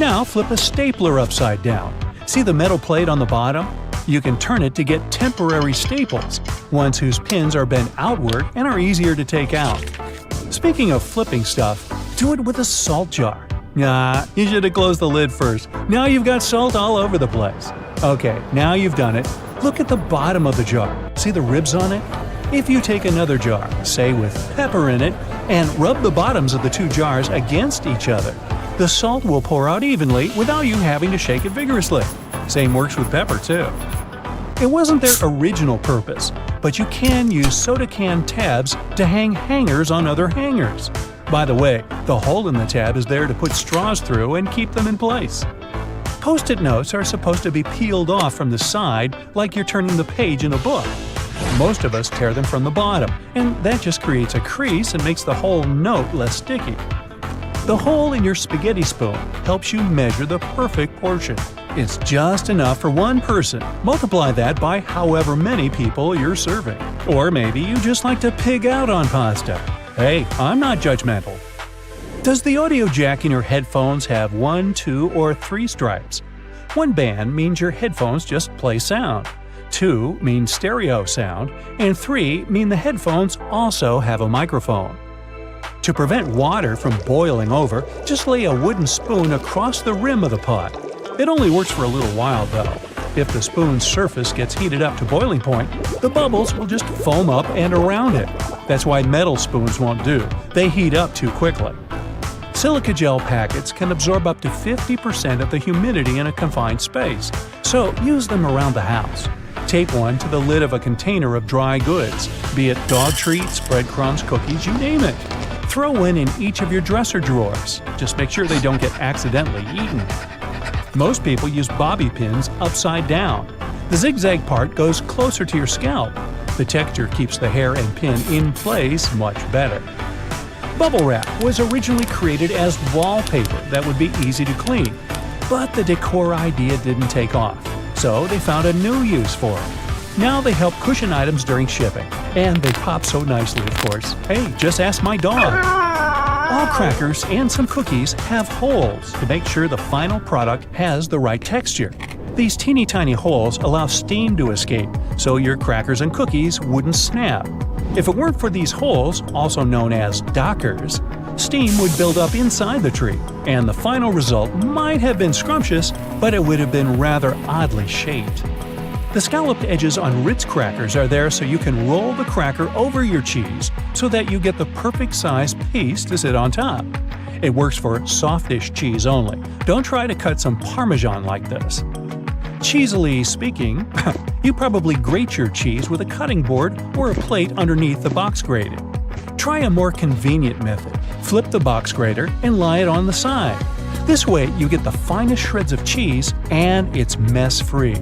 Now flip a stapler upside down. See the metal plate on the bottom? You can turn it to get temporary staples, ones whose pins are bent outward and are easier to take out. Speaking of flipping stuff, do it with a salt jar. Nah, you should have closed the lid first. Now you've got salt all over the place. Okay, now you've done it. Look at the bottom of the jar. See the ribs on it? If you take another jar, say with pepper in it, and rub the bottoms of the two jars against each other, the salt will pour out evenly without you having to shake it vigorously. Same works with pepper, too. It wasn't their original purpose, but you can use soda can tabs to hang hangers on other hangers. By the way, the hole in the tab is there to put straws through and keep them in place. Post-it notes are supposed to be peeled off from the side like you're turning the page in a book. Most of us tear them from the bottom, and that just creates a crease and makes the whole note less sticky. The hole in your spaghetti spoon helps you measure the perfect portion. It's just enough for one person. Multiply that by however many people you're serving. Or maybe you just like to pig out on pasta. Hey, I'm not judgmental. Does the audio jack in your headphones have 1, 2, or 3 stripes? 1 band means your headphones just play sound. 2 means stereo sound, and 3 mean the headphones also have a microphone. To prevent water from boiling over, just lay a wooden spoon across the rim of the pot. It only works for a little while though. If the spoon's surface gets heated up to boiling point, the bubbles will just foam up and around it. That's why metal spoons won't do. They heat up too quickly. Silica gel packets can absorb up to 50% of the humidity in a confined space, so use them around the house. Tape one to the lid of a container of dry goods, be it dog treats, breadcrumbs, cookies, you name it. Throw one in each of your dresser drawers. Just make sure they don't get accidentally eaten. Most people use bobby pins upside down. The zigzag part goes closer to your scalp. The texture keeps the hair and pin in place much better. Bubble wrap was originally created as wallpaper that would be easy to clean, but the decor idea didn't take off, so they found a new use for it. Now they help cushion items during shipping, and they pop so nicely, of course. Hey, just ask my dog. All crackers and some cookies have holes to make sure the final product has the right texture. These teeny tiny holes allow steam to escape, so your crackers and cookies wouldn't snap. If it weren't for these holes, also known as dockers, steam would build up inside the tree, and the final result might have been scrumptious, but it would have been rather oddly shaped. The scalloped edges on Ritz crackers are there so you can roll the cracker over your cheese so that you get the perfect size piece to sit on top. It works for softish cheese only. Don't try to cut some Parmesan like this. Cheesily speaking, you probably grate your cheese with a cutting board or a plate underneath the box grater. Try a more convenient method. Flip the box grater and lie it on the side. This way you get the finest shreds of cheese and it's mess-free.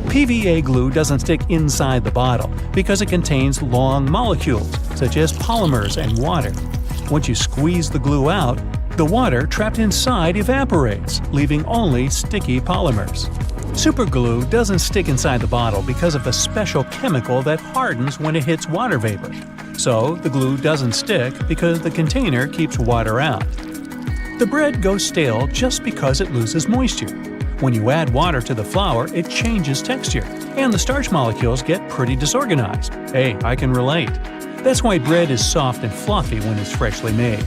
PVA glue doesn't stick inside the bottle because it contains long molecules, such as polymers and water. Once you squeeze the glue out, the water trapped inside evaporates, leaving only sticky polymers. Superglue doesn't stick inside the bottle because of a special chemical that hardens when it hits water vapor. So the glue doesn't stick because the container keeps water out. The bread goes stale just because it loses moisture. When you add water to the flour, it changes texture, and the starch molecules get pretty disorganized. Hey, I can relate. That's why bread is soft and fluffy when it's freshly made.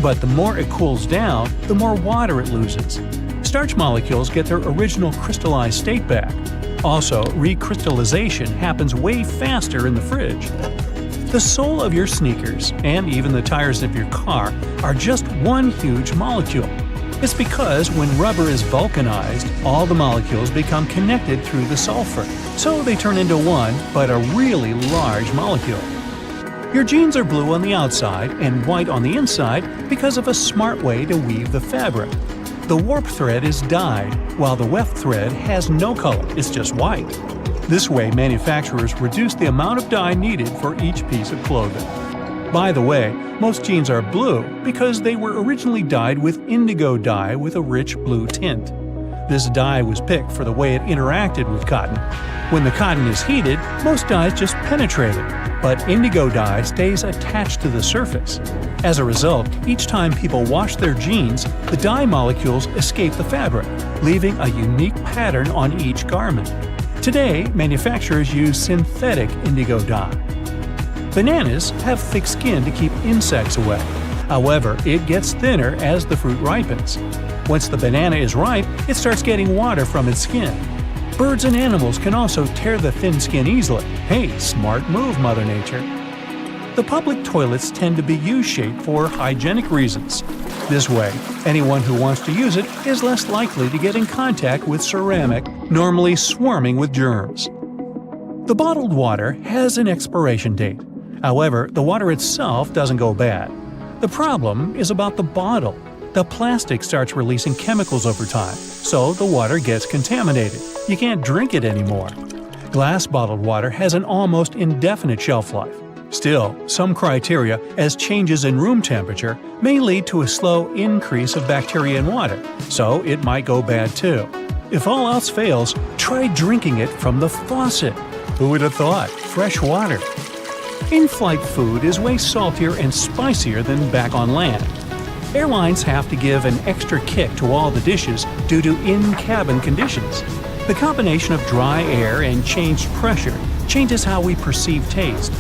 But the more it cools down, the more water it loses. Starch molecules get their original crystallized state back. Also, recrystallization happens way faster in the fridge. The sole of your sneakers, and even the tires of your car, are just one huge molecule. It's because when rubber is vulcanized, all the molecules become connected through the sulfur, so they turn into one, but a really large molecule. Your jeans are blue on the outside and white on the inside because of a smart way to weave the fabric. The warp thread is dyed, while the weft thread has no color, it's just white. This way, manufacturers reduce the amount of dye needed for each piece of clothing. By the way, most jeans are blue because they were originally dyed with indigo dye with a rich blue tint. This dye was picked for the way it interacted with cotton. When the cotton is heated, most dyes just penetrate it. but indigo dye stays attached to the surface. As a result, each time people wash their jeans, the dye molecules escape the fabric, leaving a unique pattern on each garment. Today, manufacturers use synthetic indigo dye. Bananas have thick skin to keep insects away. However, it gets thinner as the fruit ripens. Once the banana is ripe, it starts getting water from its skin. Birds and animals can also tear the thin skin easily. Hey, smart move, Mother Nature! The public toilets tend to be U-shaped for hygienic reasons. This way, anyone who wants to use it is less likely to get in contact with ceramic, normally swarming with germs. The bottled water has an expiration date. However, the water itself doesn't go bad. The problem is about the bottle. The plastic starts releasing chemicals over time, so the water gets contaminated. You can't drink it anymore. Glass bottled water has an almost indefinite shelf life. Still, some criteria, as changes in room temperature, may lead to a slow increase of bacteria in water, so it might go bad too. If all else fails, try drinking it from the faucet. Who would have thought? Fresh water. In-flight food is way saltier and spicier than back on land. Airlines have to give an extra kick to all the dishes due to in-cabin conditions. The combination of dry air and changed pressure changes how we perceive taste.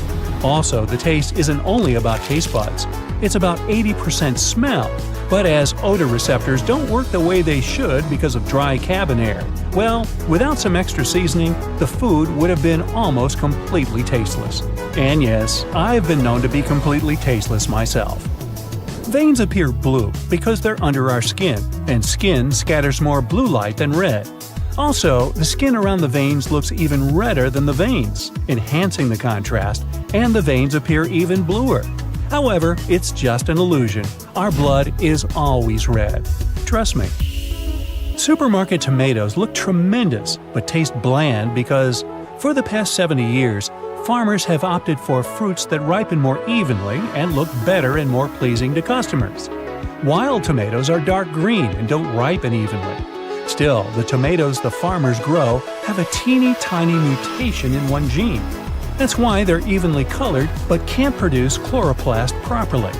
Also, the taste isn't only about taste buds. It's about 80% smell. But as odor receptors don't work the way they should because of dry cabin air, well, without some extra seasoning, the food would have been almost completely tasteless. And yes, I've been known to be completely tasteless myself. Veins appear blue because they're under our skin, and skin scatters more blue light than red. Also, the skin around the veins looks even redder than the veins, enhancing the contrast, and the veins appear even bluer. However, it's just an illusion. Our blood is always red. Trust me. Supermarket tomatoes look tremendous, but taste bland because, for the past 70 years, farmers have opted for fruits that ripen more evenly and look better and more pleasing to customers. Wild tomatoes are dark green and don't ripen evenly. Still, the tomatoes the farmers grow have a teeny tiny mutation in one gene. That's why they're evenly colored but can't produce chloroplast properly.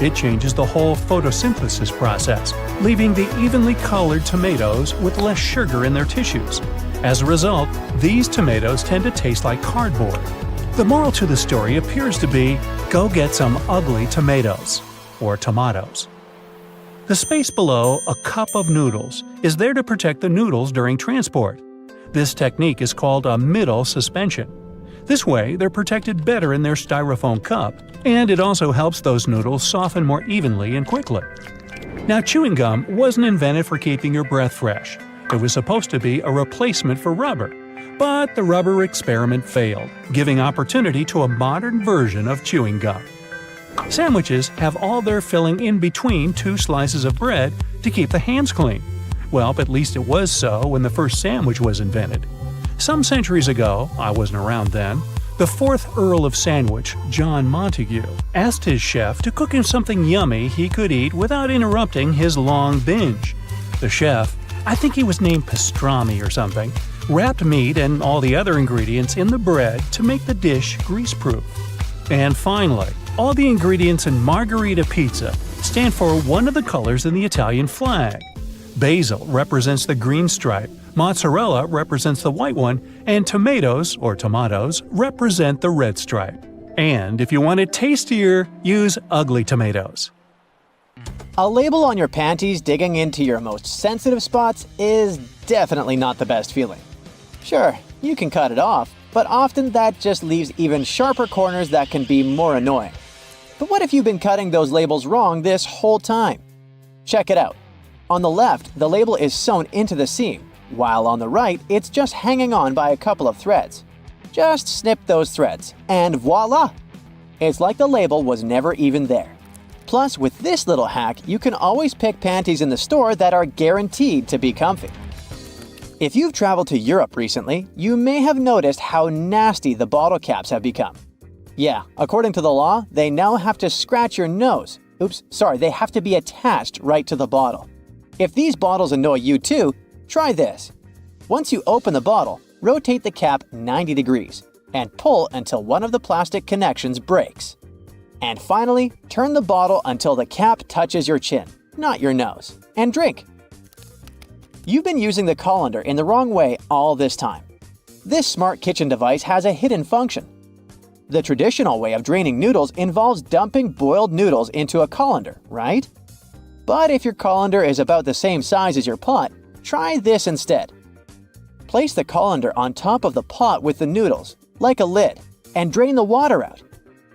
It changes the whole photosynthesis process, leaving the evenly colored tomatoes with less sugar in their tissues. As a result, these tomatoes tend to taste like cardboard. The moral to the story appears to be, go get some ugly tomatoes, or tomatoes. The space below a cup of noodles is there to protect the noodles during transport. This technique is called a middle suspension. This way, they're protected better in their styrofoam cup, and it also helps those noodles soften more evenly and quickly. Now, chewing gum wasn't invented for keeping your breath fresh. It was supposed to be a replacement for rubber. But the rubber experiment failed, giving opportunity to a modern version of chewing gum. Sandwiches have all their filling in between two slices of bread to keep the hands clean. Well, at least it was so when the first sandwich was invented. Some centuries ago, I wasn't around then, the 4th Earl of Sandwich, John Montagu, asked his chef to cook him something yummy he could eat without interrupting his long binge. The chef, I think he was named Pastrami or something, wrapped meat and all the other ingredients in the bread to make the dish grease-proof. And finally, all the ingredients in margherita pizza stand for one of the colors in the Italian flag. Basil represents the green stripe, mozzarella represents the white one, and tomatoes, or tomatoes, represent the red stripe. And if you want it tastier, use ugly tomatoes. A label on your panties digging into your most sensitive spots is definitely not the best feeling. Sure, you can cut it off, but often that just leaves even sharper corners that can be more annoying. But what if you've been cutting those labels wrong this whole time? Check it out. On the left, the label is sewn into the seam, while on the right, it's just hanging on by a couple of threads. Just snip those threads, and voila! It's like the label was never even there. Plus, with this little hack, you can always pick panties in the store that are guaranteed to be comfy. If you've traveled to Europe recently, you may have noticed how nasty the bottle caps have become. Yeah, according to the law, they now have to scratch your nose. They have to be attached right to the bottle. If these bottles annoy you too, try this. Once you open the bottle, rotate the cap 90 degrees. and pull until one of the plastic connections breaks. And finally, turn the bottle until the cap touches your chin, not your nose, and drink. You've been using the colander in the wrong way all this time. This smart kitchen device has a hidden function. The traditional way of draining noodles involves dumping boiled noodles into a colander, right? But if your colander is about the same size as your pot, try this instead. Place the colander on top of the pot with the noodles, like a lid, and drain the water out.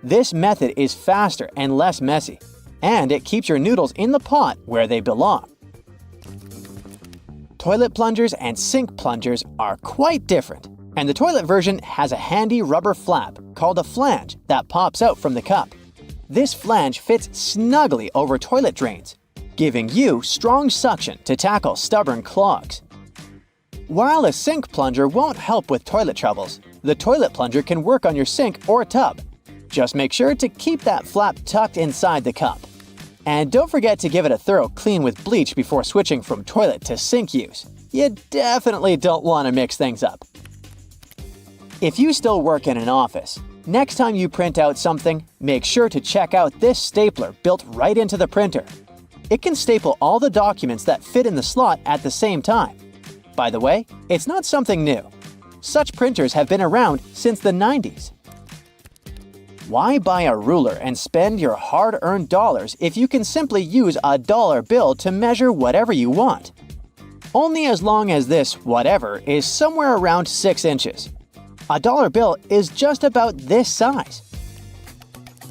This method is faster and less messy, and it keeps your noodles in the pot where they belong. Toilet plungers and sink plungers are quite different, and the toilet version has a handy rubber flap called a flange that pops out from the cup. This flange fits snugly over toilet drains, giving you strong suction to tackle stubborn clogs. While a sink plunger won't help with toilet troubles, the toilet plunger can work on your sink or tub. Just make sure to keep that flap tucked inside the cup. And don't forget to give it a thorough clean with bleach before switching from toilet to sink use. You definitely don't want to mix things up. If you still work in an office, next time you print out something, make sure to check out this stapler built right into the printer. It can staple all the documents that fit in the slot at the same time. By the way, it's not something new. Such printers have been around since the 90s. Why buy a ruler and spend your hard-earned dollars if you can simply use a dollar bill to measure whatever you want? Only as long as this whatever is somewhere around 6 inches. A dollar bill is just about this size.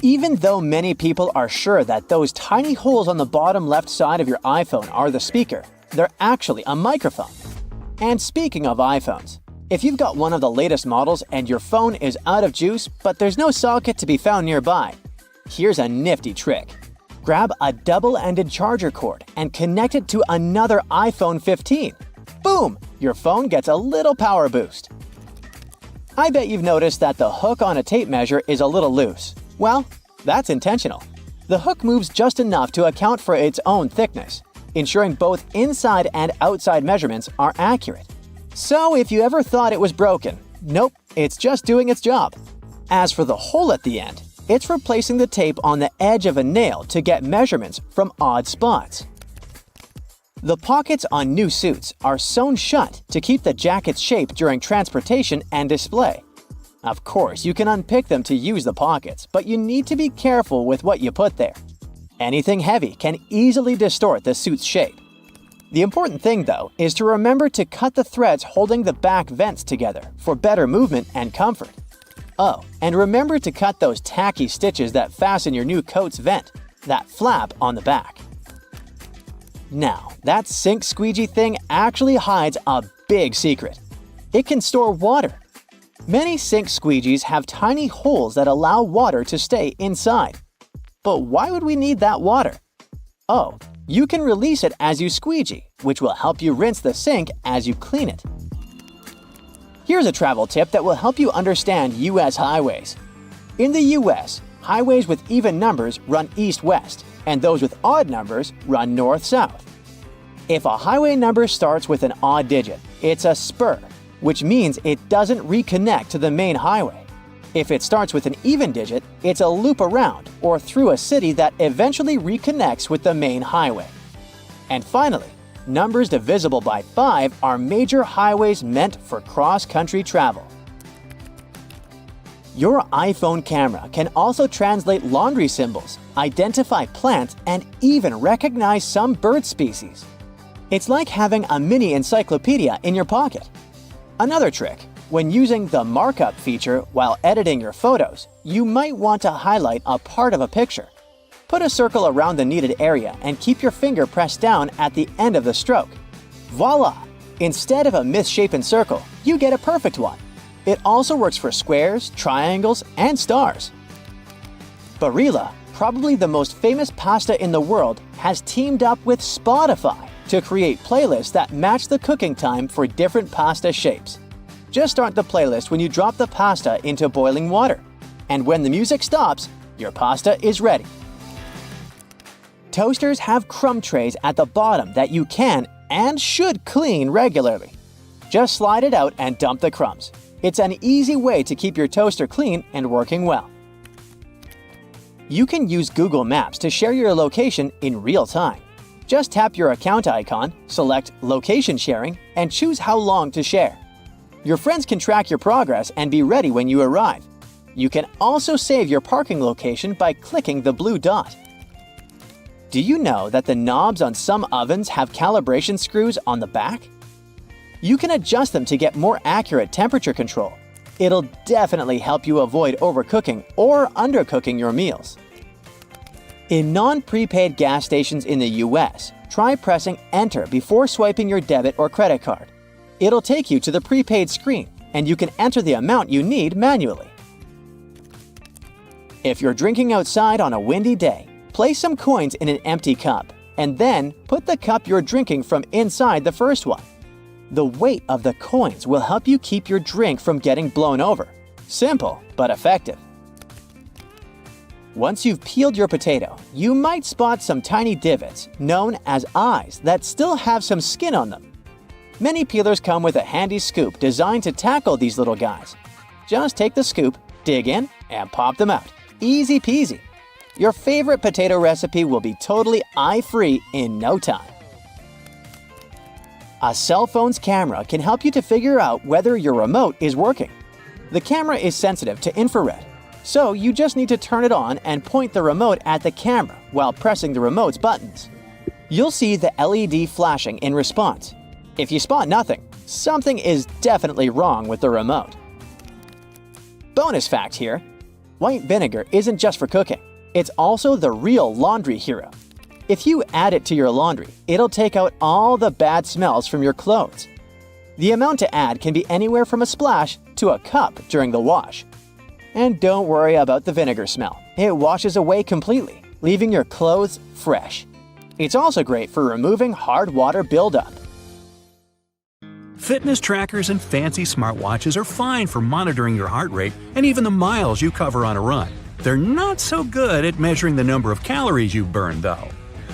Even though many people are sure that those tiny holes on the bottom left side of your iPhone are the speaker, they're actually a microphone. And speaking of iPhones, if you've got one of the latest models and your phone is out of juice but there's no socket to be found nearby, here's a nifty trick. Grab a double-ended charger cord and connect it to another iPhone 15. Boom! Your phone gets a little power boost. I bet you've noticed that the hook on a tape measure is a little loose. Well, that's intentional. The hook moves just enough to account for its own thickness, ensuring both inside and outside measurements are accurate. So if you ever thought it was broken, nope, it's just doing its job. As for the hole at the end, it's replacing the tape on the edge of a nail to get measurements from odd spots. The pockets on new suits are sewn shut to keep the jacket's shape during transportation and display. Of course, you can unpick them to use the pockets, but you need to be careful with what you put there. Anything heavy can easily distort the suit's shape. The important thing, though, is to remember to cut the threads holding the back vents together for better movement and comfort. Oh, and remember to cut those tacky stitches that fasten your new coat's vent, that flap on the back. Now, that sink squeegee thing actually hides a big secret. It can store water. Many sink squeegees have tiny holes that allow water to stay inside. But why would we need that water? Oh, you can release it as you squeegee, which will help you rinse the sink as you clean it. Here's a travel tip that will help you understand U.S. highways. In the U.S., highways with even numbers run east-west, and those with odd numbers run north-south. If a highway number starts with an odd digit, it's a spur, which means it doesn't reconnect to the main highway. If it starts with an even digit, it's a loop around or through a city that eventually reconnects with the main highway. And finally, numbers divisible by 5 are major highways meant for cross-country travel. Your iPhone camera can also translate laundry symbols, identify plants, and even recognize some bird species. It's like having a mini encyclopedia in your pocket. Another trick, when using the markup feature while editing your photos, you might want to highlight a part of a picture. Put a circle around the needed area and keep your finger pressed down at the end of the stroke. Voila! Instead of a misshapen circle, you get a perfect one. It also works for squares, triangles, and stars. Barilla, probably the most famous pasta in the world, has teamed up with Spotify to create playlists that match the cooking time for different pasta shapes. Just start the playlist when you drop the pasta into boiling water. And when the music stops, your pasta is ready. Toasters have crumb trays at the bottom that you can and should clean regularly. Just slide it out and dump the crumbs. It's an easy way to keep your toaster clean and working well. You can use Google Maps to share your location in real time. Just tap your account icon, select Location Sharing, and choose how long to share. Your friends can track your progress and be ready when you arrive. You can also save your parking location by clicking the blue dot. Do you know that the knobs on some ovens have calibration screws on the back? You can adjust them to get more accurate temperature control. It'll definitely help you avoid overcooking or undercooking your meals. In non-prepaid gas stations in the US, try pressing Enter before swiping your debit or credit card. It'll take you to the prepaid screen, and you can enter the amount you need manually. If you're drinking outside on a windy day, place some coins in an empty cup, and then put the cup you're drinking from inside the first one. The weight of the coins will help you keep your drink from getting blown over. Simple, but effective. Once you've peeled your potato, you might spot some tiny divots, known as eyes, that still have some skin on them. Many peelers come with a handy scoop designed to tackle these little guys. Just take the scoop, dig in, and pop them out. Easy peasy. Your favorite potato recipe will be totally eye-free in no time. A cell phone's camera can help you to figure out whether your remote is working. The camera is sensitive to infrared, so you just need to turn it on and point the remote at the camera while pressing the remote's buttons. You'll see the LED flashing in response. If you spot nothing, something is definitely wrong with the remote. Bonus fact here: white vinegar isn't just for cooking, it's also the real laundry hero. If you add it to your laundry, it'll take out all the bad smells from your clothes. The amount to add can be anywhere from a splash to a cup during the wash. And don't worry about the vinegar smell. It washes away completely, leaving your clothes fresh. It's also great for removing hard water buildup. Fitness trackers and fancy smartwatches are fine for monitoring your heart rate and even the miles you cover on a run. They're not so good at measuring the number of calories you've burned, though.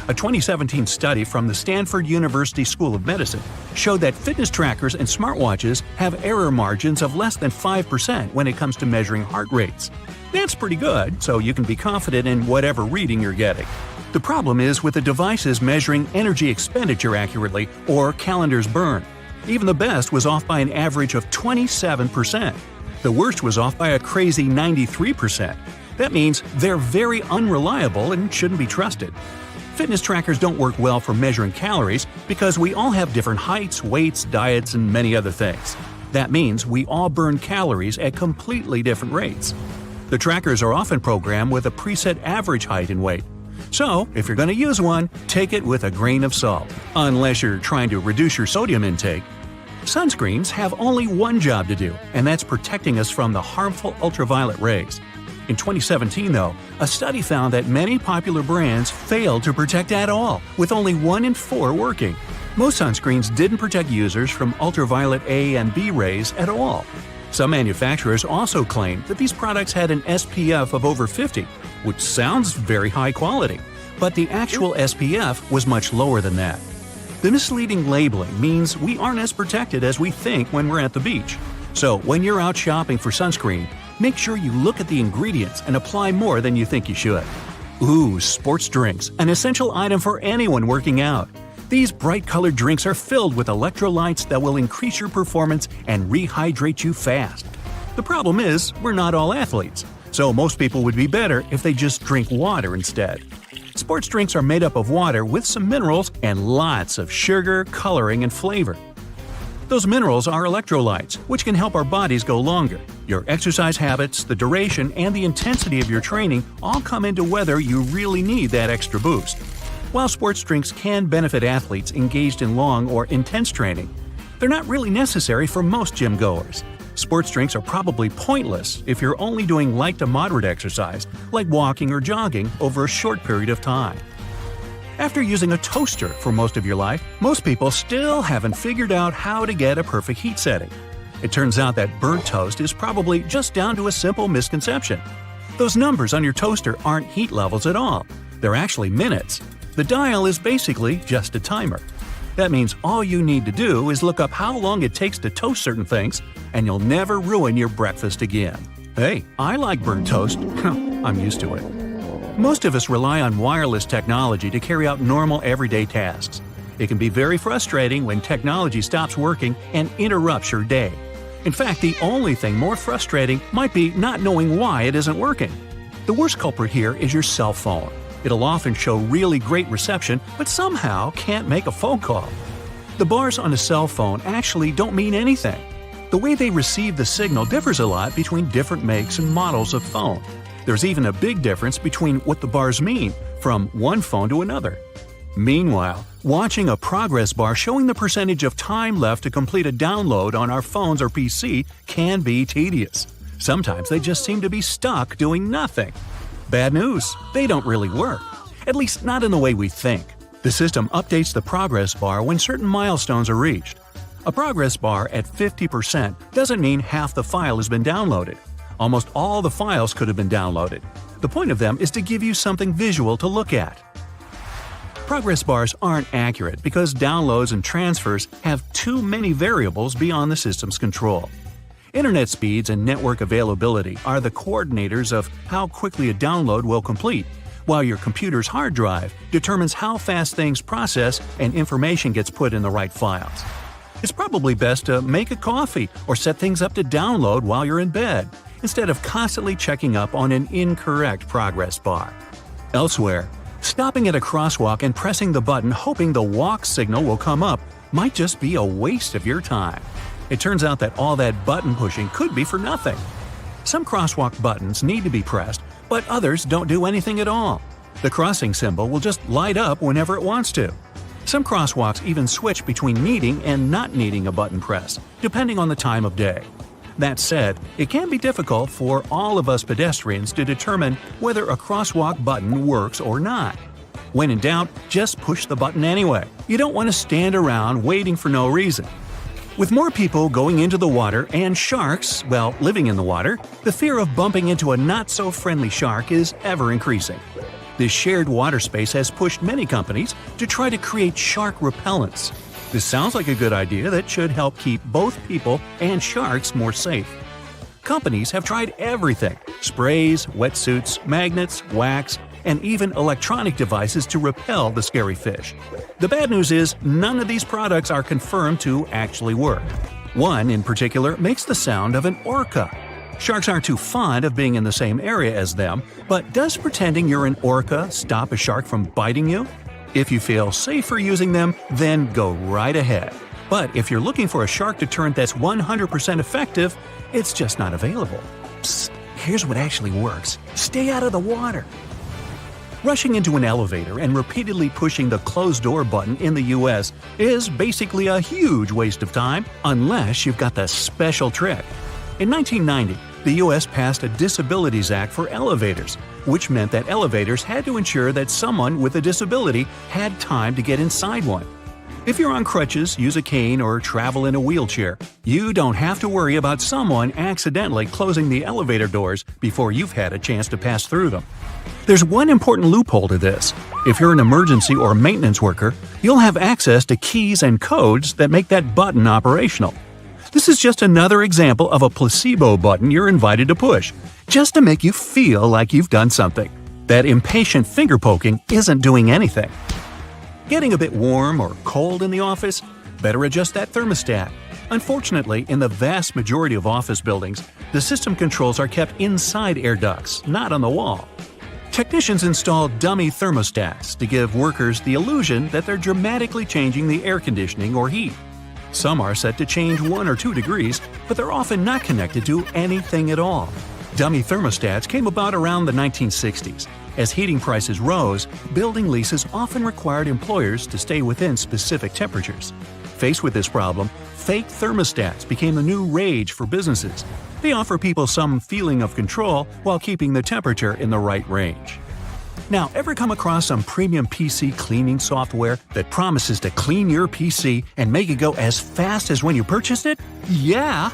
A 2017 study from the Stanford University School of Medicine showed that fitness trackers and smartwatches have error margins of less than 5% when it comes to measuring heart rates. That's pretty good, so you can be confident in whatever reading you're getting. The problem is with the devices measuring energy expenditure accurately or calendars burned. Even the best was off by an average of 27%. The worst was off by a crazy 93%. That means they're very unreliable and shouldn't be trusted. Fitness trackers don't work well for measuring calories because we all have different heights, weights, diets, and many other things. That means we all burn calories at completely different rates. The trackers are often programmed with a preset average height and weight. So, if you're going to use one, take it with a grain of salt, unless you're trying to reduce your sodium intake. Sunscreens have only one job to do, and that's protecting us from the harmful ultraviolet rays. In 2017, though, a study found that many popular brands failed to protect at all, with only 1 in 4 working. Most sunscreens didn't protect users from ultraviolet A and B rays at all. Some manufacturers also claimed that these products had an SPF of over 50, which sounds very high quality, but the actual SPF was much lower than that. The misleading labeling means we aren't as protected as we think when we're at the beach. So when you're out shopping for sunscreen, make sure you look at the ingredients and apply more than you think you should. Ooh, sports drinks, an essential item for anyone working out. These bright-colored drinks are filled with electrolytes that will increase your performance and rehydrate you fast. The problem is, we're not all athletes, so most people would be better if they just drink water instead. Sports drinks are made up of water with some minerals and lots of sugar, coloring, and flavor. Those minerals are electrolytes, which can help our bodies go longer. Your exercise habits, the duration, and the intensity of your training all come into whether you really need that extra boost. While sports drinks can benefit athletes engaged in long or intense training, they're not really necessary for most gym goers. Sports drinks are probably pointless if you're only doing light to moderate exercise, like walking or jogging, over a short period of time. After using a toaster for most of your life, most people still haven't figured out how to get a perfect heat setting. It turns out that burnt toast is probably just down to a simple misconception. Those numbers on your toaster aren't heat levels at all. They're actually minutes. The dial is basically just a timer. That means all you need to do is look up how long it takes to toast certain things, and you'll never ruin your breakfast again. Hey, I like burnt toast. I'm used to it. Most of us rely on wireless technology to carry out normal everyday tasks. It can be very frustrating when technology stops working and interrupts your day. In fact, the only thing more frustrating might be not knowing why it isn't working. The worst culprit here is your cell phone. It'll often show really great reception, but somehow can't make a phone call. The bars on a cell phone actually don't mean anything. The way they receive the signal differs a lot between different makes and models of phone. There's even a big difference between what the bars mean from one phone to another. Meanwhile, watching a progress bar showing the percentage of time left to complete a download on our phones or PC can be tedious. Sometimes they just seem to be stuck doing nothing. Bad news, they don't really work. At least not in the way we think. The system updates the progress bar when certain milestones are reached. A progress bar at 50% doesn't mean half the file has been downloaded. Almost all the files could have been downloaded. The point of them is to give you something visual to look at. Progress bars aren't accurate because downloads and transfers have too many variables beyond the system's control. Internet speeds and network availability are the coordinators of how quickly a download will complete, while your computer's hard drive determines how fast things process and information gets put in the right files. It's probably best to make a coffee or set things up to download while you're in bed, instead of constantly checking up on an incorrect progress bar. Elsewhere, stopping at a crosswalk and pressing the button hoping the walk signal will come up might just be a waste of your time. It turns out that all that button pushing could be for nothing. Some crosswalk buttons need to be pressed, but others don't do anything at all. The crossing symbol will just light up whenever it wants to. Some crosswalks even switch between needing and not needing a button press, depending on the time of day. That said, it can be difficult for all of us pedestrians to determine whether a crosswalk button works or not. When in doubt, just push the button anyway. You don't want to stand around waiting for no reason. With more people going into the water and sharks, well, living in the water, the fear of bumping into a not-so-friendly shark is ever increasing. This shared water space has pushed many companies to try to create shark repellents. This sounds like a good idea that should help keep both people and sharks more safe. Companies have tried everything – sprays, wetsuits, magnets, wax, and even electronic devices to repel the scary fish. The bad news is none of these products are confirmed to actually work. One, in particular, makes the sound of an orca. Sharks aren't too fond of being in the same area as them, but does pretending you're an orca stop a shark from biting you? If you feel safer using them, then go right ahead. But if you're looking for a shark deterrent that's 100% effective, it's just not available. Psst, here's what actually works. Stay out of the water. Rushing into an elevator and repeatedly pushing the closed door button in the US is basically a huge waste of time unless you've got the special trick. In 1990, the US passed a Disabilities Act for elevators, which meant that elevators had to ensure that someone with a disability had time to get inside one. If you're on crutches, use a cane, or travel in a wheelchair, you don't have to worry about someone accidentally closing the elevator doors before you've had a chance to pass through them. There's one important loophole to this. If you're an emergency or maintenance worker, you'll have access to keys and codes that make that button operational. This is just another example of a placebo button you're invited to push, just to make you feel like you've done something. That impatient finger poking isn't doing anything. Getting a bit warm or cold in the office? Better adjust that thermostat. Unfortunately, in the vast majority of office buildings, the system controls are kept inside air ducts, not on the wall. Technicians install dummy thermostats to give workers the illusion that they're dramatically changing the air conditioning or heat. Some are set to change 1 or 2 degrees, but they're often not connected to anything at all. Dummy thermostats came about around the 1960s. As heating prices rose, building leases often required employers to stay within specific temperatures. Faced with this problem, fake thermostats became the new rage for businesses. They offer people some feeling of control while keeping the temperature in the right range. Now, ever come across some premium PC cleaning software that promises to clean your PC and make it go as fast as when you purchased it? Yeah!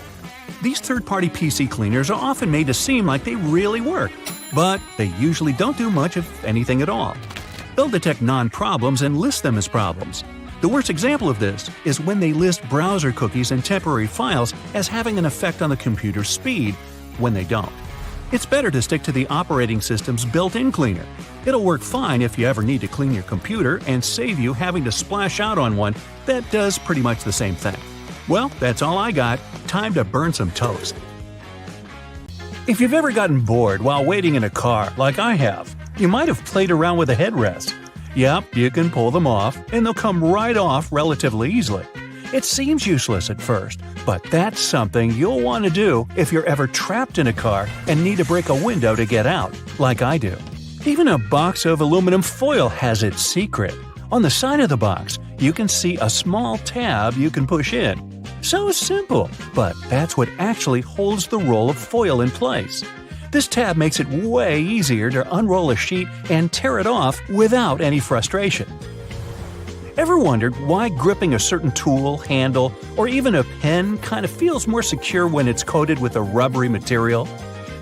These third-party PC cleaners are often made to seem like they really work, but they usually don't do much of anything at all. They'll detect non-problems and list them as problems. The worst example of this is when they list browser cookies and temporary files as having an effect on the computer's speed, when they don't. It's better to stick to the operating system's built-in cleaner. It'll work fine if you ever need to clean your computer and save you having to splash out on one that does pretty much the same thing. Well, that's all I got. Time to burn some toast. If you've ever gotten bored while waiting in a car, like I have, you might have played around with a headrest. Yep, you can pull them off, and they'll come right off relatively easily. It seems useless at first, but that's something you'll want to do if you're ever trapped in a car and need to break a window to get out, like I do. Even a box of aluminum foil has its secret. On the side of the box, you can see a small tab you can push in. So simple, but that's what actually holds the roll of foil in place. This tab makes it way easier to unroll a sheet and tear it off without any frustration. Ever wondered why gripping a certain tool, handle, or even a pen kind of feels more secure when it's coated with a rubbery material?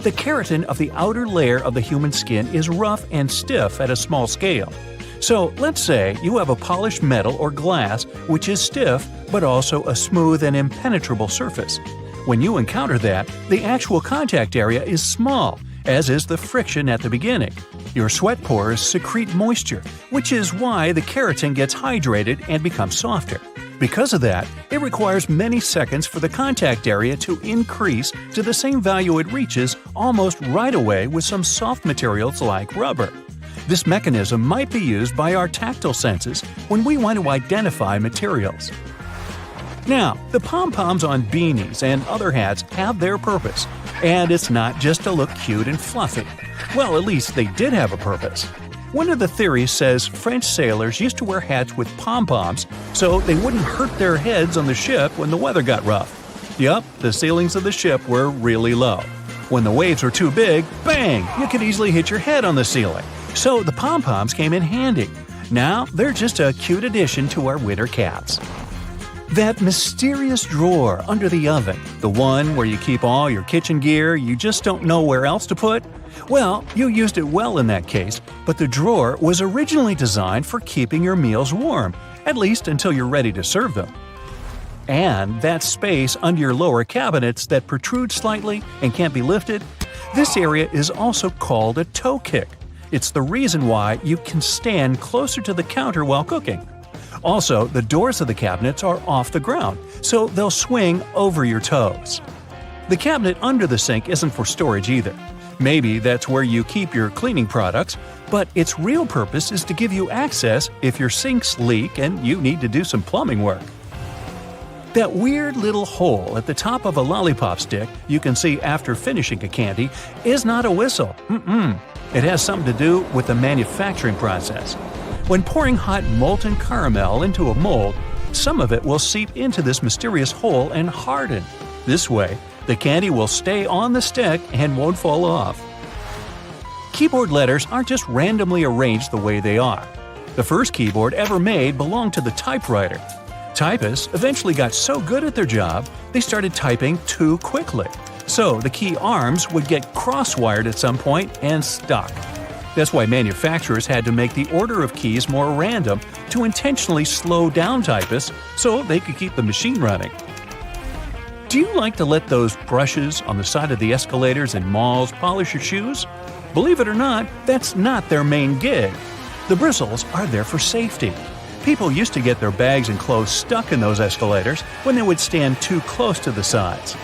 The keratin of the outer layer of the human skin is rough and stiff at a small scale. So let's say you have a polished metal or glass which is stiff but also a smooth and impenetrable surface. When you encounter that, the actual contact area is small, as is the friction at the beginning. Your sweat pores secrete moisture, which is why the keratin gets hydrated and becomes softer. Because of that, it requires many seconds for the contact area to increase to the same value it reaches almost right away with some soft materials like rubber. This mechanism might be used by our tactile senses when we want to identify materials. Now, the pom-poms on beanies and other hats have their purpose, and it's not just to look cute and fluffy. Well, at least they did have a purpose. One of the theories says French sailors used to wear hats with pom-poms so they wouldn't hurt their heads on the ship when the weather got rough. Yup, the ceilings of the ship were really low. When the waves were too big, bang, you could easily hit your head on the ceiling. So the pom-poms came in handy. Now they're just a cute addition to our winter caps. That mysterious drawer under the oven, the one where you keep all your kitchen gear you just don't know where else to put? Well, you used it well in that case, but the drawer was originally designed for keeping your meals warm, at least until you're ready to serve them. And that space under your lower cabinets that protrudes slightly and can't be lifted, this area is also called a toe kick. It's the reason why you can stand closer to the counter while cooking. Also, the doors of the cabinets are off the ground, so they'll swing over your toes. The cabinet under the sink isn't for storage either. Maybe that's where you keep your cleaning products, but its real purpose is to give you access if your sinks leak and you need to do some plumbing work. That weird little hole at the top of a lollipop stick you can see after finishing a candy is not a whistle. It has something to do with the manufacturing process. When pouring hot molten caramel into a mold, some of it will seep into this mysterious hole and harden. This way, the candy will stay on the stick and won't fall off. Keyboard letters aren't just randomly arranged the way they are. The first keyboard ever made belonged to the typewriter. Typists eventually got so good at their job, they started typing too quickly. So the key arms would get cross-wired at some point and stuck. That's why manufacturers had to make the order of keys more random to intentionally slow down typists so they could keep the machine running. Do you like to let those brushes on the side of the escalators in malls polish your shoes? Believe it or not, that's not their main gig. The bristles are there for safety. People used to get their bags and clothes stuck in those escalators when they would stand too close to the sides.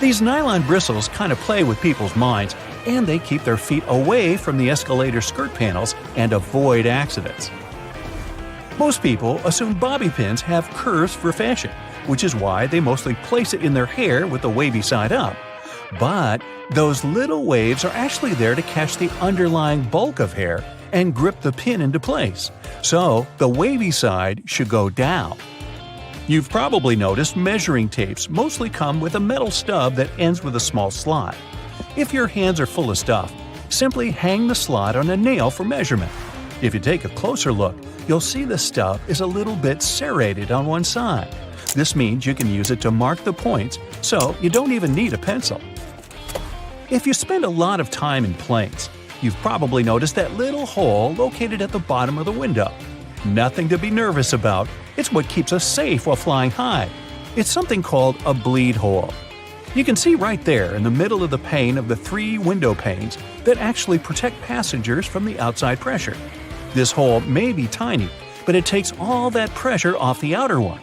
These nylon bristles kind of play with people's minds, and they keep their feet away from the escalator skirt panels and avoid accidents. Most people assume bobby pins have curves for fashion, which is why they mostly place it in their hair with the wavy side up. But those little waves are actually there to catch the underlying bulk of hair and grip the pin into place. So the wavy side should go down. You've probably noticed measuring tapes mostly come with a metal stub that ends with a small slot. If your hands are full of stuff, simply hang the slot on a nail for measurement. If you take a closer look, you'll see the stub is a little bit serrated on one side. This means you can use it to mark the points, so you don't even need a pencil. If you spend a lot of time in planes, you've probably noticed that little hole located at the bottom of the window. Nothing to be nervous about, It's what keeps us safe while flying high. It's something called a bleed hole. You can see right there in the middle of the pane of the 3 window panes that actually protect passengers from the outside pressure. This hole may be tiny, but it takes all that pressure off the outer one.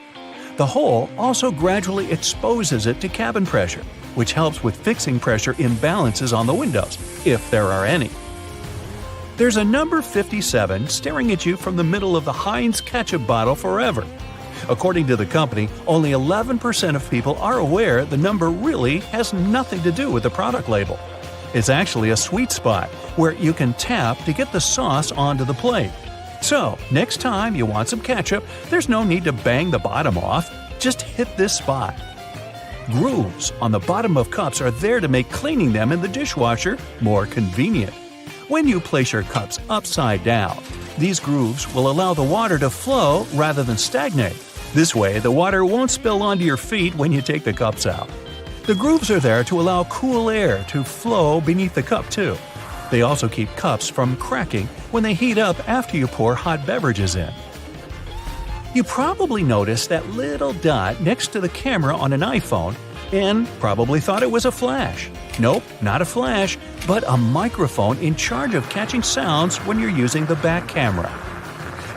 The hole also gradually exposes it to cabin pressure, which helps with fixing pressure imbalances on the windows, if there are any. There's a number 57 staring at you from the middle of the Heinz ketchup bottle forever. According to the company, only 11% of people are aware the number really has nothing to do with the product label. It's actually a sweet spot where you can tap to get the sauce onto the plate. So, next time you want some ketchup, there's no need to bang the bottom off. Just hit this spot. Grooves on the bottom of cups are there to make cleaning them in the dishwasher more convenient. When you place your cups upside down, these grooves will allow the water to flow rather than stagnate. This way, the water won't spill onto your feet when you take the cups out. The grooves are there to allow cool air to flow beneath the cup too. They also keep cups from cracking when they heat up after you pour hot beverages in. You probably noticed that little dot next to the camera on an iPhone and probably thought it was a flash. Nope, not a flash, but a microphone in charge of catching sounds when you're using the back camera.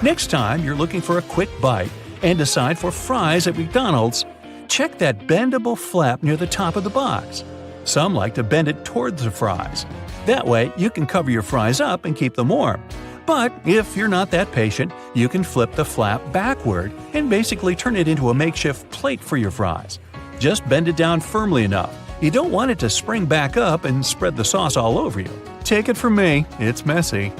Next time you're looking for a quick bite and decide for fries at McDonald's, check that bendable flap near the top of the box. Some like to bend it towards the fries. That way, you can cover your fries up and keep them warm. But if you're not that patient, you can flip the flap backward and basically turn it into a makeshift plate for your fries. Just bend it down firmly enough. You don't want it to spring back up and spread the sauce all over you. Take it from me, it's messy.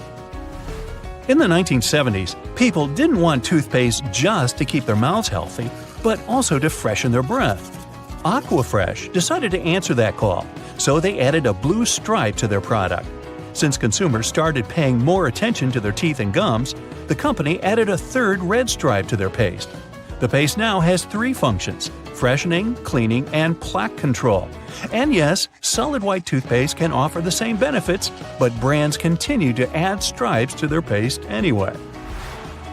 In the 1970s, people didn't want toothpaste just to keep their mouths healthy, but also to freshen their breath. Aquafresh decided to answer that call, so they added a blue stripe to their product. Since consumers started paying more attention to their teeth and gums, the company added a third red stripe to their paste. The paste now has 3 functions: freshening, cleaning, and plaque control. And yes, solid white toothpaste can offer the same benefits, but brands continue to add stripes to their paste anyway.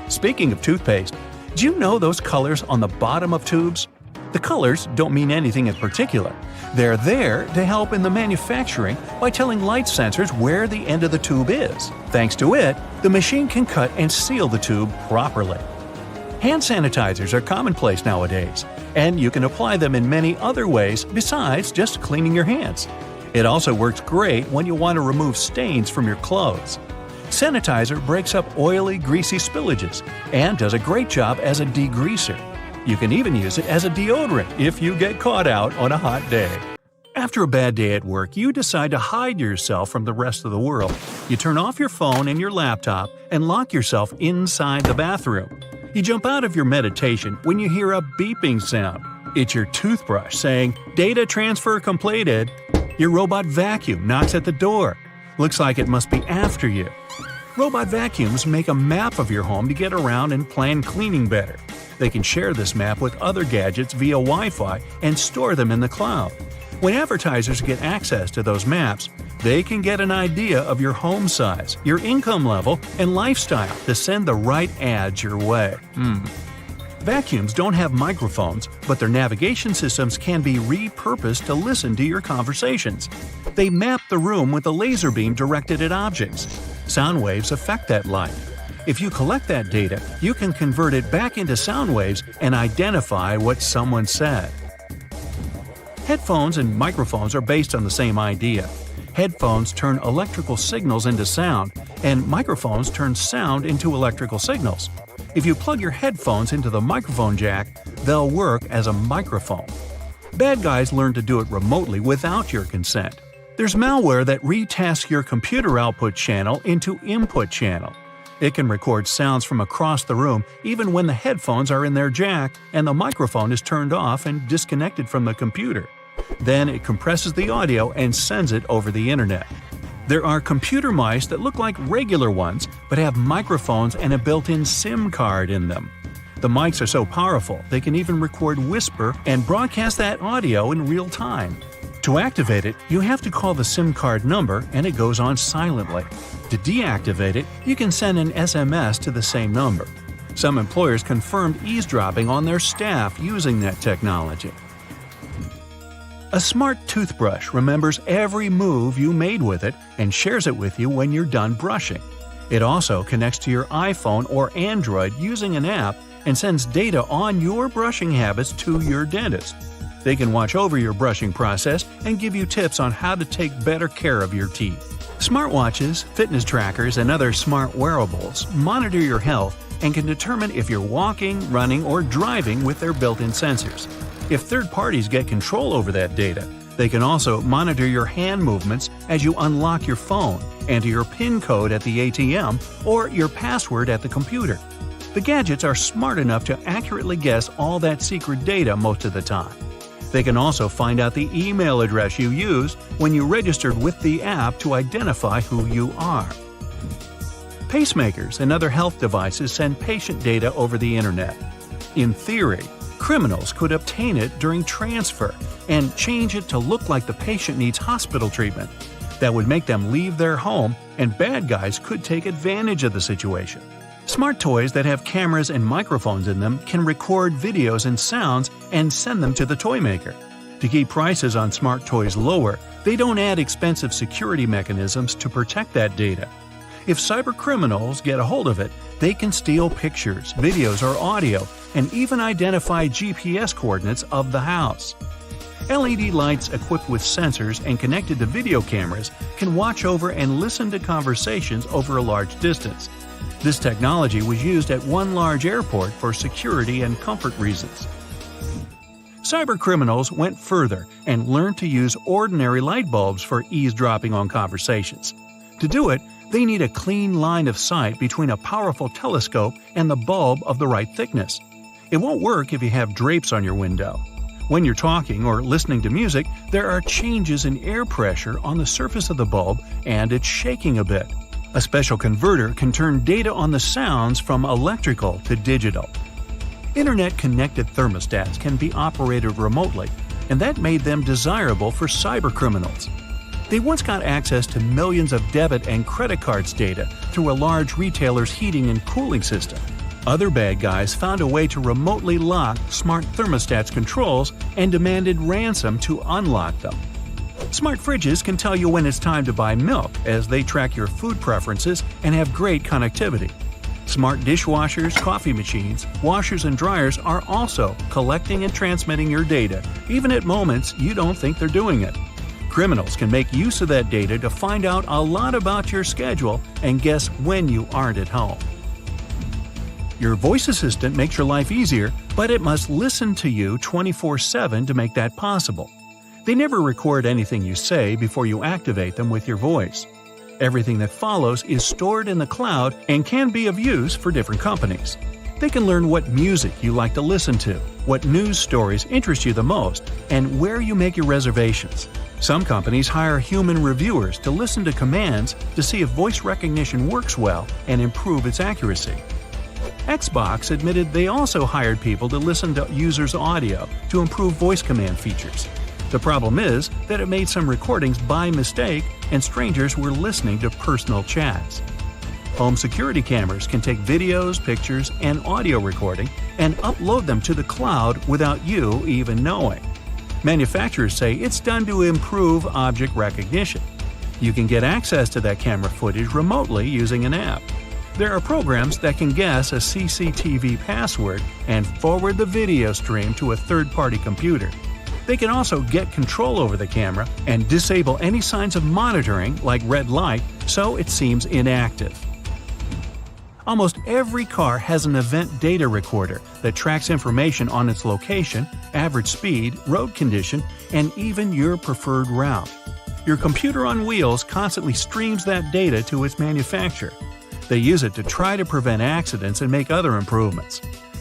Speaking of toothpaste, do you know those colors on the bottom of tubes? The colors don't mean anything in particular. They're there to help in the manufacturing by telling light sensors where the end of the tube is. Thanks to it, the machine can cut and seal the tube properly. Hand sanitizers are commonplace nowadays, and you can apply them in many other ways besides just cleaning your hands. It also works great when you want to remove stains from your clothes. Sanitizer breaks up oily, greasy spillages and does a great job as a degreaser. You can even use it as a deodorant if you get caught out on a hot day. After a bad day at work, you decide to hide yourself from the rest of the world. You turn off your phone and your laptop and lock yourself inside the bathroom. You jump out of your meditation when you hear a beeping sound. It's your toothbrush saying, "Data transfer completed." Your robot vacuum knocks at the door. Looks like it must be after you. Robot vacuums make a map of your home to get around and plan cleaning better. They can share this map with other gadgets via Wi-Fi and store them in the cloud. When advertisers get access to those maps, they can get an idea of your home size, your income level, and lifestyle to send the right ads your way. Vacuums don't have microphones, but their navigation systems can be repurposed to listen to your conversations. They map the room with a laser beam directed at objects. Sound waves affect that light. If you collect that data, you can convert it back into sound waves and identify what someone said. Headphones and microphones are based on the same idea. Headphones turn electrical signals into sound, and microphones turn sound into electrical signals. If you plug your headphones into the microphone jack, they'll work as a microphone. Bad guys learn to do it remotely without your consent. There's malware that retasks your computer output channel into input channel. It can record sounds from across the room even when the headphones are in their jack and the microphone is turned off and disconnected from the computer. Then it compresses the audio and sends it over the internet. There are computer mice that look like regular ones but have microphones and a built-in SIM card in them. The mics are so powerful they can even record whisper and broadcast that audio in real time. To activate it, you have to call the SIM card number and it goes on silently. To deactivate it, you can send an SMS to the same number. Some employers confirmed eavesdropping on their staff using that technology. A smart toothbrush remembers every move you made with it and shares it with you when you're done brushing. It also connects to your iPhone or Android using an app and sends data on your brushing habits to your dentist. They can watch over your brushing process and give you tips on how to take better care of your teeth. Smartwatches, fitness trackers, and other smart wearables monitor your health and can determine if you're walking, running, or driving with their built-in sensors. If third parties get control over that data, they can also monitor your hand movements as you unlock your phone, enter your PIN code at the ATM, or your password at the computer. The gadgets are smart enough to accurately guess all that secret data most of the time. They can also find out the email address you used when you registered with the app to identify who you are. Pacemakers and other health devices send patient data over the internet. In theory, criminals could obtain it during transfer and change it to look like the patient needs hospital treatment. That would make them leave their home, and bad guys could take advantage of the situation. Smart toys that have cameras and microphones in them can record videos and sounds and send them to the toy maker. To keep prices on smart toys lower, they don't add expensive security mechanisms to protect that data. If cybercriminals get a hold of it, they can steal pictures, videos, or audio, and even identify GPS coordinates of the house. LED lights equipped with sensors and connected to video cameras can watch over and listen to conversations over a large distance. This technology was used at one large airport for security and comfort reasons. Cybercriminals went further and learned to use ordinary light bulbs for eavesdropping on conversations. To do it, they need a clean line of sight between a powerful telescope and the bulb of the right thickness. It won't work if you have drapes on your window. When you're talking or listening to music, there are changes in air pressure on the surface of the bulb and it's shaking a bit. A special converter can turn data on the sounds from electrical to digital. Internet-connected thermostats can be operated remotely, and that made them desirable for cybercriminals. They once got access to millions of debit and credit cards data through a large retailer's heating and cooling system. Other bad guys found a way to remotely lock smart thermostats controls and demanded ransom to unlock them. Smart fridges can tell you when it's time to buy milk as they track your food preferences and have great connectivity. Smart dishwashers, coffee machines, washers, and dryers are also collecting and transmitting your data, even at moments you don't think they're doing it. Criminals can make use of that data to find out a lot about your schedule and guess when you aren't at home. Your voice assistant makes your life easier, but it must listen to you 24/7 to make that possible. They never record anything you say before you activate them with your voice. Everything that follows is stored in the cloud and can be of use for different companies. They can learn what music you like to listen to, what news stories interest you the most, and where you make your reservations. Some companies hire human reviewers to listen to commands to see if voice recognition works well and improve its accuracy. Xbox admitted they also hired people to listen to users' audio to improve voice command features. The problem is that it made some recordings by mistake and strangers were listening to personal chats. Home security cameras can take videos, pictures, and audio recording and upload them to the cloud without you even knowing. Manufacturers say it's done to improve object recognition. You can get access to that camera footage remotely using an app. There are programs that can guess a CCTV password and forward the video stream to a third-party computer. They can also get control over the camera and disable any signs of monitoring, like red light, so it seems inactive. Almost every car has an event data recorder that tracks information on its location, average speed, road condition, and even your preferred route. Your computer on wheels constantly streams that data to its manufacturer. They use it to try to prevent accidents and make other improvements.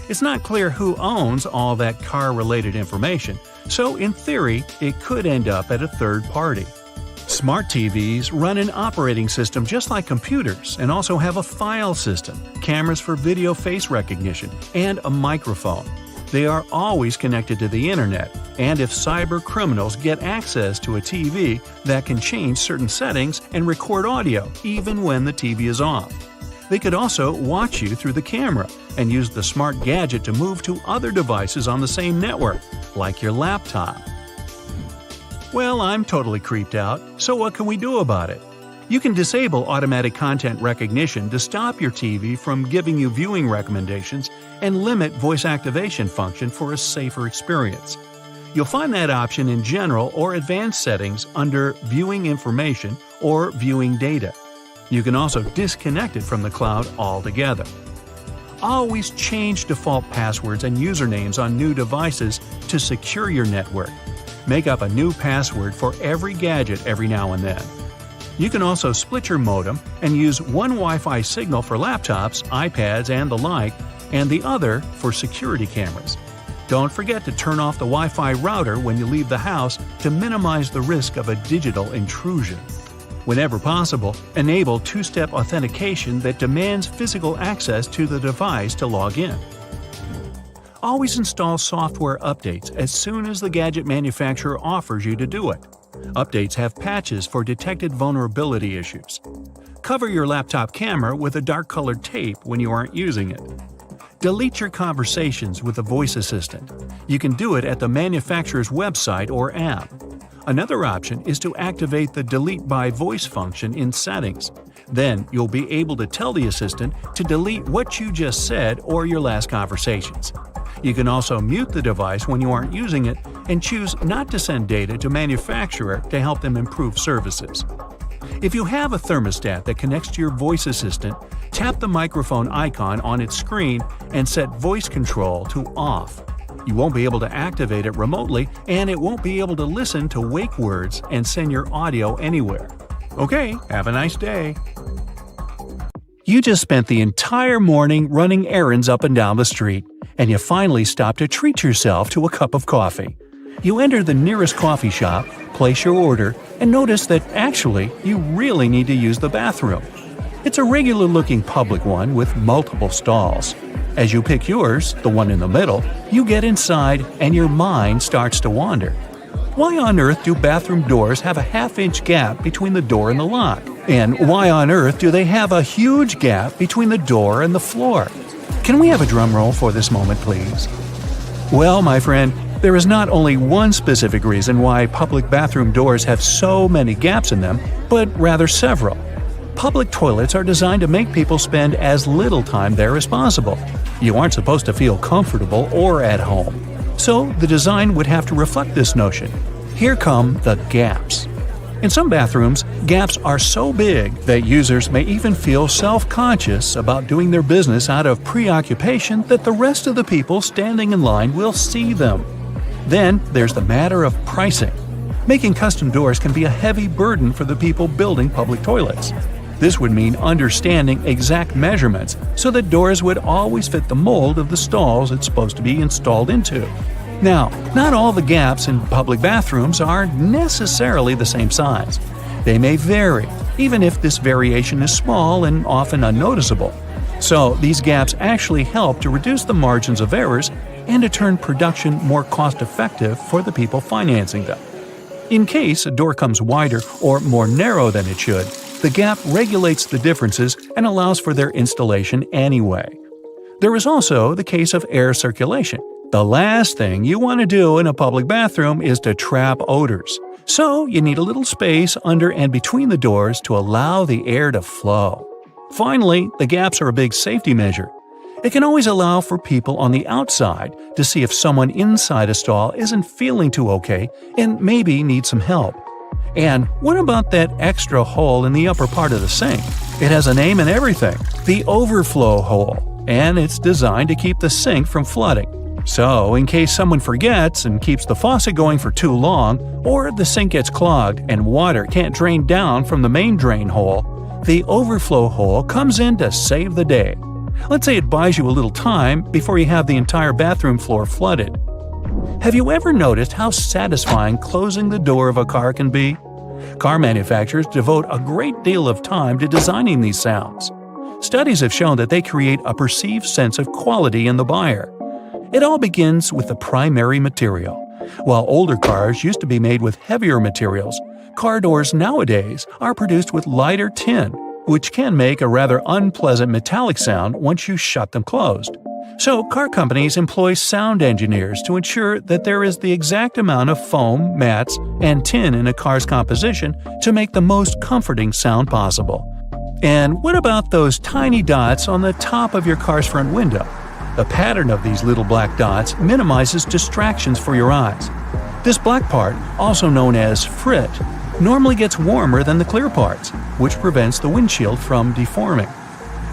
It's not clear who owns all that car-related information, so in theory, it could end up at a third party. Smart TVs run an operating system just like computers and also have a file system, cameras for video face recognition, and a microphone. They are always connected to the internet, and if cyber criminals get access to a TV, that can change certain settings and record audio even when the TV is off. They could also watch you through the camera and use the smart gadget to move to other devices on the same network, like your laptop. Well, I'm totally creeped out, so what can we do about it? You can disable automatic content recognition to stop your TV from giving you viewing recommendations and limit voice activation function for a safer experience. You'll find that option in General or Advanced settings under Viewing Information or Viewing Data. You can also disconnect it from the cloud altogether. Always change default passwords and usernames on new devices to secure your network. Make up a new password for every gadget every now and then. You can also split your modem and use one Wi-Fi signal for laptops, iPads, and the like, and the other for security cameras. Don't forget to turn off the Wi-Fi router when you leave the house to minimize the risk of a digital intrusion. Whenever possible, enable two-step authentication that demands physical access to the device to log in. Always install software updates as soon as the gadget manufacturer offers you to do it. Updates have patches for detected vulnerability issues. Cover your laptop camera with a dark-colored tape when you aren't using it. Delete your conversations with a voice assistant. You can do it at the manufacturer's website or app. Another option is to activate the Delete by Voice function in Settings. Then you'll be able to tell the assistant to delete what you just said or your last conversations. You can also mute the device when you aren't using it and choose not to send data to manufacturer to help them improve services. If you have a thermostat that connects to your voice assistant, tap the microphone icon on its screen and set voice control to off. You won't be able to activate it remotely, and it won't be able to listen to wake words and send your audio anywhere. Okay, have a nice day. You just spent the entire morning running errands up and down the street, and you finally stop to treat yourself to a cup of coffee. You enter the nearest coffee shop, place your order, and notice that actually you really need to use the bathroom. It's a regular-looking public one with multiple stalls. As you pick yours, the one in the middle, you get inside and your mind starts to wander. Why on earth do bathroom doors have a half-inch gap between the door and the lock? And why on earth do they have a huge gap between the door and the floor? Can we have a drum roll for this moment, please? Well, my friend, there is not only one specific reason why public bathroom doors have so many gaps in them, but rather several. Public toilets are designed to make people spend as little time there as possible. You aren't supposed to feel comfortable or at home. So the design would have to reflect this notion. Here come the gaps. In some bathrooms, gaps are so big that users may even feel self-conscious about doing their business out of preoccupation that the rest of the people standing in line will see them. Then there's the matter of pricing. Making custom doors can be a heavy burden for the people building public toilets. This would mean understanding exact measurements so that doors would always fit the mold of the stalls it's supposed to be installed into. Now, not all the gaps in public bathrooms are necessarily the same size. They may vary, even if this variation is small and often unnoticeable. So, these gaps actually help to reduce the margins of errors and to turn production more cost-effective for the people financing them. In case a door comes wider or more narrow than it should, the gap regulates the differences and allows for their installation anyway. There is also the case of air circulation. The last thing you want to do in a public bathroom is to trap odors. So you need a little space under and between the doors to allow the air to flow. Finally, the gaps are a big safety measure. It can always allow for people on the outside to see if someone inside a stall isn't feeling too okay and maybe needs some help. And what about that extra hole in the upper part of the sink? It has a name and everything, the overflow hole, and it's designed to keep the sink from flooding. So, in case someone forgets and keeps the faucet going for too long, or the sink gets clogged and water can't drain down from the main drain hole, the overflow hole comes in to save the day. Let's say it buys you a little time before you have the entire bathroom floor flooded. Have you ever noticed how satisfying closing the door of a car can be? Car manufacturers devote a great deal of time to designing these sounds. Studies have shown that they create a perceived sense of quality in the buyer. It all begins with the primary material. While older cars used to be made with heavier materials, car doors nowadays are produced with lighter tin. which can make a rather unpleasant metallic sound once you shut them closed. So, car companies employ sound engineers to ensure that there is the exact amount of foam, mats, and tin in a car's composition to make the most comforting sound possible. And what about those tiny dots on the top of your car's front window? The pattern of these little black dots minimizes distractions for your eyes. This black part, also known as frit, normally gets warmer than the clear parts, which prevents the windshield from deforming.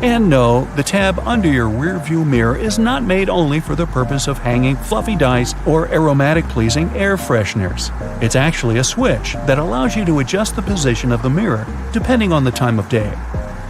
And no, the tab under your rearview mirror is not made only for the purpose of hanging fluffy dice or aromatic-pleasing air fresheners. It's actually a switch that allows you to adjust the position of the mirror depending on the time of day.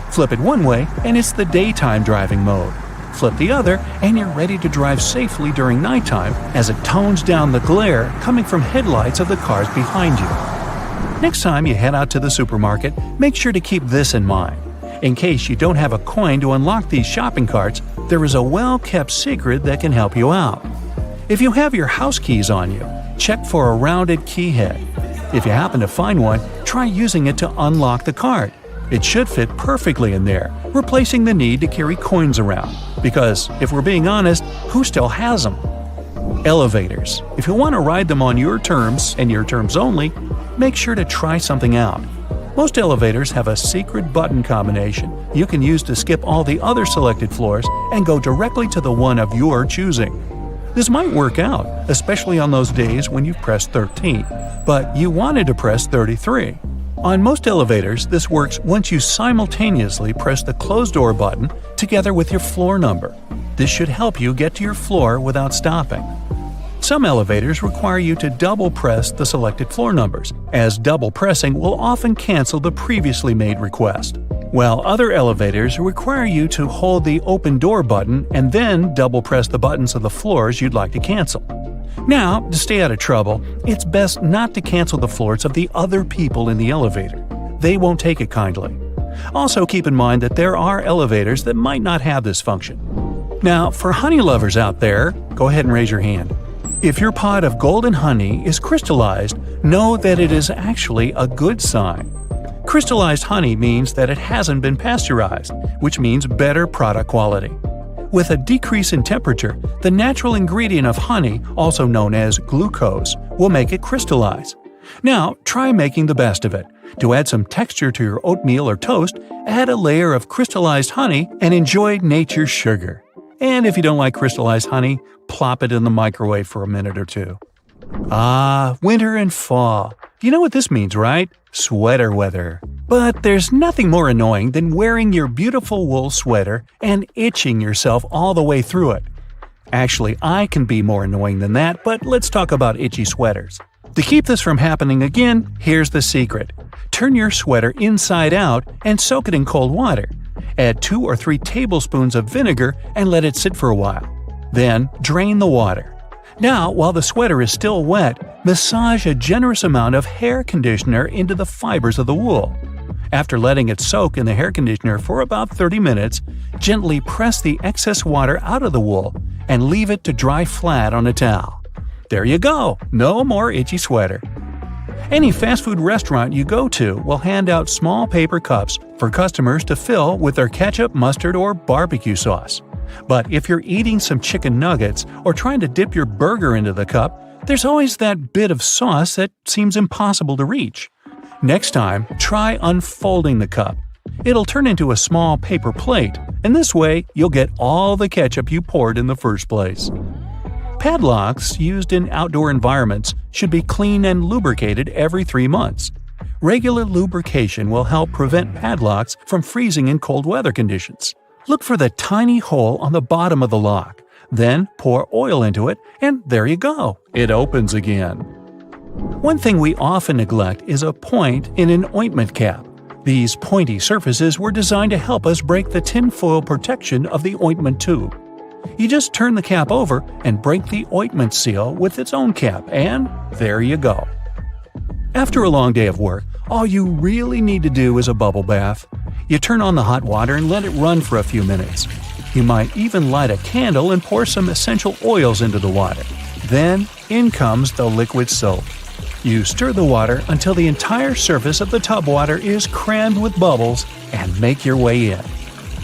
Flip it one way and it's the daytime driving mode. Flip the other and you're ready to drive safely during nighttime as it tones down the glare coming from headlights of the cars behind you. Next time you head out to the supermarket, make sure to keep this in mind. In case you don't have a coin to unlock these shopping carts, there is a well-kept secret that can help you out. If you have your house keys on you, check for a rounded key head. If you happen to find one, try using it to unlock the cart. It should fit perfectly in there, replacing the need to carry coins around. Because, if we're being honest, who still has them? Elevators. If you want to ride them on your terms, and your terms only, make sure to try something out. Most elevators have a secret button combination you can use to skip all the other selected floors and go directly to the one of your choosing. This might work out, especially on those days when you've pressed 13, but you wanted to press 33. On most elevators, this works once you simultaneously press the closed door button together with your floor number. This should help you get to your floor without stopping. Some elevators require you to double press the selected floor numbers, as double pressing will often cancel the previously made request. While other elevators require you to hold the open door button and then double press the buttons of the floors you'd like to cancel. Now, to stay out of trouble, it's best not to cancel the floors of the other people in the elevator. They won't take it kindly. Also keep in mind that there are elevators that might not have this function. Now, for honey lovers out there, go ahead and raise your hand. If your pot of golden honey is crystallized, know that it is actually a good sign. Crystallized honey means that it hasn't been pasteurized, which means better product quality. With a decrease in temperature, the natural ingredient of honey, also known as glucose, will make it crystallize. Now, try making the best of it. To add some texture to your oatmeal or toast, add a layer of crystallized honey and enjoy nature's sugar. And if you don't like crystallized honey, plop it in the microwave for a minute or two. Ah, winter and fall. You know what this means, right? Sweater weather. But there's nothing more annoying than wearing your beautiful wool sweater and itching yourself all the way through it. Actually, I can be more annoying than that, but let's talk about itchy sweaters. To keep this from happening again, here's the secret. Turn your sweater inside out and soak it in cold water. Add 2 or 3 tablespoons of vinegar and let it sit for a while. Then, drain the water. Now, while the sweater is still wet, massage a generous amount of hair conditioner into the fibers of the wool. After letting it soak in the hair conditioner for about 30 minutes, gently press the excess water out of the wool and leave it to dry flat on a towel. There you go! No more itchy sweater. Any fast food restaurant you go to will hand out small paper cups for customers to fill with their ketchup, mustard, or barbecue sauce. But if you're eating some chicken nuggets or trying to dip your burger into the cup, there's always that bit of sauce that seems impossible to reach. Next time, try unfolding the cup. It'll turn into a small paper plate, and this way you'll get all the ketchup you poured in the first place. Padlocks used in outdoor environments should be cleaned and lubricated every 3 months. Regular lubrication will help prevent padlocks from freezing in cold weather conditions. Look for the tiny hole on the bottom of the lock. Then pour oil into it, and there you go. It opens again. One thing we often neglect is a point in an ointment cap. These pointy surfaces were designed to help us break the tinfoil protection of the ointment tube. You just turn the cap over and break the ointment seal with its own cap, and there you go. After a long day of work, all you really need to do is a bubble bath. You turn on the hot water and let it run for a few minutes. You might even light a candle and pour some essential oils into the water. Then, in comes the liquid soap. You stir the water until the entire surface of the tub water is crammed with bubbles and make your way in.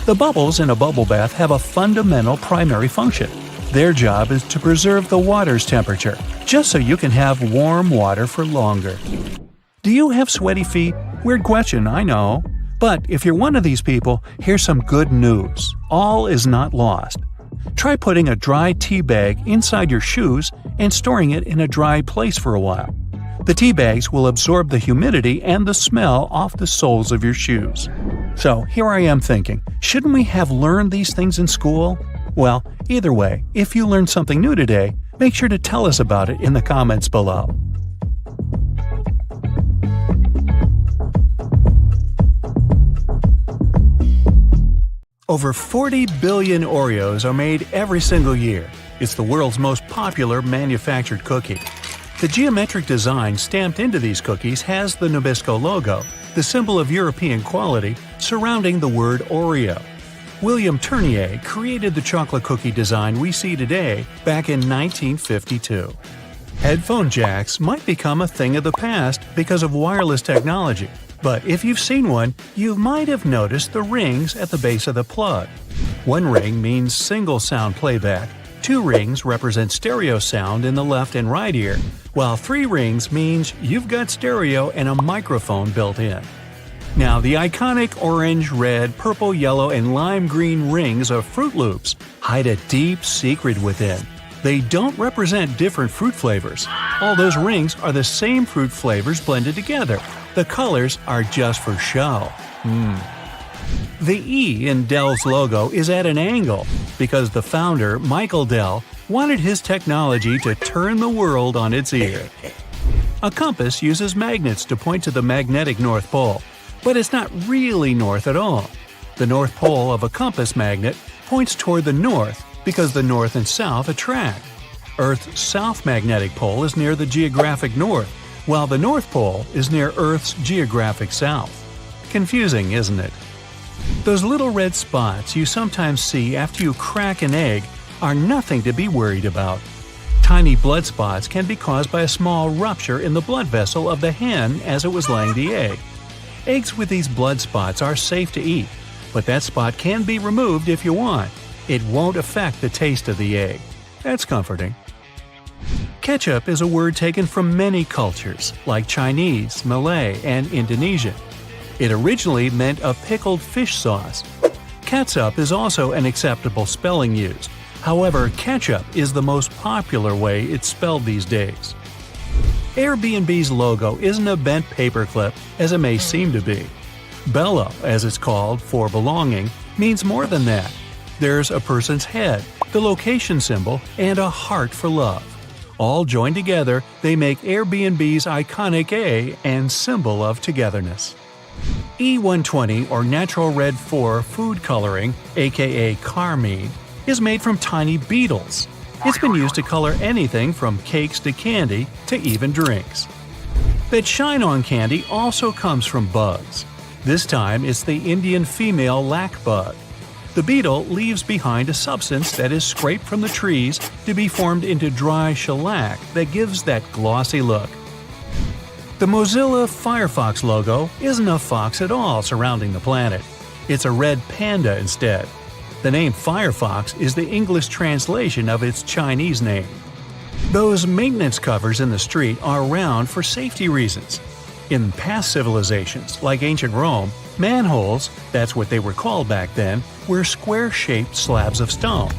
The bubbles in a bubble bath have a fundamental primary function. Their job is to preserve the water's temperature, just so you can have warm water for longer. Do you have sweaty feet? Weird question, I know. But if you're one of these people, here's some good news. All is not lost. Try putting a dry tea bag inside your shoes and storing it in a dry place for a while. The tea bags will absorb the humidity and the smell off the soles of your shoes. So here I am thinking, shouldn't we have learned these things in school? Well, either way, if you learned something new today, make sure to tell us about it in the comments below. Over 40 billion Oreos are made every single year. It's the world's most popular manufactured cookie. The geometric design stamped into these cookies has the Nabisco logo, the symbol of European quality, surrounding the word Oreo. William Tournier created the chocolate cookie design we see today back in 1952. Headphone jacks might become a thing of the past because of wireless technology. But if you've seen one, you might have noticed the rings at the base of the plug. One ring means single sound playback, 2 rings represent stereo sound in the left and right ear, while 3 rings means you've got stereo and a microphone built in. Now, the iconic orange, red, purple, yellow, and lime green rings of Fruit Loops hide a deep secret within. They don't represent different fruit flavors. All those rings are the same fruit flavors blended together. The colors are just for show. The E in Dell's logo is at an angle because the founder, Michael Dell, wanted his technology to turn the world on its ear. A compass uses magnets to point to the magnetic North Pole, but it's not really north at all. The North Pole of a compass magnet points toward the north because the north and south attract. Earth's south magnetic pole is near the geographic north, while the North Pole is near Earth's geographic south. Confusing, isn't it? Those little red spots you sometimes see after you crack an egg are nothing to be worried about. Tiny blood spots can be caused by a small rupture in the blood vessel of the hen as it was laying the egg. Eggs with these blood spots are safe to eat, but that spot can be removed if you want. It won't affect the taste of the egg. That's comforting. Ketchup is a word taken from many cultures, like Chinese, Malay, and Indonesian. It originally meant a pickled fish sauce. Catsup is also an acceptable spelling used. However, ketchup is the most popular way it's spelled these days. Airbnb's logo isn't a bent paperclip, as it may seem to be. Bello, as it's called, for belonging, means more than that. There's a person's head, the location symbol, and a heart for love. All joined together, they make Airbnb's iconic A and symbol of togetherness. E120 or Natural Red 4 food coloring, aka carmine, is made from tiny beetles. It's been used to color anything from cakes to candy to even drinks. That shine on candy also comes from bugs. This time it's the Indian female lac bug. The beetle leaves behind a substance that is scraped from the trees to be formed into dry shellac that gives that glossy look. The Mozilla Firefox logo isn't a fox at all surrounding the planet. It's a red panda instead. The name Firefox is the English translation of its Chinese name. Those maintenance covers in the street are around for safety reasons. In past civilizations, like ancient Rome, manholes, that's what they were called back then, were square-shaped slabs of stone.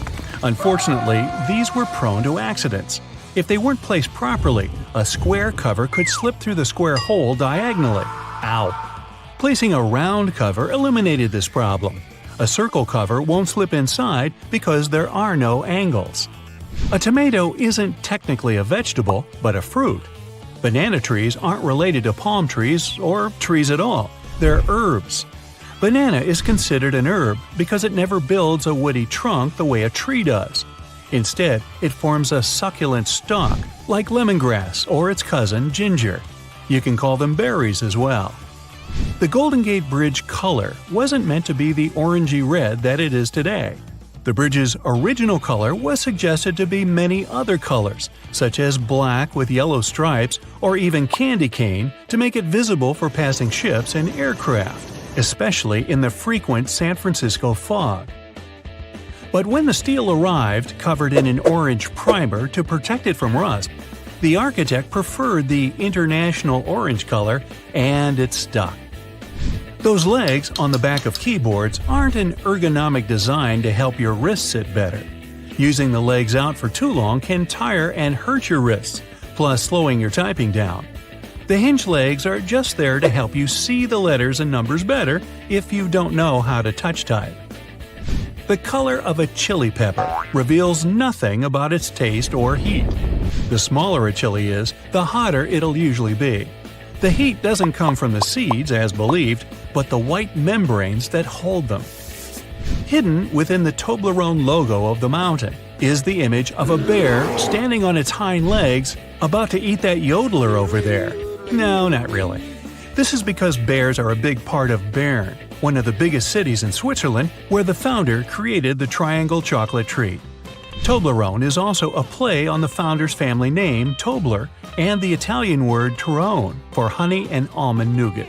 Unfortunately, these were prone to accidents. If they weren't placed properly, a square cover could slip through the square hole diagonally. Ow! Placing a round cover eliminated this problem. A circle cover won't slip inside because there are no angles. A tomato isn't technically a vegetable, but a fruit. Banana trees aren't related to palm trees or trees at all. They're herbs. Banana is considered an herb because it never builds a woody trunk the way a tree does. Instead, it forms a succulent stalk, like lemongrass or its cousin ginger. You can call them berries as well. The Golden Gate Bridge color wasn't meant to be the orangey red that it is today. The bridge's original color was suggested to be many other colors, such as black with yellow stripes or even candy cane, to make it visible for passing ships and aircraft, especially in the frequent San Francisco fog. But when the steel arrived, covered in an orange primer to protect it from rust, the architect preferred the international orange color, and it stuck. Those legs on the back of keyboards aren't an ergonomic design to help your wrists sit better. Using the legs out for too long can tire and hurt your wrists, plus slowing your typing down. The hinge legs are just there to help you see the letters and numbers better if you don't know how to touch type. The color of a chili pepper reveals nothing about its taste or heat. The smaller a chili is, the hotter it'll usually be. The heat doesn't come from the seeds, as believed, but the white membranes that hold them. Hidden within the Toblerone logo of the mountain is the image of a bear standing on its hind legs, about to eat that yodeler over there. No, not really. This is because bears are a big part of Bern, one of the biggest cities in Switzerland, where the founder created the triangle chocolate treat. Toblerone is also a play on the founder's family name, Tobler, and the Italian word Torrone for honey and almond nougat.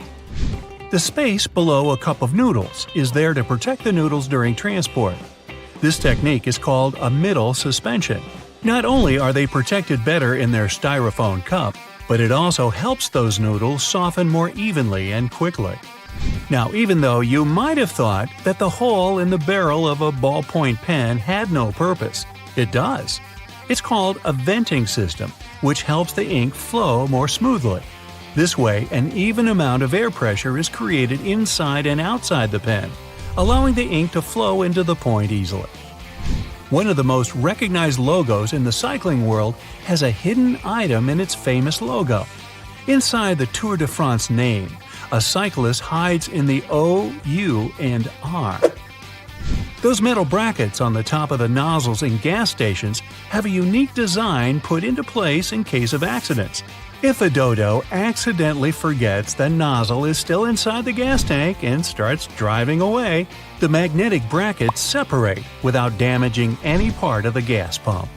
The space below a cup of noodles is there to protect the noodles during transport. This technique is called a middle suspension. Not only are they protected better in their styrofoam cup, but it also helps those noodles soften more evenly and quickly. Now, even though you might have thought that the hole in the barrel of a ballpoint pen had no purpose, it does. It's called a venting system, which helps the ink flow more smoothly. This way, an even amount of air pressure is created inside and outside the pen, allowing the ink to flow into the point easily. One of the most recognized logos in the cycling world has a hidden item in its famous logo. Inside the Tour de France name, a cyclist hides in the O, U, and R. Those metal brackets on the top of the nozzles in gas stations have a unique design put into place in case of accidents. If a dodo accidentally forgets the nozzle is still inside the gas tank and starts driving away, the magnetic brackets separate without damaging any part of the gas pump.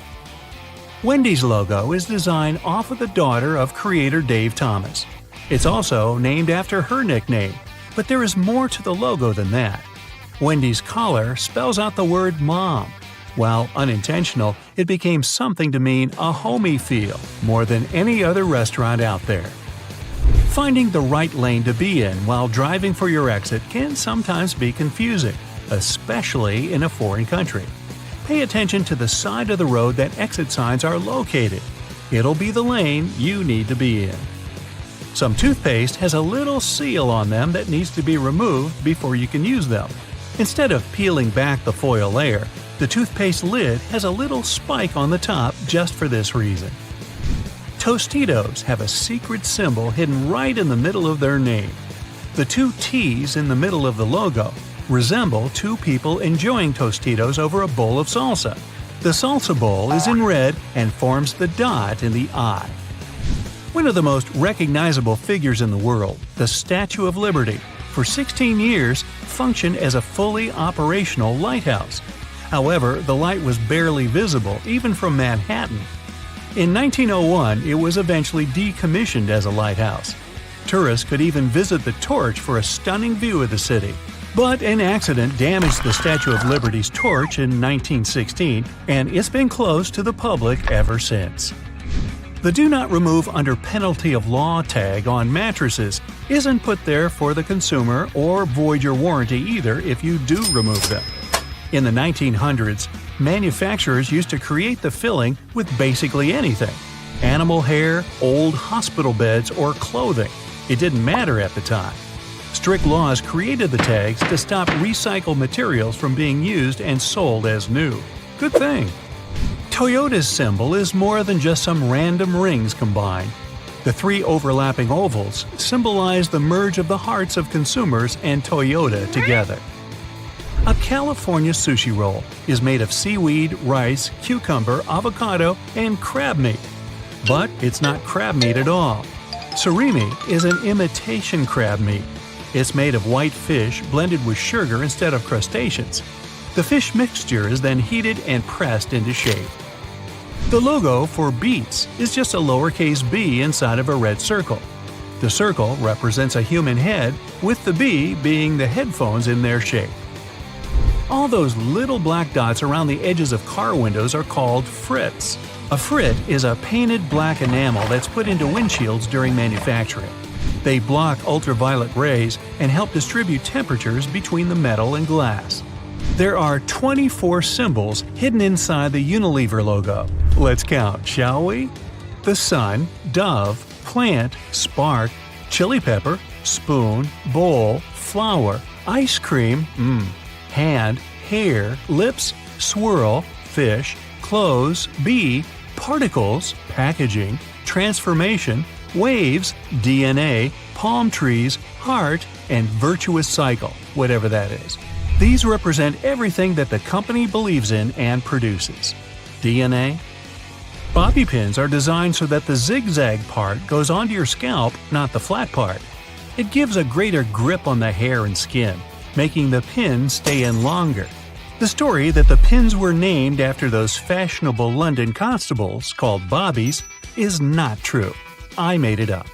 Wendy's logo is designed off of the daughter of creator Dave Thomas. It's also named after her nickname, but there is more to the logo than that. Wendy's collar spells out the word mom. While unintentional, it became something to mean a homey feel more than any other restaurant out there. Finding the right lane to be in while driving for your exit can sometimes be confusing, especially in a foreign country. Pay attention to the side of the road that exit signs are located. It'll be the lane you need to be in. Some toothpaste has a little seal on them that needs to be removed before you can use them. Instead of peeling back the foil layer, the toothpaste lid has a little spike on the top just for this reason. Tostitos have a secret symbol hidden right in the middle of their name. The two T's in the middle of the logo resemble two people enjoying Tostitos over a bowl of salsa. The salsa bowl is in red and forms the dot in the eye. One of the most recognizable figures in the world, the Statue of Liberty, for 16 years functioned as a fully operational lighthouse. However, the light was barely visible even from Manhattan. In 1901, it was eventually decommissioned as a lighthouse. Tourists could even visit the torch for a stunning view of the city. But an accident damaged the Statue of Liberty's torch in 1916, and it's been closed to the public ever since. The Do Not Remove Under Penalty of Law tag on mattresses isn't put there for the consumer or void your warranty either if you do remove them. In the 1900s, manufacturers used to create the filling with basically anything: animal hair, old hospital beds, or clothing. It didn't matter at the time. Strict laws created the tags to stop recycled materials from being used and sold as new. Good thing. Toyota's symbol is more than just some random rings combined. The three overlapping ovals symbolize the merge of the hearts of consumers and Toyota together. A California sushi roll is made of seaweed, rice, cucumber, avocado, and crab meat. But it's not crab meat at all. Surimi is an imitation crab meat. It's made of white fish blended with sugar instead of crustaceans. The fish mixture is then heated and pressed into shape. The logo for Beats is just a lowercase b inside of a red circle. The circle represents a human head, with the B being the headphones in their shape. All those little black dots around the edges of car windows are called frits. A frit is a painted black enamel that's put into windshields during manufacturing. They block ultraviolet rays and help distribute temperatures between the metal and glass. There are 24 symbols hidden inside the Unilever logo. Let's count, shall we? The sun, dove, plant, spark, chili pepper, spoon, bowl, flower, ice cream, hand, hair, lips, swirl, fish, clothes, bee, particles, packaging, transformation, waves, DNA, palm trees, heart, and virtuous cycle, whatever that is. These represent everything that the company believes in and produces. DNA? Bobby pins are designed so that the zigzag part goes onto your scalp, not the flat part. It gives a greater grip on the hair and skin, making the pin stay in longer. The story that the pins were named after those fashionable London constables called bobbies is not true. I made it up.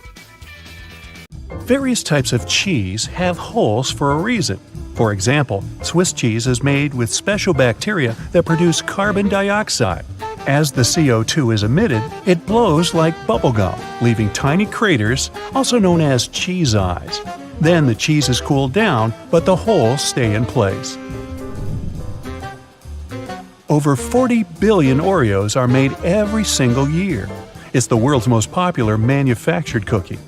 Various types of cheese have holes for a reason. For example, Swiss cheese is made with special bacteria that produce carbon dioxide. As the CO2 is emitted, it blows like bubblegum, leaving tiny craters, also known as cheese eyes. Then the cheese is cooled down, but the holes stay in place. Over 40 billion Oreos are made every single year. It's the world's most popular manufactured cookie.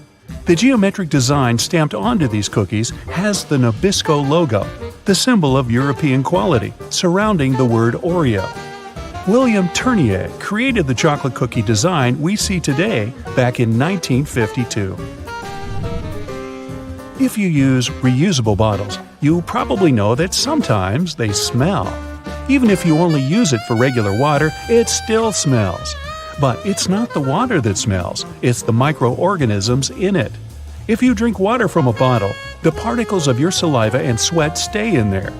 The geometric design stamped onto these cookies has the Nabisco logo, the symbol of European quality, surrounding the word Oreo. William Tournier created the chocolate cookie design we see today back in 1952. If you use reusable bottles, you probably know that sometimes they smell. Even if you only use it for regular water, it still smells. But it's not the water that smells, it's the microorganisms in it. If you drink water from a bottle, the particles of your saliva and sweat stay in there.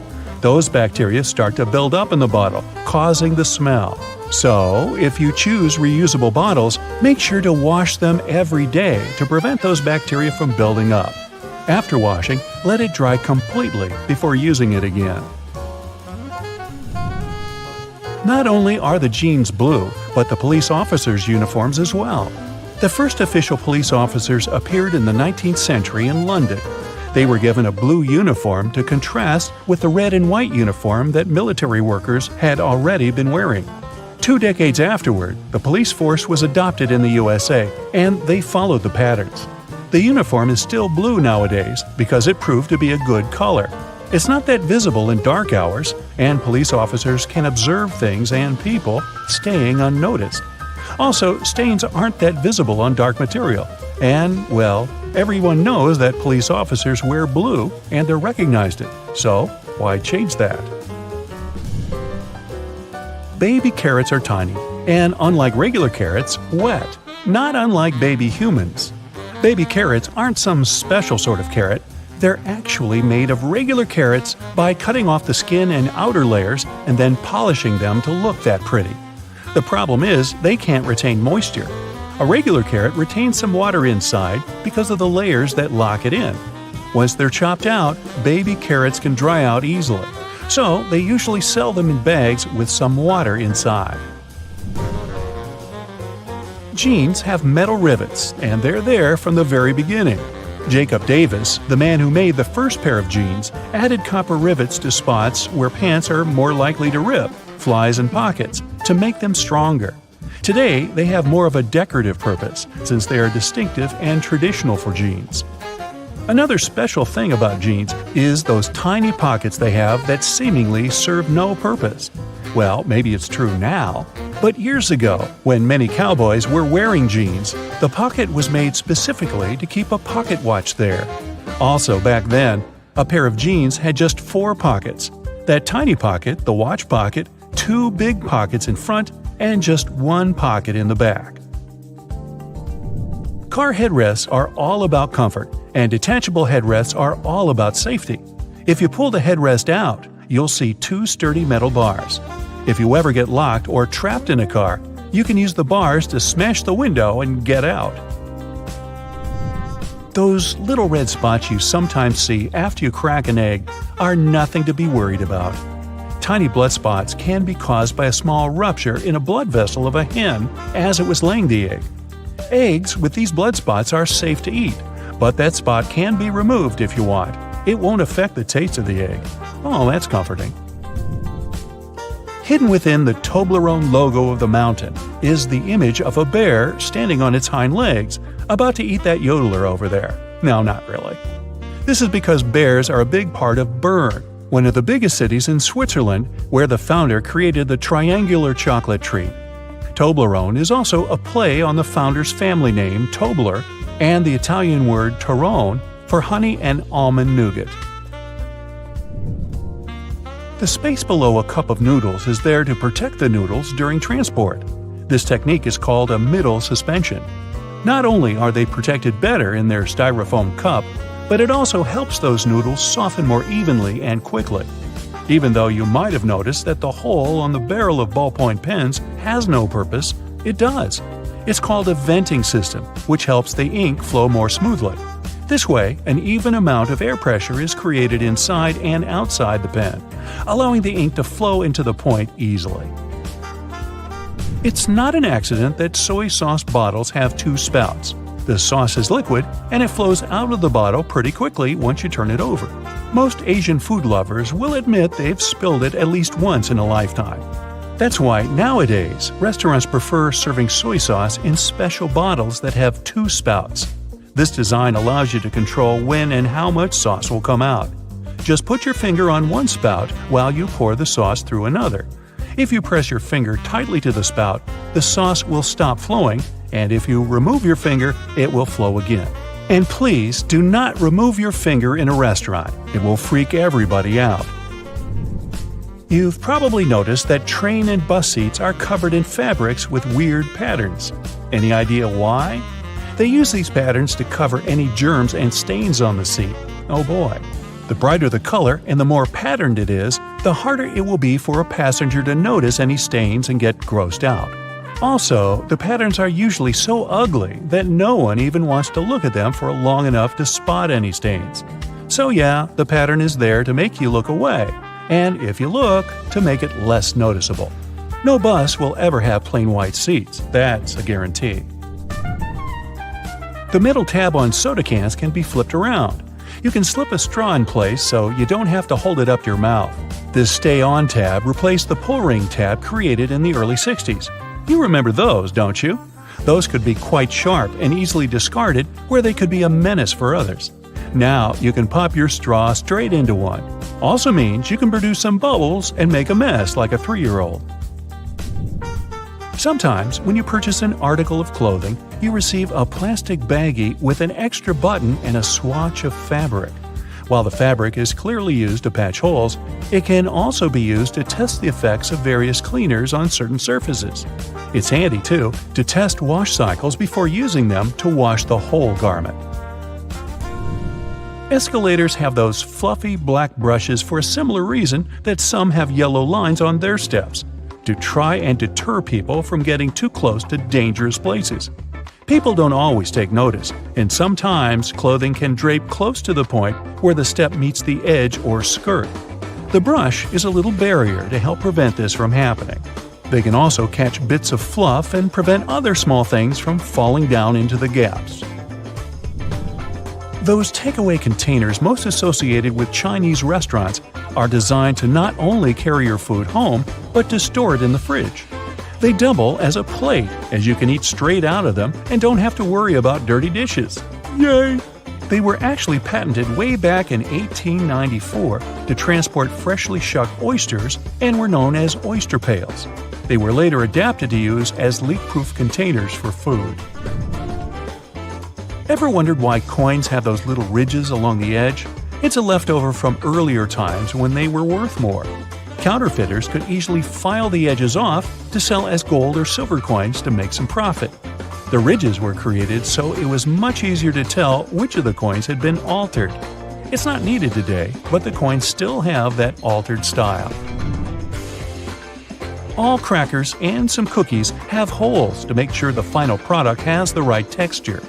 Those bacteria start to build up in the bottle, causing the smell. So, if you choose reusable bottles, make sure to wash them every day to prevent those bacteria from building up. After washing, let it dry completely before using it again. Not only are the jeans blue, but the police officers' uniforms as well. The first official police officers appeared in the 19th century in London. They were given a blue uniform to contrast with the red and white uniform that military workers had already been wearing. 2 decades afterward, the police force was adopted in the USA, and they followed the patterns. The uniform is still blue nowadays because it proved to be a good color. It's not that visible in dark hours, and police officers can observe things and people staying unnoticed. Also, stains aren't that visible on dark material. And, well, everyone knows that police officers wear blue and they're recognized it. So, why change that? Baby carrots are tiny, and unlike regular carrots, wet, not unlike baby humans. Baby carrots aren't some special sort of carrot. They're actually made of regular carrots by cutting off the skin and outer layers and then polishing them to look that pretty. The problem is they can't retain moisture. A regular carrot retains some water inside because of the layers that lock it in. Once they're chopped out, baby carrots can dry out easily. So they usually sell them in bags with some water inside. Jeans have metal rivets, and they're there from the very beginning. Jacob Davis, the man who made the first pair of jeans, added copper rivets to spots where pants are more likely to rip, flies and pockets, to make them stronger. Today, they have more of a decorative purpose, since they are distinctive and traditional for jeans. Another special thing about jeans is those tiny pockets they have that seemingly serve no purpose. Well, maybe it's true now, but years ago, when many cowboys were wearing jeans, the pocket was made specifically to keep a pocket watch there. Also, back then, a pair of jeans had just 4 pockets. That tiny pocket, the watch pocket, 2 big pockets in front, and just 1 pocket in the back. Car headrests are all about comfort, and detachable headrests are all about safety. If you pull the headrest out, you'll see two sturdy metal bars. If you ever get locked or trapped in a car, you can use the bars to smash the window and get out. Those little red spots you sometimes see after you crack an egg are nothing to be worried about. Tiny blood spots can be caused by a small rupture in a blood vessel of a hen as it was laying the egg. Eggs with these blood spots are safe to eat, but that spot can be removed if you want. It won't affect the taste of the egg. Oh, that's comforting. Hidden within the Toblerone logo of the mountain is the image of a bear standing on its hind legs, about to eat that yodeler over there. No, not really. This is because bears are a big part of Bern, one of the biggest cities in Switzerland, where the founder created the triangular chocolate treat. Toblerone is also a play on the founder's family name, Tobler, and the Italian word Torrone for honey and almond nougat. The space below a cup of noodles is there to protect the noodles during transport. This technique is called a middle suspension. Not only are they protected better in their styrofoam cup, but it also helps those noodles soften more evenly and quickly. Even though you might have noticed that the hole on the barrel of ballpoint pens has no purpose, it does. It's called a venting system, which helps the ink flow more smoothly. This way, an even amount of air pressure is created inside and outside the pen, allowing the ink to flow into the point easily. It's not an accident that soy sauce bottles have two spouts. The sauce is liquid, and it flows out of the bottle pretty quickly once you turn it over. Most Asian food lovers will admit they've spilled it at least once in a lifetime. That's why nowadays, restaurants prefer serving soy sauce in special bottles that have two spouts. This design allows you to control when and how much sauce will come out. Just put your finger on one spout while you pour the sauce through another. If you press your finger tightly to the spout, the sauce will stop flowing, and if you remove your finger, it will flow again. And please do not remove your finger in a restaurant. It will freak everybody out. You've probably noticed that train and bus seats are covered in fabrics with weird patterns. Any idea why? They use these patterns to cover any germs and stains on the seat. Oh boy. The brighter the color and the more patterned it is, the harder it will be for a passenger to notice any stains and get grossed out. Also, the patterns are usually so ugly that no one even wants to look at them for long enough to spot any stains. So yeah, the pattern is there to make you look away, and if you look, to make it less noticeable. No bus will ever have plain white seats, that's a guarantee. The middle tab on soda cans can be flipped around. You can slip a straw in place so you don't have to hold it up your mouth. This Stay On tab replaced the pull ring tab created in the early 60s. You remember those, don't you? Those could be quite sharp and easily discarded where they could be a menace for others. Now you can pop your straw straight into one. Also means you can produce some bubbles and make a mess like a 3-year-old. Sometimes, when you purchase an article of clothing, you receive a plastic baggie with an extra button and a swatch of fabric. While the fabric is clearly used to patch holes, it can also be used to test the effects of various cleaners on certain surfaces. It's handy, too, to test wash cycles before using them to wash the whole garment. Escalators have those fluffy black brushes for a similar reason that some have yellow lines on their steps, to try and deter people from getting too close to dangerous places. People don't always take notice, and sometimes clothing can drape close to the point where the step meets the edge or skirt. The brush is a little barrier to help prevent this from happening. They can also catch bits of fluff and prevent other small things from falling down into the gaps. Those takeaway containers most associated with Chinese restaurants are designed to not only carry your food home, but to store it in the fridge. They double as a plate, as you can eat straight out of them and don't have to worry about dirty dishes. Yay! They were actually patented way back in 1894 to transport freshly shucked oysters and were known as oyster pails. They were later adapted to use as leak-proof containers for food. Ever wondered why coins have those little ridges along the edge? It's a leftover from earlier times when they were worth more. Counterfeiters could easily file the edges off to sell as gold or silver coins to make some profit. The ridges were created so it was much easier to tell which of the coins had been altered. It's not needed today, but the coins still have that altered style. All crackers and some cookies have holes to make sure the final product has the right texture.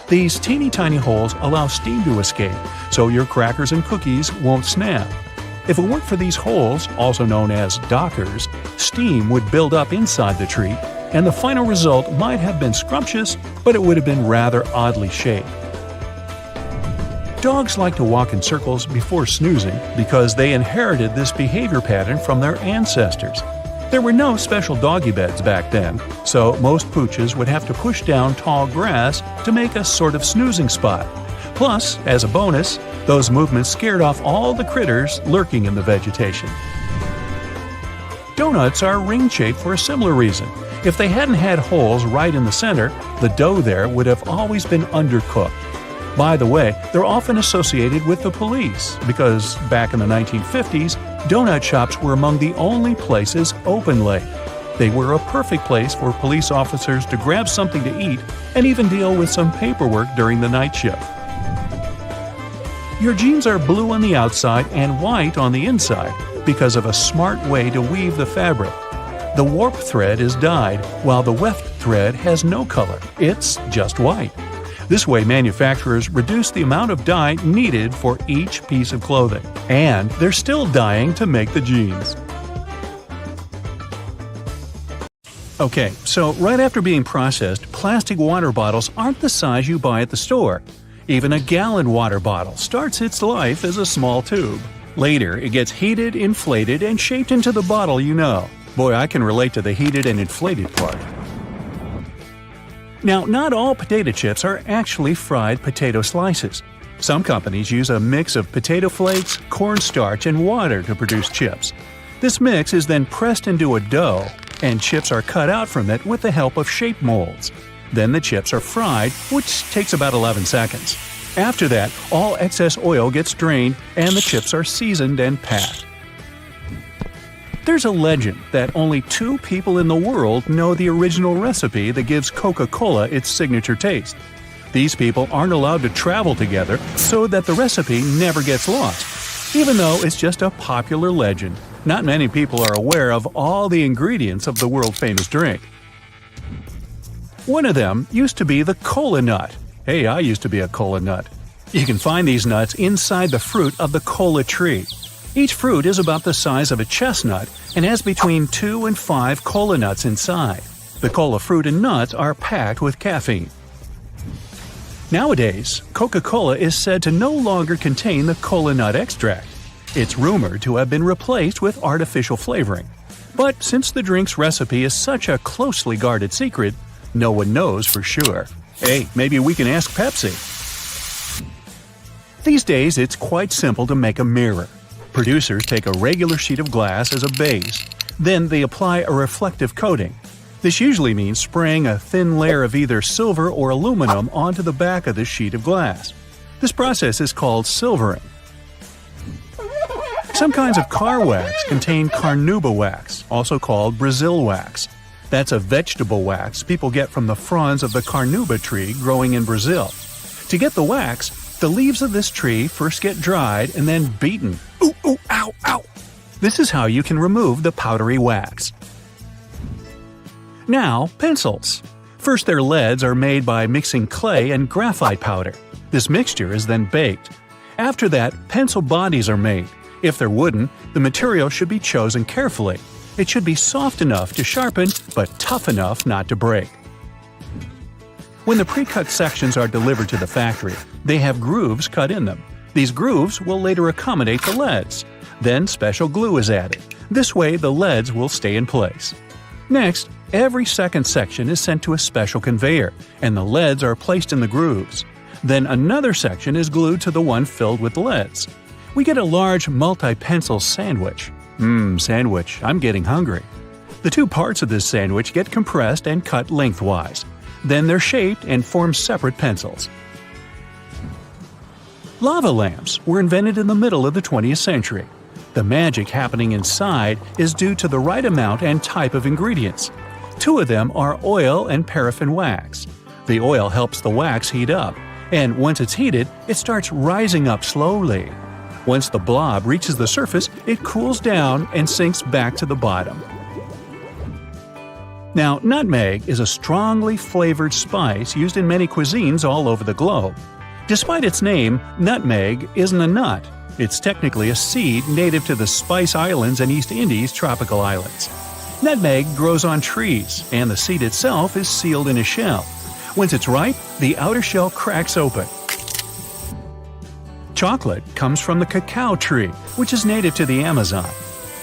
These teeny tiny holes allow steam to escape, so your crackers and cookies won't snap. If it weren't for these holes, also known as dockers, steam would build up inside the treat, and the final result might have been scrumptious, but it would have been rather oddly shaped. Dogs like to walk in circles before snoozing because they inherited this behavior pattern from their ancestors. There were no special doggy beds back then, so most pooches would have to push down tall grass to make a sort of snoozing spot. Plus, as a bonus, those movements scared off all the critters lurking in the vegetation. Donuts are ring-shaped for a similar reason. If they hadn't had holes right in the center, the dough there would have always been undercooked. By the way, they're often associated with the police because back in the 1950s, donut shops were among the only places open late. They were a perfect place for police officers to grab something to eat and even deal with some paperwork during the night shift. Your jeans are blue on the outside and white on the inside because of a smart way to weave the fabric. The warp thread is dyed, while the weft thread has no color. It's just white. This way, manufacturers reduce the amount of dye needed for each piece of clothing. And they're still dyeing to make the jeans. Okay, so right after being processed, plastic water bottles aren't the size you buy at the store. Even a gallon water bottle starts its life as a small tube. Later, it gets heated, inflated, and shaped into the bottle you know. Boy, I can relate to the heated and inflated part. Now, not all potato chips are actually fried potato slices. Some companies use a mix of potato flakes, cornstarch, and water to produce chips. This mix is then pressed into a dough, and chips are cut out from it with the help of shape molds. Then the chips are fried, which takes about 11 seconds. After that, all excess oil gets drained and the chips are seasoned and packed. There's a legend that only 2 people in the world know the original recipe that gives Coca-Cola its signature taste. These people aren't allowed to travel together so that the recipe never gets lost. Even though it's just a popular legend, not many people are aware of all the ingredients of the world-famous drink. One of them used to be the cola nut. Hey, I used to be a cola nut. You can find these nuts inside the fruit of the cola tree. Each fruit is about the size of a chestnut and has between 2 and 5 cola nuts inside. The cola fruit and nuts are packed with caffeine. Nowadays, Coca-Cola is said to no longer contain the cola nut extract. It's rumored to have been replaced with artificial flavoring. But since the drink's recipe is such a closely guarded secret, no one knows for sure. Hey, maybe we can ask Pepsi. These days, it's quite simple to make a mirror. Producers take a regular sheet of glass as a base. Then they apply a reflective coating. This usually means spraying a thin layer of either silver or aluminum onto the back of the sheet of glass. This process is called silvering. Some kinds of car wax contain carnauba wax, also called Brazil wax. That's a vegetable wax people get from the fronds of the carnauba tree growing in Brazil. To get the wax, the leaves of this tree first get dried and then beaten. Ooh, ooh, ow, ow! This is how you can remove the powdery wax. Now, pencils. First, their leads are made by mixing clay and graphite powder. This mixture is then baked. After that, pencil bodies are made. If they're wooden, the material should be chosen carefully. It should be soft enough to sharpen, but tough enough not to break. When the pre-cut sections are delivered to the factory, they have grooves cut in them. These grooves will later accommodate the leads. Then special glue is added. This way the leads will stay in place. Next, every second section is sent to a special conveyor, and the leads are placed in the grooves. Then another section is glued to the one filled with leads. We get a large multi-pencil sandwich. Sandwich, I'm getting hungry. The 2 parts of this sandwich get compressed and cut lengthwise. Then they're shaped and form separate pencils. Lava lamps were invented in the middle of the 20th century. The magic happening inside is due to the right amount and type of ingredients. 2 of them are oil and paraffin wax. The oil helps the wax heat up, and once it's heated, it starts rising up slowly. Once the blob reaches the surface, it cools down and sinks back to the bottom. Now, nutmeg is a strongly flavored spice used in many cuisines all over the globe. Despite its name, nutmeg isn't a nut. It's technically a seed native to the Spice Islands and East Indies tropical islands. Nutmeg grows on trees, and the seed itself is sealed in a shell. Once it's ripe, the outer shell cracks open. Chocolate comes from the cacao tree, which is native to the Amazon.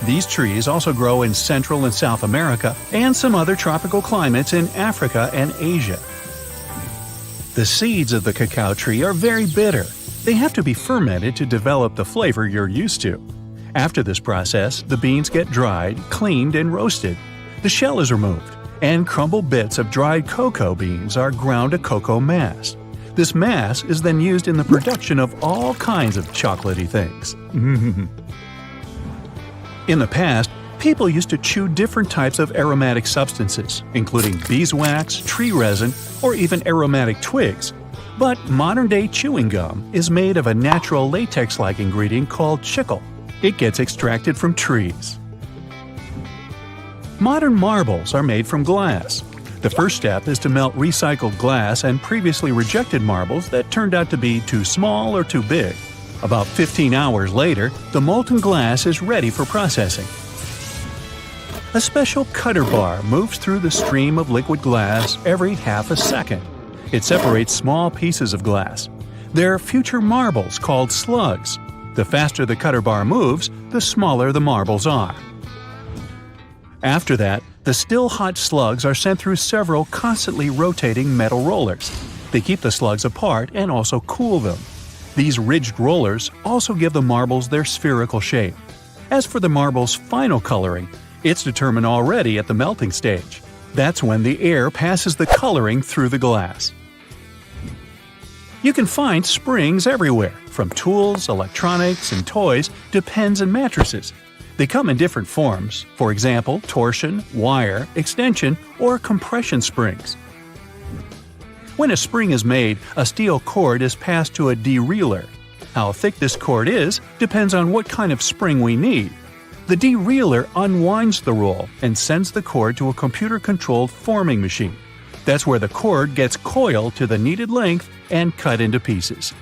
These trees also grow in Central and South America and some other tropical climates in Africa and Asia. The seeds of the cacao tree are very bitter. They have to be fermented to develop the flavor you're used to. After this process, the beans get dried, cleaned, and roasted. The shell is removed, and crumbled bits of dried cocoa beans are ground to cocoa mass. This mass is then used in the production of all kinds of chocolatey things. In the past, people used to chew different types of aromatic substances, including beeswax, tree resin, or even aromatic twigs. But modern-day chewing gum is made of a natural latex-like ingredient called chicle. It gets extracted from trees. Modern marbles are made from glass. The first step is to melt recycled glass and previously rejected marbles that turned out to be too small or too big. About 15 hours later, the molten glass is ready for processing. A special cutter bar moves through the stream of liquid glass every half a second. It separates small pieces of glass. They're future marbles called slugs. The faster the cutter bar moves, the smaller the marbles are. After that, the still hot slugs are sent through several constantly rotating metal rollers. They keep the slugs apart and also cool them. These ridged rollers also give the marbles their spherical shape. As for the marble's final coloring, it's determined already at the melting stage. That's when the air passes the coloring through the glass. You can find springs everywhere, from tools, electronics, and toys to pens and mattresses. They come in different forms, for example, torsion, wire, extension, or compression springs. When a spring is made, a steel cord is passed to a dereeler. How thick this cord is depends on what kind of spring we need. The dereeler unwinds the roll and sends the cord to a computer-controlled forming machine. That's where the cord gets coiled to the needed length and cut into pieces.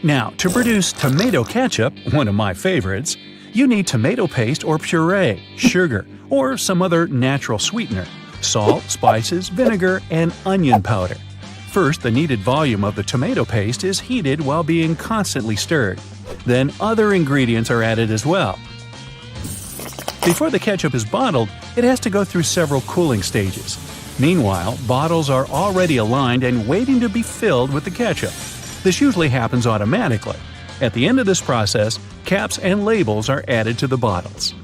Now, to produce tomato ketchup, one of my favorites, you need tomato paste or puree, sugar, or some other natural sweetener, salt, spices, vinegar, and onion powder. First, the needed volume of the tomato paste is heated while being constantly stirred. Then other ingredients are added as well. Before the ketchup is bottled, it has to go through several cooling stages. Meanwhile, bottles are already aligned and waiting to be filled with the ketchup. This usually happens automatically. At the end of this process, caps and labels are added to the bottles.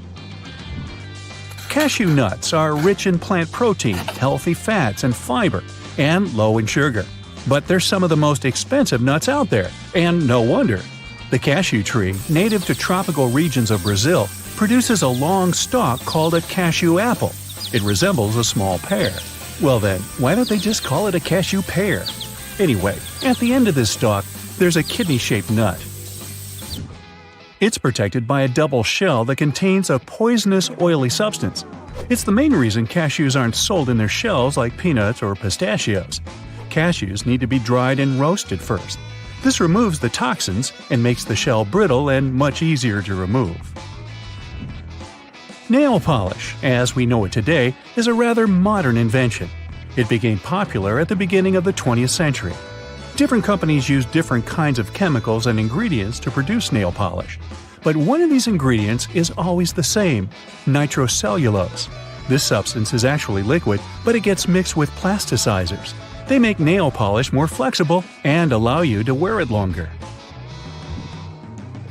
Cashew nuts are rich in plant protein, healthy fats and fiber, and low in sugar. But they're some of the most expensive nuts out there, and no wonder. The cashew tree, native to tropical regions of Brazil, produces a long stalk called a cashew apple. It resembles a small pear. Well then, why don't they just call it a cashew pear? Anyway, at the end of this stalk, there's a kidney-shaped nut. It's protected by a double shell that contains a poisonous oily substance. It's the main reason cashews aren't sold in their shells like peanuts or pistachios. Cashews need to be dried and roasted first. This removes the toxins and makes the shell brittle and much easier to remove. Nail polish, as we know it today, is a rather modern invention. It became popular at the beginning of the 20th century. Different companies use different kinds of chemicals and ingredients to produce nail polish. But one of these ingredients is always the same: nitrocellulose. This substance is actually liquid, but it gets mixed with plasticizers. They make nail polish more flexible and allow you to wear it longer.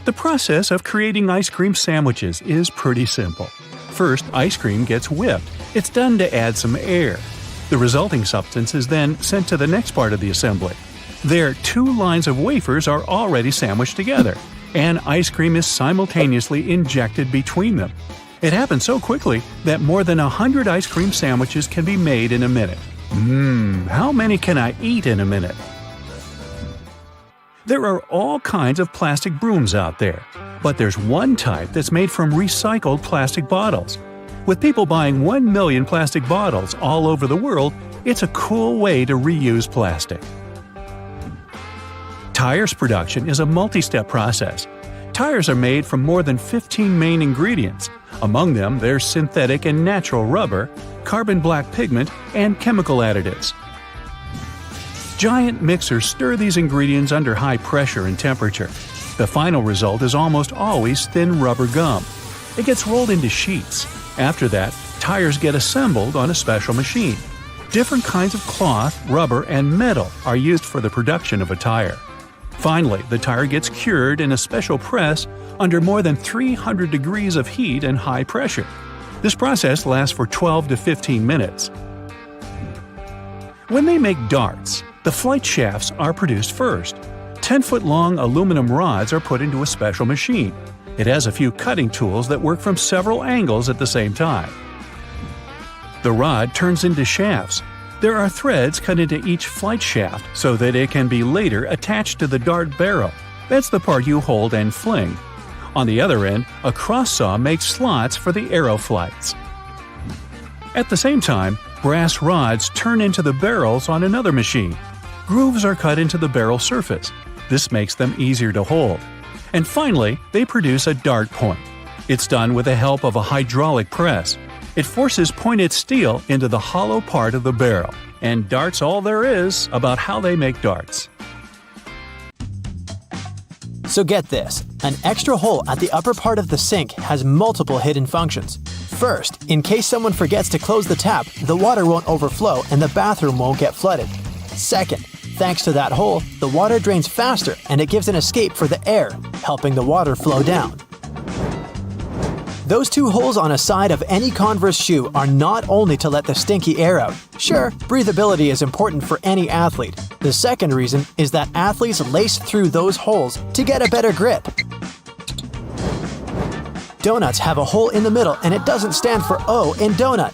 The process of creating ice cream sandwiches is pretty simple. First, ice cream gets whipped. It's done to add some air. The resulting substance is then sent to the next part of the assembly. There, 2 lines of wafers are already sandwiched together, and ice cream is simultaneously injected between them. It happens so quickly that more than 100 ice cream sandwiches can be made in a minute. How many can I eat in a minute? There are all kinds of plastic brooms out there, but there's one type that's made from recycled plastic bottles. With people buying 1 million plastic bottles all over the world, it's a cool way to reuse plastic. Tires production is a multi-step process. Tires are made from more than 15 main ingredients. Among them, there's synthetic and natural rubber, carbon black pigment, and chemical additives. Giant mixers stir these ingredients under high pressure and temperature. The final result is almost always thin rubber gum. It gets rolled into sheets. After that, tires get assembled on a special machine. Different kinds of cloth, rubber, and metal are used for the production of a tire. Finally, the tire gets cured in a special press under more than 300 degrees of heat and high pressure. This process lasts for 12 to 15 minutes. When they make darts, the flight shafts are produced first. 10-foot-long aluminum rods are put into a special machine. It has a few cutting tools that work from several angles at the same time. The rod turns into shafts. There are threads cut into each flight shaft so that it can be later attached to the dart barrel. That's the part you hold and fling. On the other end, a cross saw makes slots for the arrow flights. At the same time, brass rods turn into the barrels on another machine. Grooves are cut into the barrel surface. This makes them easier to hold. And finally, they produce a dart point. It's done with the help of a hydraulic press. It forces pointed steel into the hollow part of the barrel. And dart's all there is about how they make darts. So get this, an extra hole at the upper part of the sink has multiple hidden functions. First, in case someone forgets to close the tap, the water won't overflow and the bathroom won't get flooded. Second, thanks to that hole, the water drains faster and it gives an escape for the air, helping the water flow down. Those two holes on a side of any Converse shoe are not only to let the stinky air out. Sure, breathability is important for any athlete. The second reason is that athletes lace through those holes to get a better grip. Donuts have a hole in the middle and it doesn't stand for O in donut.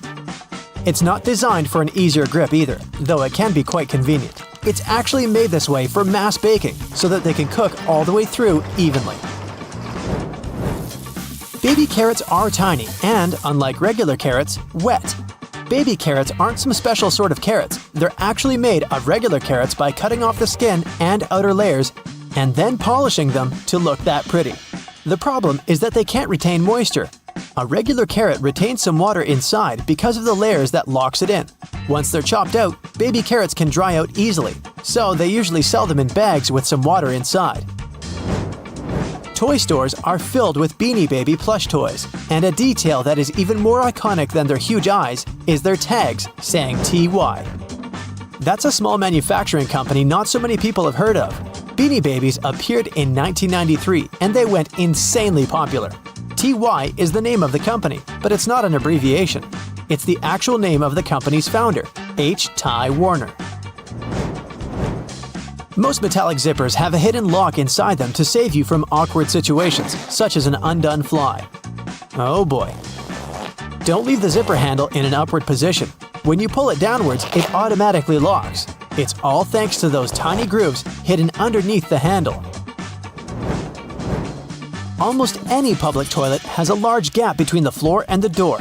It's not designed for an easier grip either, though it can be quite convenient. It's actually made this way for mass baking, so that they can cook all the way through evenly. Baby carrots are tiny and, unlike regular carrots, wet. Baby carrots aren't some special sort of carrots. They're actually made of regular carrots by cutting off the skin and outer layers and then polishing them to look that pretty. The problem is that they can't retain moisture. A regular carrot retains some water inside because of the layers that locks it in. Once they're chopped out, baby carrots can dry out easily, so they usually sell them in bags with some water inside. Toy stores are filled with Beanie Baby plush toys, and a detail that is even more iconic than their huge eyes is their tags saying TY. That's a small manufacturing company not so many people have heard of. Beanie Babies appeared in 1993 and they went insanely popular. TY is the name of the company, but it's not an abbreviation. It's the actual name of the company's founder, H. Ty Warner. Most metallic zippers have a hidden lock inside them to save you from awkward situations, such as an undone fly. Oh boy. Don't leave the zipper handle in an upward position. When you pull it downwards, it automatically locks. It's all thanks to those tiny grooves hidden underneath the handle. Almost any public toilet has a large gap between the floor and the door.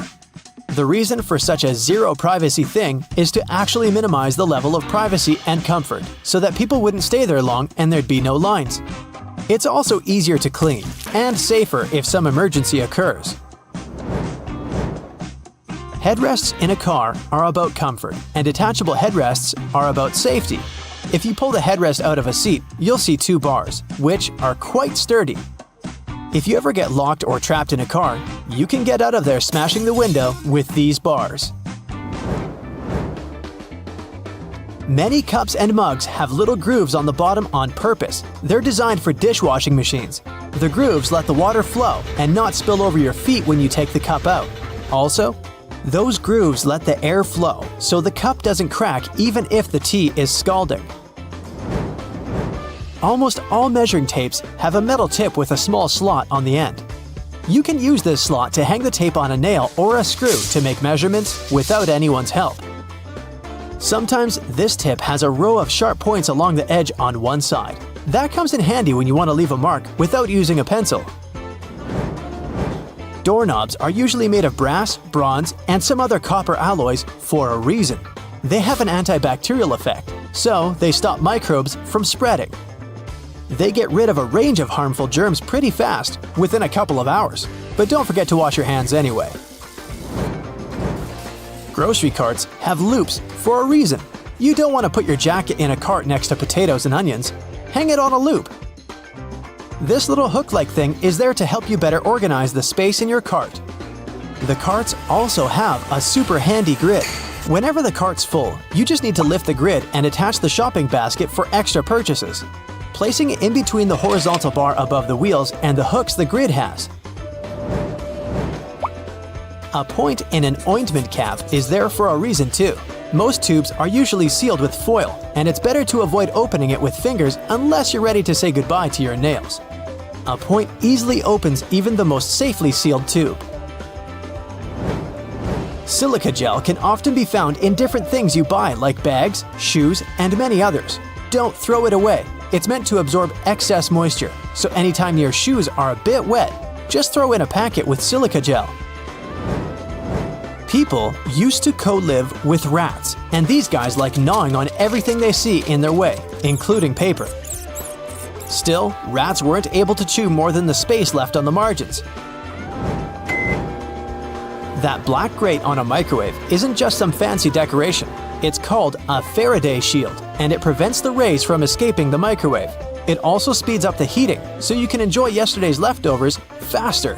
The reason for such a zero privacy thing is to actually minimize the level of privacy and comfort, so that people wouldn't stay there long and there'd be no lines. It's also easier to clean, and safer if some emergency occurs. Headrests in a car are about comfort, and detachable headrests are about safety. If you pull the headrest out of a seat, you'll see two bars, which are quite sturdy. If you ever get locked or trapped in a car, you can get out of there smashing the window with these bars. Many cups and mugs have little grooves on the bottom on purpose. They're designed for dishwashing machines. The grooves let the water flow and not spill over your feet when you take the cup out. Also, those grooves let the air flow, so the cup doesn't crack even if the tea is scalding. Almost all measuring tapes have a metal tip with a small slot on the end. You can use this slot to hang the tape on a nail or a screw to make measurements without anyone's help. Sometimes this tip has a row of sharp points along the edge on one side. That comes in handy when you want to leave a mark without using a pencil. Doorknobs are usually made of brass, bronze, and some other copper alloys for a reason. They have an antibacterial effect, so they stop microbes from spreading. They get rid of a range of harmful germs pretty fast, within a couple of hours. But don't forget to wash your hands anyway. Grocery carts have loops for a reason. You don't want to put your jacket in a cart next to potatoes and onions. Hang it on a loop. This little hook-like thing is there to help you better organize the space in your cart. The carts also have a super handy grid. Whenever the cart's full, you just need to lift the grid and attach the shopping basket for extra purchases, placing it in between the horizontal bar above the wheels and the hooks the grid has. A point in an ointment cap is there for a reason too. Most tubes are usually sealed with foil, and it's better to avoid opening it with fingers unless you're ready to say goodbye to your nails. A point easily opens even the most safely sealed tube. Silica gel can often be found in different things you buy like bags, shoes, and many others. Don't throw it away. It's meant to absorb excess moisture, so anytime your shoes are a bit wet, just throw in a packet with silica gel. People used to co-live with rats, and these guys like gnawing on everything they see in their way, including paper. Still, rats weren't able to chew more than the space left on the margins. That black grate on a microwave isn't just some fancy decoration. It's called a Faraday shield, and it prevents the rays from escaping the microwave. It also speeds up the heating, so you can enjoy yesterday's leftovers faster.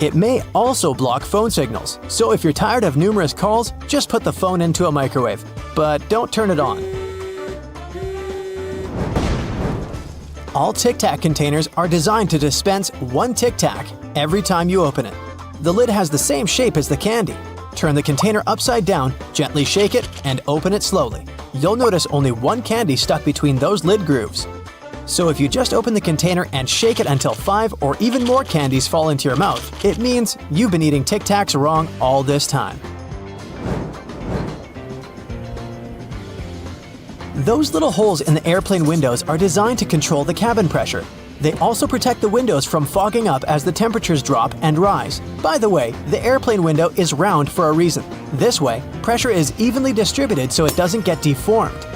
It may also block phone signals, so if you're tired of numerous calls, just put the phone into a microwave. But don't turn it on. All Tic Tac containers are designed to dispense one Tic Tac every time you open it. The lid has the same shape as the candy. Turn the container upside down, gently shake it, and open it slowly. You'll notice only one candy stuck between those lid grooves. So if you just open the container and shake it until 5 or even more candies fall into your mouth, it means you've been eating Tic Tacs wrong all this time. Those little holes in the airplane windows are designed to control the cabin pressure. They also protect the windows from fogging up as the temperatures drop and rise. By the way, the airplane window is round for a reason. This way, pressure is evenly distributed so it doesn't get deformed.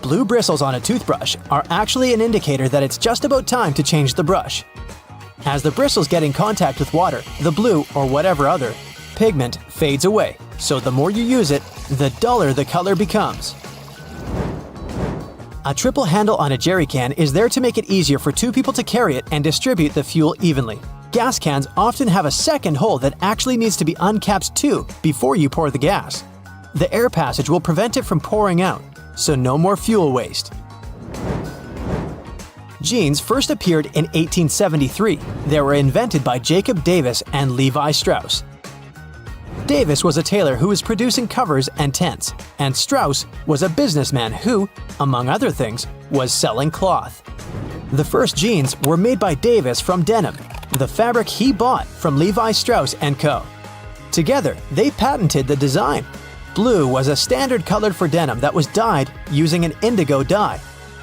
Blue bristles on a toothbrush are actually an indicator that it's just about time to change the brush. As the bristles get in contact with water, the blue, or whatever other, pigment fades away, so the more you use it, the duller the color becomes. A triple handle on a jerry can is there to make it easier for two people to carry it and distribute the fuel evenly. Gas cans often have a second hole that actually needs to be uncapped too before you pour the gas. The air passage will prevent it from pouring out, so no more fuel waste. Jeans first appeared in 1873. They were invented by Jacob Davis and Levi Strauss. Davis was a tailor who was producing covers and tents, and Strauss was a businessman who, among other things, was selling cloth. The first jeans were made by Davis from denim, the fabric he bought from Levi Strauss & Co. Together, they patented the design. Blue was a standard color for denim that was dyed using an indigo dye.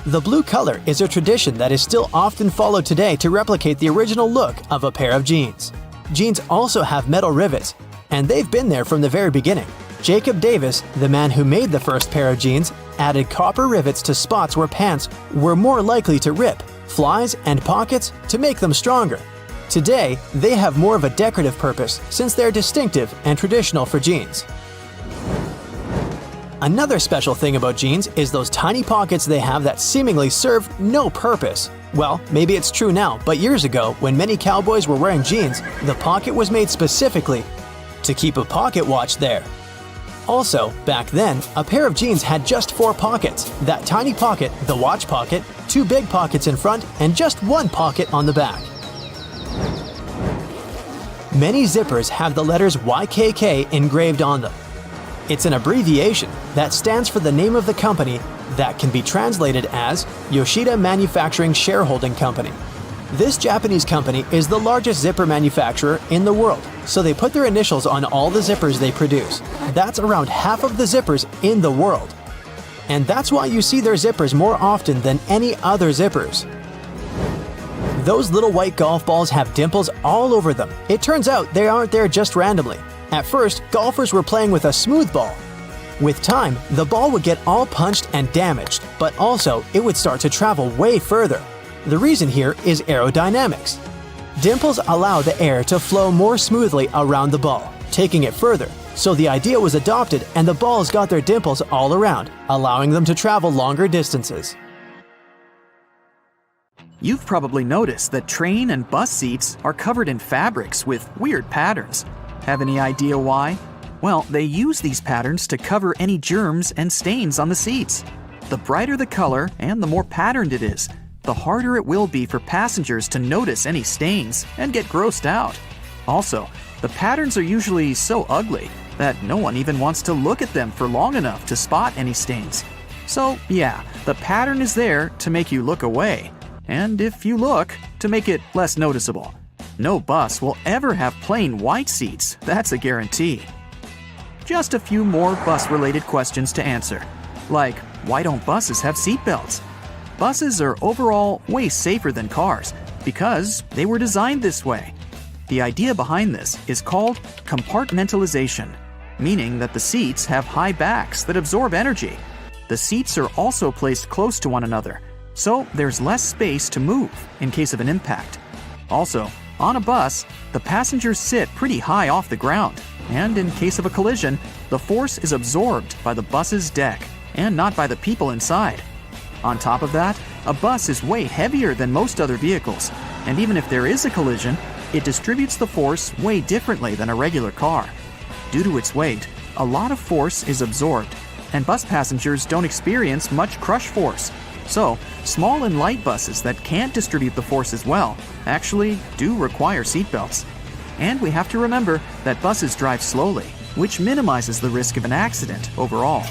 The blue color is a tradition that is still often followed today to replicate the original look of a pair of jeans. Jeans also have metal rivets, and they've been there from the very beginning. Jacob Davis, the man who made the first pair of jeans, added copper rivets to spots where pants were more likely to rip, flies, and pockets to make them stronger. Today, they have more of a decorative purpose since they're distinctive and traditional for jeans. Another special thing about jeans is those tiny pockets they have that seemingly serve no purpose. Well, maybe it's true now, but years ago, when many cowboys were wearing jeans, the pocket was made specifically to keep a pocket watch there. Also, back then, a pair of jeans had just 4 pockets. That tiny pocket, the watch pocket, 2 big pockets in front, and just 1 pocket on the back. Many zippers have the letters YKK engraved on them. It's an abbreviation that stands for the name of the company that can be translated as Yoshida Manufacturing Shareholding Company. This Japanese company is the largest zipper manufacturer in the world, so they put their initials on all the zippers they produce. That's around half of the zippers in the world. and that's why you see their zippers more often than any other zippers. Those little white golf balls have dimples all over them. It turns out they aren't there just randomly. At first, golfers were playing with a smooth ball. With time, the ball would get all punched and damaged, but also it would start to travel way further. The reason here is aerodynamics. Dimples allow the air to flow more smoothly around the ball, taking it further. So the idea was adopted and the balls got their dimples all around, allowing them to travel longer distances. You've probably noticed that train and bus seats are covered in fabrics with weird patterns. Have any idea why? Well, they use these patterns to cover any germs and stains on the seats. The brighter the color and the more patterned it is, the harder it will be for passengers to notice any stains and get grossed out. Also, the patterns are usually so ugly that no one even wants to look at them for long enough to spot any stains. So yeah, the pattern is there to make you look away, and if you look, to make it less noticeable. No bus will ever have plain white seats, that's a guarantee. Just a few more bus-related questions to answer, like why don't buses have seatbelts? Buses are overall way safer than cars because they were designed this way. The idea behind this is called compartmentalization, meaning that the seats have high backs that absorb energy. The seats are also placed close to one another, so there's less space to move in case of an impact. Also, on a bus, the passengers sit pretty high off the ground, and in case of a collision, the force is absorbed by the bus's deck and not by the people inside. On top of that, a bus is way heavier than most other vehicles, and even if there is a collision, it distributes the force way differently than a regular car. Due to its weight, a lot of force is absorbed, and bus passengers don't experience much crush force. So, small and light buses that can't distribute the force as well actually do require seatbelts. And we have to remember that buses drive slowly, which minimizes the risk of an accident overall.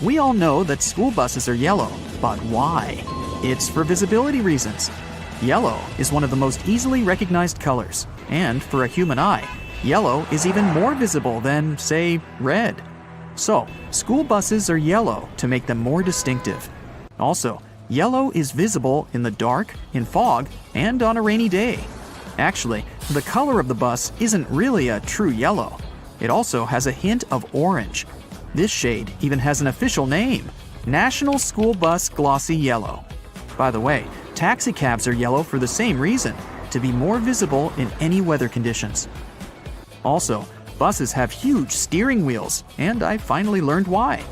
We all know that school buses are yellow, but why? It's for visibility reasons. Yellow is one of the most easily recognized colors, and for a human eye, yellow is even more visible than, say, red. So, school buses are yellow to make them more distinctive. Also, yellow is visible in the dark, in fog, and on a rainy day. Actually, the color of the bus isn't really a true yellow. It also has a hint of orange. This shade even has an official name: National School Bus Glossy Yellow. By the way, taxicabs are yellow for the same reason, to be more visible in any weather conditions. Also, buses have huge steering wheels, and I finally learned why.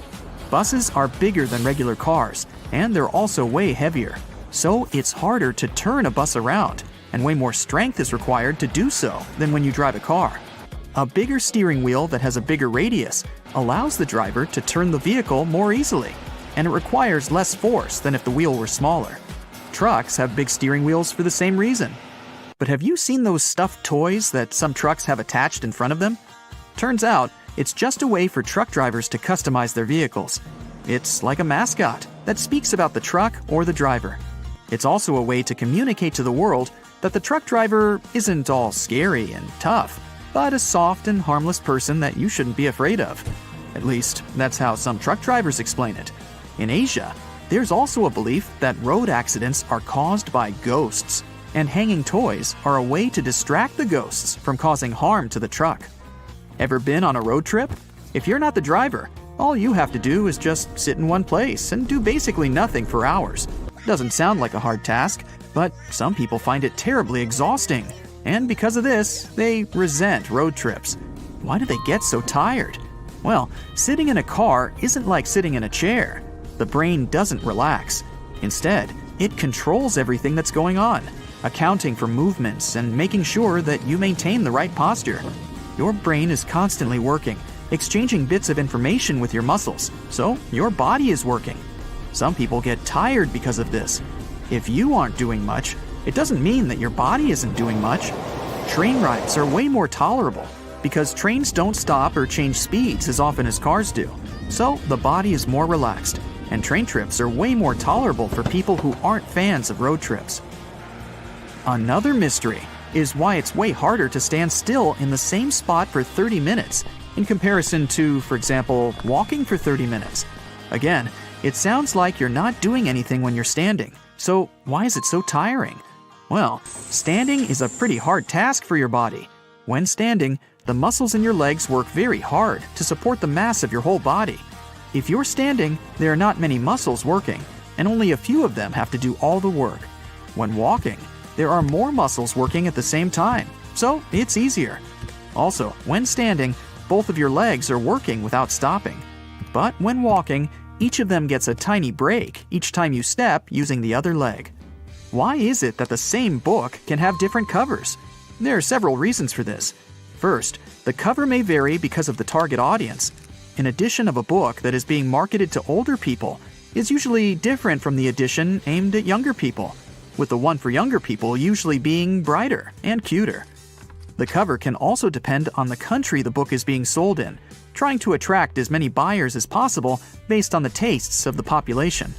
Buses are bigger than regular cars, and they're also way heavier. So it's harder to turn a bus around, and way more strength is required to do so than when you drive a car. A bigger steering wheel that has a bigger radius allows the driver to turn the vehicle more easily, and it requires less force than if the wheel were smaller. Trucks have big steering wheels for the same reason. But have you seen those stuffed toys that some trucks have attached in front of them? Turns out, it's just a way for truck drivers to customize their vehicles. It's like a mascot that speaks about the truck or the driver. It's also a way to communicate to the world that the truck driver isn't all scary and tough, but a soft and harmless person that you shouldn't be afraid of. At least, that's how some truck drivers explain it. In Asia, there's also a belief that road accidents are caused by ghosts, and hanging toys are a way to distract the ghosts from causing harm to the truck. Ever been on a road trip? If you're not the driver, all you have to do is just sit in one place and do basically nothing for hours. Doesn't sound like a hard task, but some people find it terribly exhausting, and because of this, they resent road trips. Why do they get so tired? Well, sitting in a car isn't like sitting in a chair. The brain doesn't relax. Instead, it controls everything that's going on, accounting for movements and making sure that you maintain the right posture. Your brain is constantly working, exchanging bits of information with your muscles, so your body is working. Some people get tired because of this. If you aren't doing much, it doesn't mean that your body isn't doing much. Train rides are way more tolerable because trains don't stop or change speeds as often as cars do, so the body is more relaxed, and train trips are way more tolerable for people who aren't fans of road trips. Another mystery is why it's way harder to stand still in the same spot for 30 minutes in comparison to, for example, walking for 30 minutes. Again, It sounds like you're not doing anything when you're standing. So why is it so tiring? Well, standing is a pretty hard task for your body. When standing, the muscles in your legs work very hard to support the mass of your whole body. If you're standing, there are not many muscles working, and only a few of them have to do all the work. When walking, there are more muscles working at the same time, so it's easier. Also, when standing, both of your legs are working without stopping. But when walking, each of them gets a tiny break each time you step using the other leg. Why is it that the same book can have different covers? There are several reasons for this. First, the cover may vary because of the target audience. An edition of a book that is being marketed to older people is usually different from the edition aimed at younger people, with the one for younger people usually being brighter and cuter. The cover can also depend on the country the book is being sold in, trying to attract as many buyers as possible based on the tastes of the population.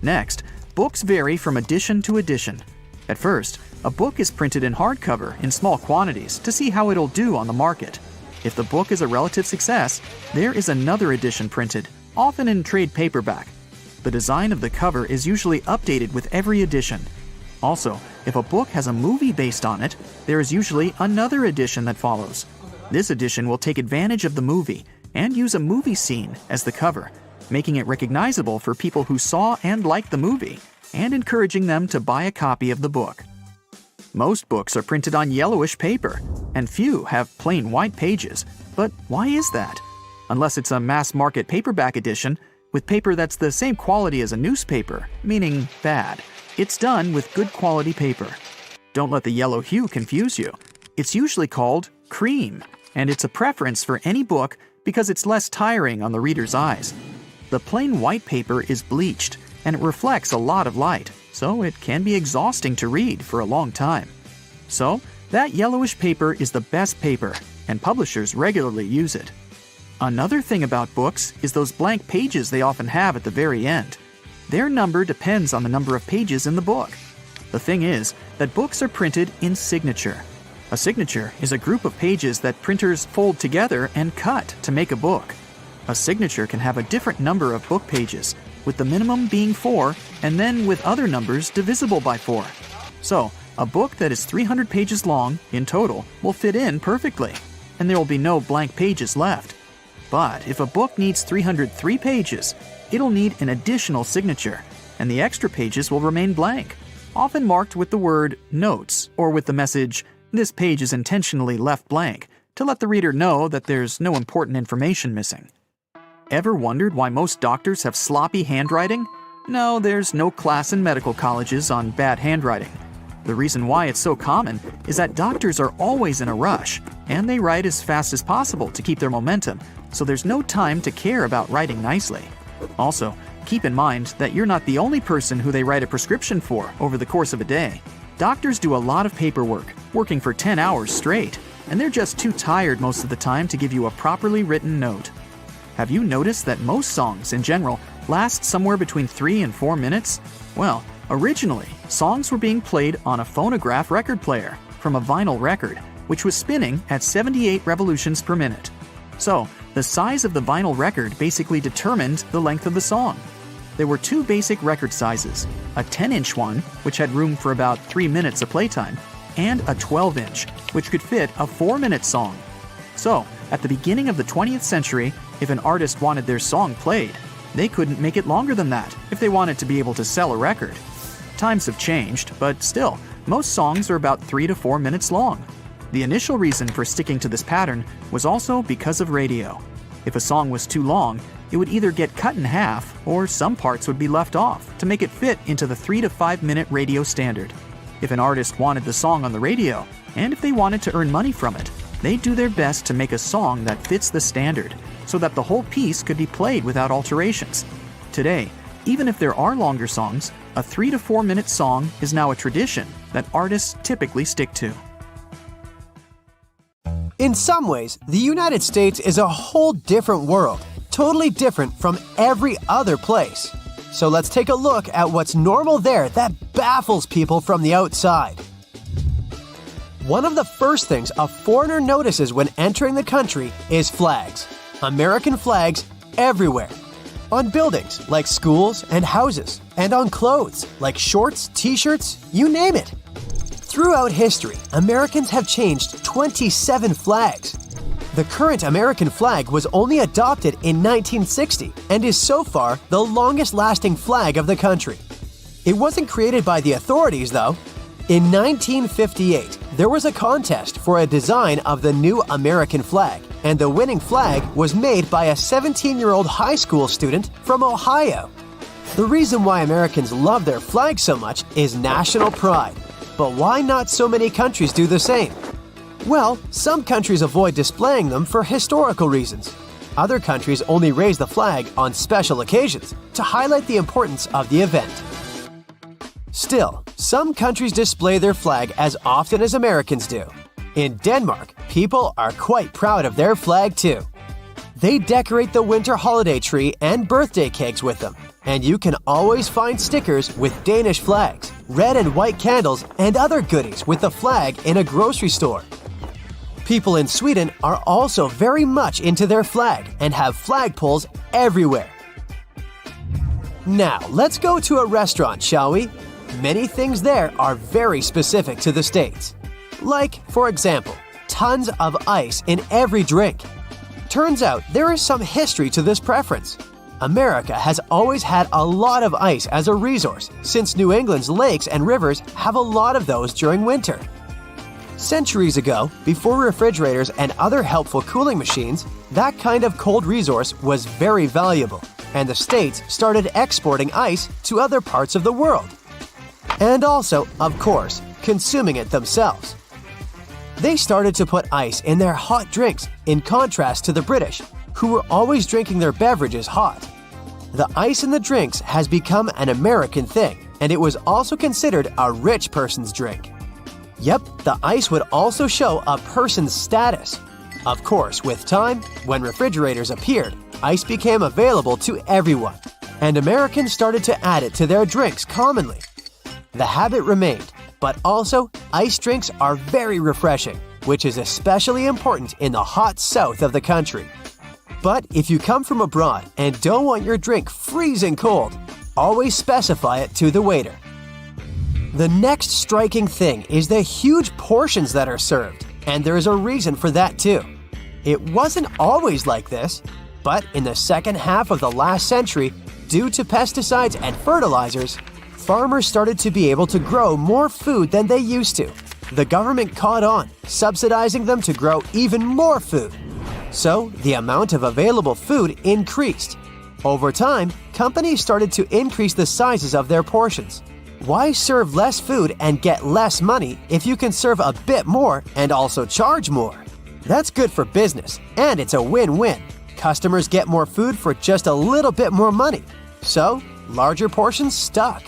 Next, books vary from edition to edition. At first, a book is printed in hardcover in small quantities to see how it'll do on the market. If the book is a relative success, there is another edition printed, often in trade paperback. The design of the cover is usually updated with every edition. Also, if a book has a movie based on it, there is usually another edition that follows. This edition will take advantage of the movie and use a movie scene as the cover, making it recognizable for people who saw and liked the movie, and encouraging them to buy a copy of the book. Most books are printed on yellowish paper, and few have plain white pages. But why is that? Unless it's a mass-market paperback edition, with paper that's the same quality as a newspaper, meaning bad. It's done with good quality paper. Don't let the yellow hue confuse you. It's usually called cream, and it's a preference for any book because it's less tiring on the reader's eyes. The plain white paper is bleached, and it reflects a lot of light, so it can be exhausting to read for a long time. So, that yellowish paper is the best paper, and publishers regularly use it. Another thing about books is those blank pages they often have at the very end. Their number depends on the number of pages in the book. The thing is that books are printed in signature. A signature is a group of pages that printers fold together and cut to make a book. A signature can have a different number of book pages, with the minimum being 4 and then with other numbers divisible by 4. So, a book that is 300 pages long in total will fit in perfectly, and there will be no blank pages left. But if a book needs 303 pages, it'll need an additional signature, and the extra pages will remain blank, often marked with the word notes or with the message, "This page is intentionally left blank," to let the reader know that there's no important information missing. Ever wondered why most doctors have sloppy handwriting? No, there's no class in medical colleges on bad handwriting. The reason why it's so common is that doctors are always in a rush, and they write as fast as possible to keep their momentum, so there's no time to care about writing nicely. Also, keep in mind that you're not the only person who they write a prescription for over the course of a day. Doctors do a lot of paperwork, working for 10 hours straight, and they're just too tired most of the time to give you a properly written note. Have you noticed that most songs, in general, last somewhere between 3 and 4 minutes? Well, originally, songs were being played on a phonograph record player from a vinyl record, which was spinning at 78 revolutions per minute. So, the size of the vinyl record basically determined the length of the song. There were 2 basic record sizes, a 10-inch one, which had room for about 3 minutes of playtime, and a 12-inch, which could fit a 4-minute song. So, at the beginning of the 20th century, if an artist wanted their song played, they couldn't make it longer than that if they wanted to be able to sell a record. Times have changed, but still, most songs are about 3 to 4 minutes long. The initial reason for sticking to this pattern was also because of radio. If a song was too long, it would either get cut in half or some parts would be left off to make it fit into the 3 to 5 minute radio standard. If an artist wanted the song on the radio, and if they wanted to earn money from it, they'd do their best to make a song that fits the standard, so that the whole piece could be played without alterations. Today, even if there are longer songs, a 3 to 4 minute song is now a tradition that artists typically stick to. In some ways, the United States is a whole different world, totally different from every other place. So let's take a look at what's normal there that baffles people from the outside. One of the first things a foreigner notices when entering the country is flags. American flags everywhere. on buildings like schools and houses, and on clothes like shorts, t-shirts, you name it. Throughout history, Americans have changed 27 flags. The current American flag was only adopted in 1960 and is so far the longest-lasting flag of the country. It wasn't created by the authorities, though. In 1958, there was a contest for a design of the new American flag, and the winning flag was made by a 17-year-old high school student from Ohio. The reason why Americans love their flag so much is national pride. But why not so many countries do the same? Well, some countries avoid displaying them for historical reasons. Other countries only raise the flag on special occasions to highlight the importance of the event. Still, some countries display their flag as often as Americans do. In Denmark, people are quite proud of their flag too. They decorate the winter holiday tree and birthday cakes with them, and you can always find stickers with Danish flags, red and white candles, and other goodies with the flag in a grocery store. People in Sweden are also very much into their flag and have flagpoles everywhere. Now, let's go to a restaurant, shall we? Many things there are very specific to the States. Like, for example, tons of ice in every drink. Turns out there is some history to this preference. America has always had a lot of ice as a resource, since New England's lakes and rivers have a lot of those during winter. Centuries ago, before refrigerators and other helpful cooling machines, that kind of cold resource was very valuable, and the States started exporting ice to other parts of the world. And also, of course, consuming it themselves. They started to put ice in their hot drinks, in contrast to the British, who were always drinking their beverages hot. The ice in the drinks has become an American thing, and it was also considered a rich person's drink. Yep, the ice would also show a person's status. Of course, with time, when refrigerators appeared, ice became available to everyone, and Americans started to add it to their drinks commonly. The habit remained, but also, ice drinks are very refreshing, which is especially important in the hot south of the country. But if you come from abroad and don't want your drink freezing cold, always specify it to the waiter. The next striking thing is the huge portions that are served, and there is a reason for that too. It wasn't always like this, but in the second half of the last century, due to pesticides and fertilizers, farmers started to be able to grow more food than they used to. The government caught on, subsidizing them to grow even more food. So, the amount of available food increased. Over time, companies started to increase the sizes of their portions. Why serve less food and get less money if you can serve a bit more and also charge more? That's good for business, and it's a win-win. Customers get more food for just a little bit more money. So, larger portions stuck.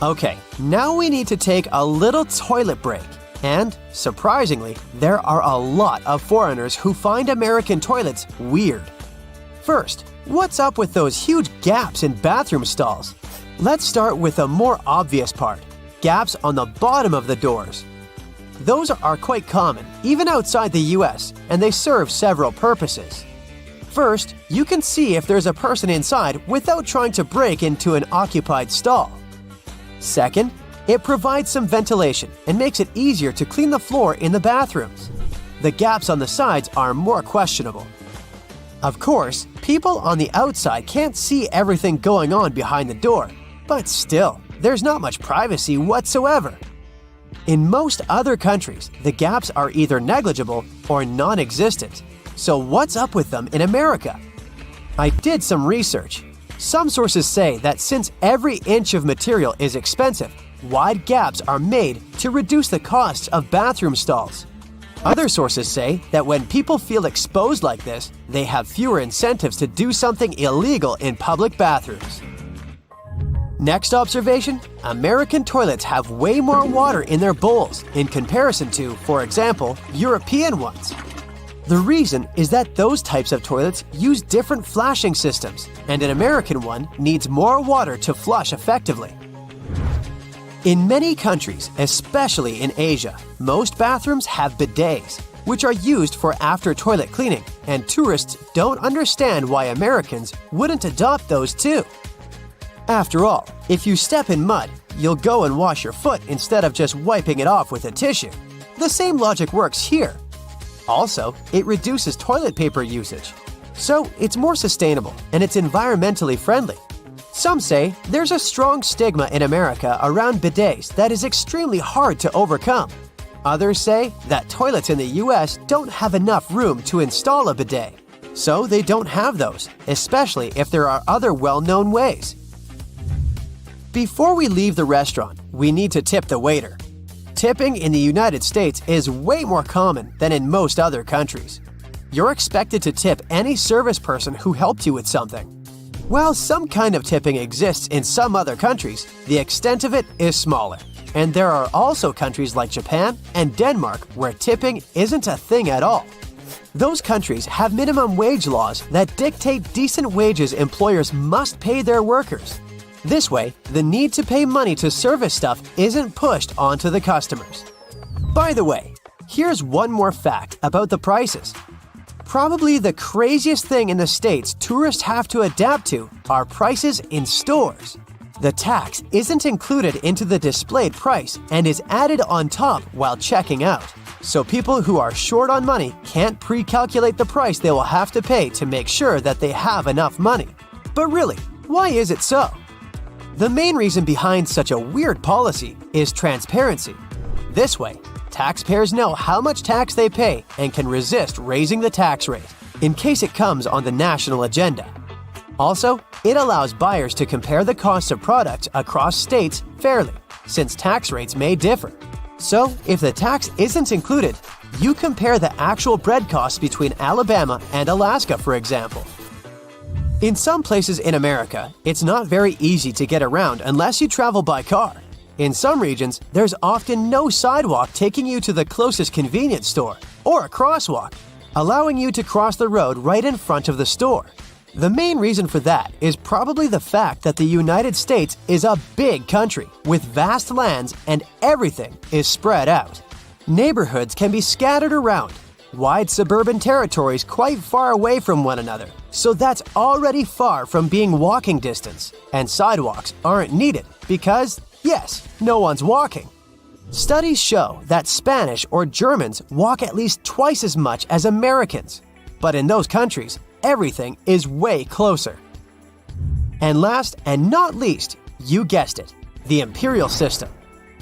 Okay, now we need to take a little toilet break. And, surprisingly, there are a lot of foreigners who find American toilets weird. First, what's up with those huge gaps in bathroom stalls? Let's start with the more obvious part, gaps on the bottom of the doors. Those are quite common, even outside the US, and they serve several purposes. First, you can see if there's a person inside without trying to break into an occupied stall. Second, it provides some ventilation and makes it easier to clean the floor in the bathrooms. The gaps on the sides are more questionable. Of course, people on the outside can't see everything going on behind the door, but still, there's not much privacy whatsoever. In most other countries, the gaps are either negligible or non-existent. So what's up with them in America? I did some research. Some sources say that since every inch of material is expensive, wide gaps are made to reduce the costs of bathroom stalls. Other sources say that when people feel exposed like this, they have fewer incentives to do something illegal in public bathrooms. Next observation, American toilets have way more water in their bowls in comparison to, for example, European ones. The reason is that those types of toilets use different flashing systems, and an American one needs more water to flush effectively. In many countries, especially in Asia, most bathrooms have bidets. which are used for after-toilet cleaning, and tourists don't understand why Americans wouldn't adopt those too. After all, if you step in mud, you'll go and wash your foot instead of just wiping it off with a tissue. The same logic works here. Also, it reduces toilet paper usage. So it's more sustainable and it's environmentally friendly. Some say there's a strong stigma in America around bidets that is extremely hard to overcome. Others say that toilets in the US don't have enough room to install a bidet, so they don't have those, especially if there are other well-known ways. Before we leave the restaurant, we need to tip the waiter. Tipping in the United States is way more common than in most other countries. You're expected to tip any service person who helped you with something. While some kind of tipping exists in some other countries, the extent of it is smaller. And there are also countries like Japan and Denmark where tipping isn't a thing at all. Those countries have minimum wage laws that dictate decent wages employers must pay their workers. This way, the need to pay money to service stuff isn't pushed onto the customers. By the way, here's one more fact about the prices. Probably the craziest thing in the States tourists have to adapt to are prices in stores. The tax isn't included into the displayed price and is added on top while checking out. So people who are short on money can't pre-calculate the price they will have to pay to make sure that they have enough money. But really, why is it so? The main reason behind such a weird policy is transparency. This way, taxpayers know how much tax they pay and can resist raising the tax rate in case it comes on the national agenda. Also, it allows buyers to compare the costs of products across states fairly, since tax rates may differ. So, if the tax isn't included, you compare the actual bread costs between Alabama and Alaska, for example. In some places in America, it's not very easy to get around unless you travel by car. In some regions, there's often no sidewalk taking you to the closest convenience store, or a crosswalk, allowing you to cross the road right in front of the store. The main reason for that is probably the fact that the United States is a big country with vast lands and everything is spread out. Neighborhoods can be scattered around, wide suburban territories quite far away from one another, so that's already far from being walking distance, and sidewalks aren't needed because, yes, no one's walking. Studies show that Spanish or Germans walk at least twice as much as Americans, but in those countries, everything is way closer. And last and not least, you guessed it, the imperial system.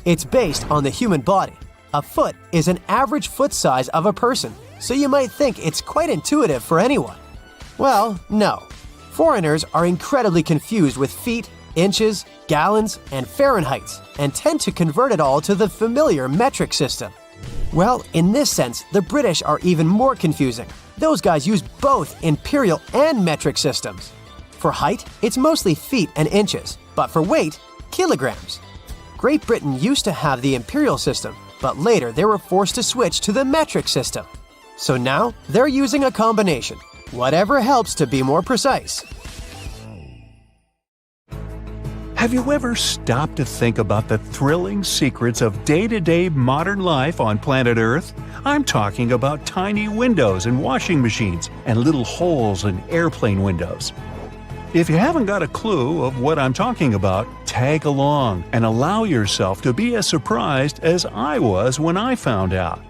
It's based on the human body. A foot is an average foot size of a person, so you might think it's quite intuitive for anyone. Well, no. Foreigners are incredibly confused with feet, inches, gallons, and Fahrenheits, and tend to convert it all to the familiar metric system. Well, in this sense, the British are even more confusing. Those guys use both imperial and metric systems. For height, it's mostly feet and inches, but for weight, kilograms. Great Britain used to have the imperial system, but later they were forced to switch to the metric system. So now, they're using a combination. Whatever helps to be more precise. Have you ever stopped to think about the thrilling secrets of day-to-day modern life on planet Earth? I'm talking about tiny windows in washing machines and little holes in airplane windows. If you haven't got a clue of what I'm talking about, tag along and allow yourself to be as surprised as I was when I found out.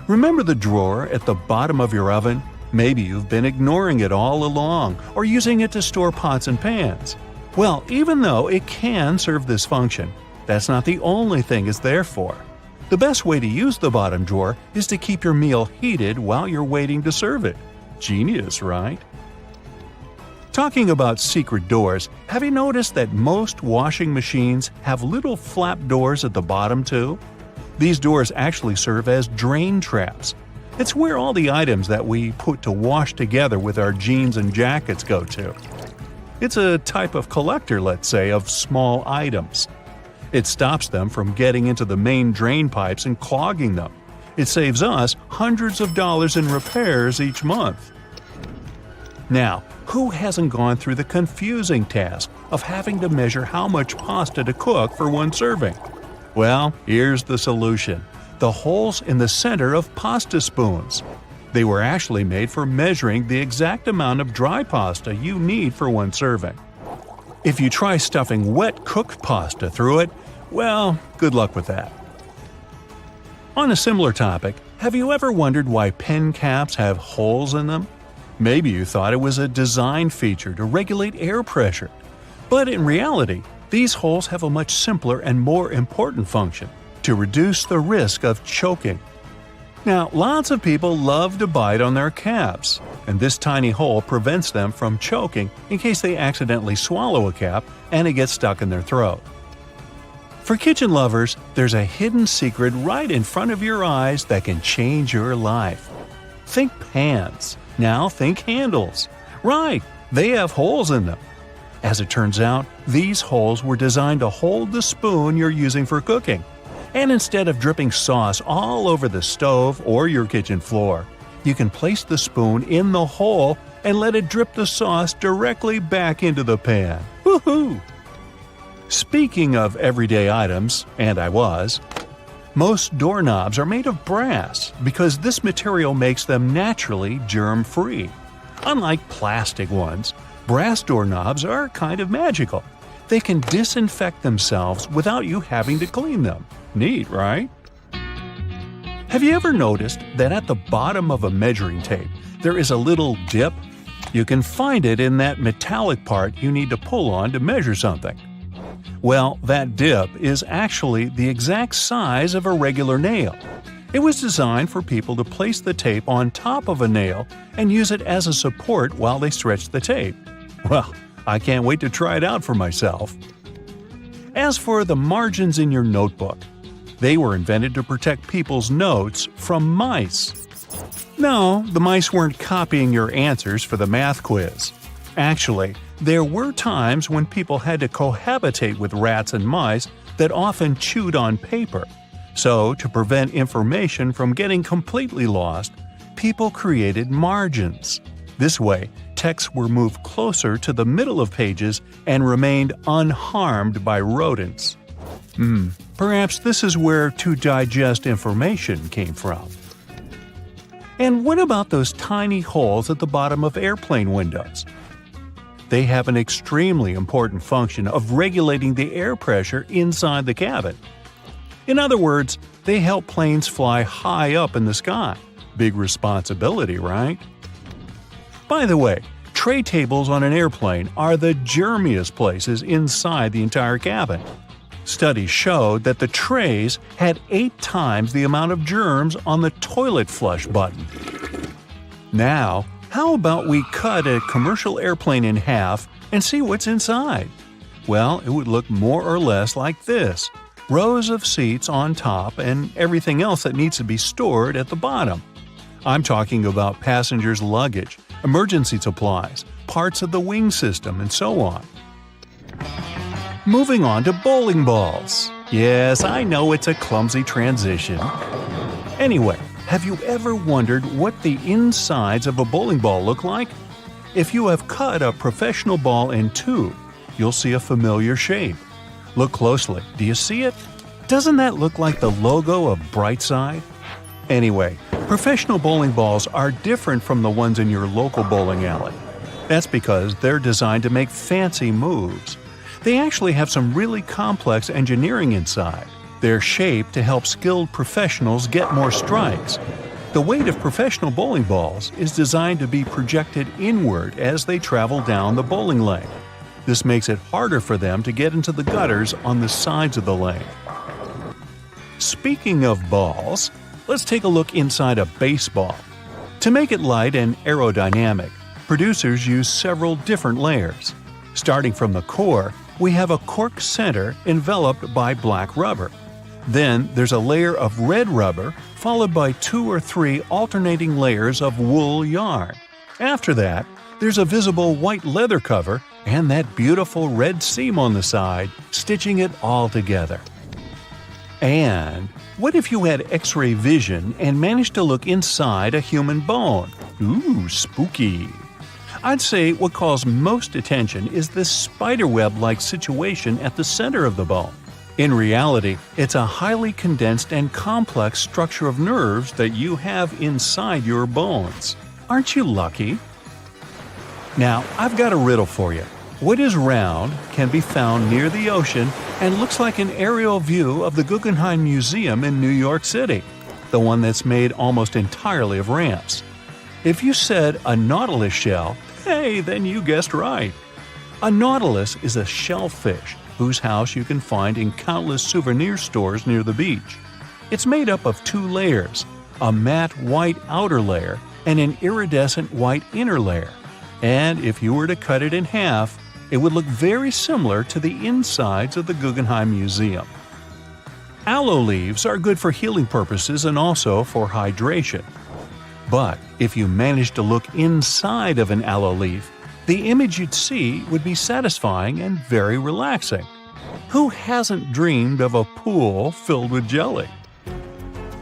Remember the drawer at the bottom of your oven? Maybe you've been ignoring it all along or using it to store pots and pans. Well, even though it can serve this function, that's not the only thing it's there for. The best way to use the bottom drawer is to keep your meal heated while you're waiting to serve it. Genius, right? Talking about secret doors, have you noticed that most washing machines have little flap doors at the bottom too? These doors actually serve as drain traps. It's where all the items that we put to wash together with our jeans and jackets go to. It's a type of collector, let's say, of small items. It stops them from getting into the main drain pipes and clogging them. It saves us hundreds of dollars in repairs each month. Now, who hasn't gone through the confusing task of having to measure how much pasta to cook for one serving? Well, here's the solution. the holes in the center of pasta spoons. They were actually made for measuring the exact amount of dry pasta you need for one serving. If you try stuffing wet cooked pasta through it, well, good luck with that. On a similar topic, have you ever wondered why pen caps have holes in them? Maybe you thought it was a design feature to regulate air pressure. But in reality, these holes have a much simpler and more important function: to reduce the risk of choking. Now, lots of people love to bite on their caps, and this tiny hole prevents them from choking in case they accidentally swallow a cap and it gets stuck in their throat. For kitchen lovers, there's a hidden secret right in front of your eyes that can change your life. Think pans. Now think handles. Right, they have holes in them. As it turns out, these holes were designed to hold the spoon you're using for cooking. And instead of dripping sauce all over the stove or your kitchen floor, you can place the spoon in the hole and let it drip the sauce directly back into the pan. Woohoo! Speaking of everyday items, and most doorknobs are made of brass because this material makes them naturally germ-free. Unlike plastic ones, brass doorknobs are kind of magical. They can disinfect themselves without you having to clean them. Neat, right? Have you ever noticed that at the bottom of a measuring tape there is a little dip? You can find it in that metallic part you need to pull on to measure something. Well, that dip is actually the exact size of a regular nail. It was designed for people to place the tape on top of a nail and use it as a support while they stretch the tape. Well, I can't wait to try it out for myself. As for the margins in your notebook, they were invented to protect people's notes from mice. No, the mice weren't copying your answers for the math quiz. Actually, there were times when people had to cohabitate with rats and mice that often chewed on paper. So, to prevent information from getting completely lost, people created margins. This way, texts were moved closer to the middle of pages and remained unharmed by rodents. Perhaps this is where to digest information came from. And what about those tiny holes at the bottom of airplane windows? They have an extremely important function of regulating the air pressure inside the cabin. In other words, they help planes fly high up in the sky. Big responsibility, right? By the way, tray tables on an airplane are the germiest places inside the entire cabin. Studies showed that the trays had 8 times the amount of germs on the toilet flush button. Now, how about we cut a commercial airplane in half and see what's inside? Well, it would look more or less like this: rows of seats on top and everything else that needs to be stored at the bottom. I'm talking about passengers' luggage, emergency supplies, parts of the wing system, and so on. Moving on to bowling balls. Yes, I know it's a clumsy transition. Anyway, have you ever wondered what the insides of a bowling ball look like? If you have cut a professional ball in two, you'll see a familiar shape. Look closely. Do you see it? Doesn't that look like the logo of Brightside? Anyway, professional bowling balls are different from the ones in your local bowling alley. That's because they're designed to make fancy moves. They actually have some really complex engineering inside. They're shaped to help skilled professionals get more strikes. The weight of professional bowling balls is designed to be projected inward as they travel down the bowling lane. This makes it harder for them to get into the gutters on the sides of the lane. Speaking of balls, let's take a look inside a baseball. To make it light and aerodynamic, producers use several different layers. Starting from the core, we have a cork center enveloped by black rubber. Then there's a layer of red rubber, followed by 2 or 3 alternating layers of wool yarn. After that, there's a visible white leather cover and that beautiful red seam on the side, stitching it all together. And what if you had X-ray vision and managed to look inside a human bone? Ooh, spooky! I'd say what calls most attention is this spiderweb-like situation at the center of the bone. In reality, it's a highly condensed and complex structure of nerves that you have inside your bones. Aren't you lucky? Now, I've got a riddle for you. What is round, can be found near the ocean, and looks like an aerial view of the Guggenheim Museum in New York City, the one that's made almost entirely of ramps? If you said a nautilus shell, hey, then you guessed right. A nautilus is a shellfish whose house you can find in countless souvenir stores near the beach. It's made up of two layers, a matte white outer layer and an iridescent white inner layer. And if you were to cut it in half, it would look very similar to the insides of the Guggenheim Museum. Aloe leaves are good for healing purposes and also for hydration. But if you managed to look inside of an aloe leaf, the image you'd see would be satisfying and very relaxing. Who hasn't dreamed of a pool filled with jelly?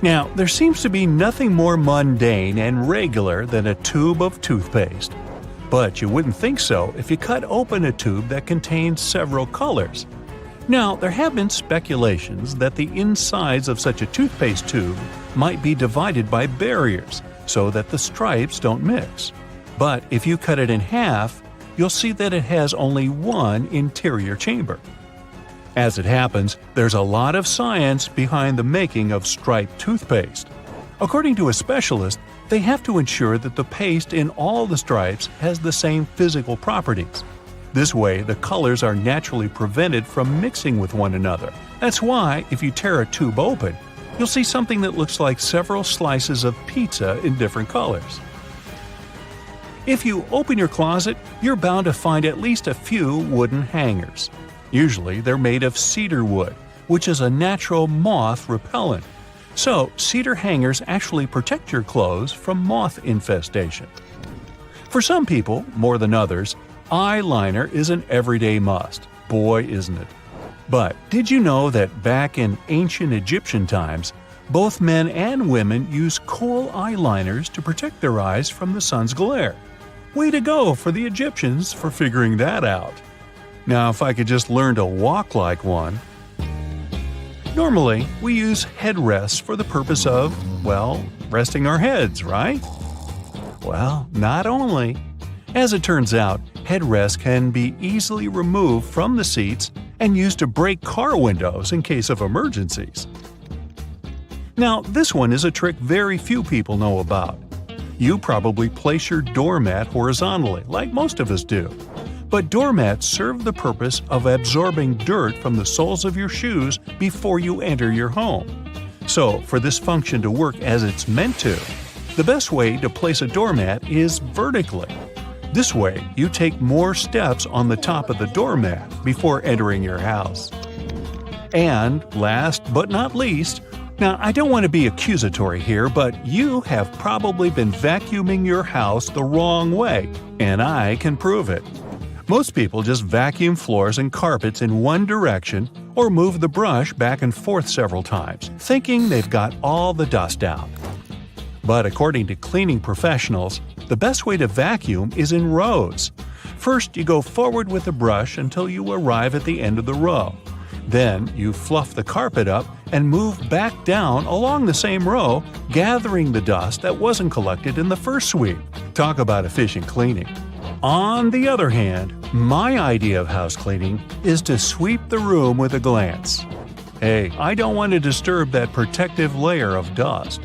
Now, there seems to be nothing more mundane and regular than a tube of toothpaste. But you wouldn't think so if you cut open a tube that contains several colors. Now, there have been speculations that the insides of such a toothpaste tube might be divided by barriers so that the stripes don't mix. But if you cut it in half, you'll see that it has only one interior chamber. As it happens, there's a lot of science behind the making of striped toothpaste. According to a specialist, they have to ensure that the paste in all the stripes has the same physical properties. This way, the colors are naturally prevented from mixing with one another. That's why, if you tear a tube open, you'll see something that looks like several slices of pizza in different colors. If you open your closet, you're bound to find at least a few wooden hangers. Usually, they're made of cedar wood, which is a natural moth repellent. So, cedar hangers actually protect your clothes from moth infestation. For some people, more than others, eyeliner is an everyday must. Boy, isn't it. But did you know that back in ancient Egyptian times, both men and women used kohl eyeliners to protect their eyes from the sun's glare? Way to go for the Egyptians for figuring that out. Now, if I could just learn to walk like one. Normally, we use headrests for the purpose of, well, resting our heads, right? Well, not only. As it turns out, headrests can be easily removed from the seats and used to break car windows in case of emergencies. Now, this one is a trick very few people know about. You probably place your doormat horizontally, like most of us do. But doormats serve the purpose of absorbing dirt from the soles of your shoes before you enter your home. So, for this function to work as it's meant to, the best way to place a doormat is vertically. This way, you take more steps on the top of the doormat before entering your house. And last but not least, now I don't want to be accusatory here, but you have probably been vacuuming your house the wrong way, and I can prove it. Most people just vacuum floors and carpets in one direction or move the brush back and forth several times, thinking they've got all the dust out. But according to cleaning professionals, the best way to vacuum is in rows. First, you go forward with the brush until you arrive at the end of the row. Then, you fluff the carpet up and move back down along the same row, gathering the dust that wasn't collected in the first sweep. Talk about efficient cleaning. On the other hand, my idea of house cleaning is to sweep the room with a glance. Hey, I don't want to disturb that protective layer of dust.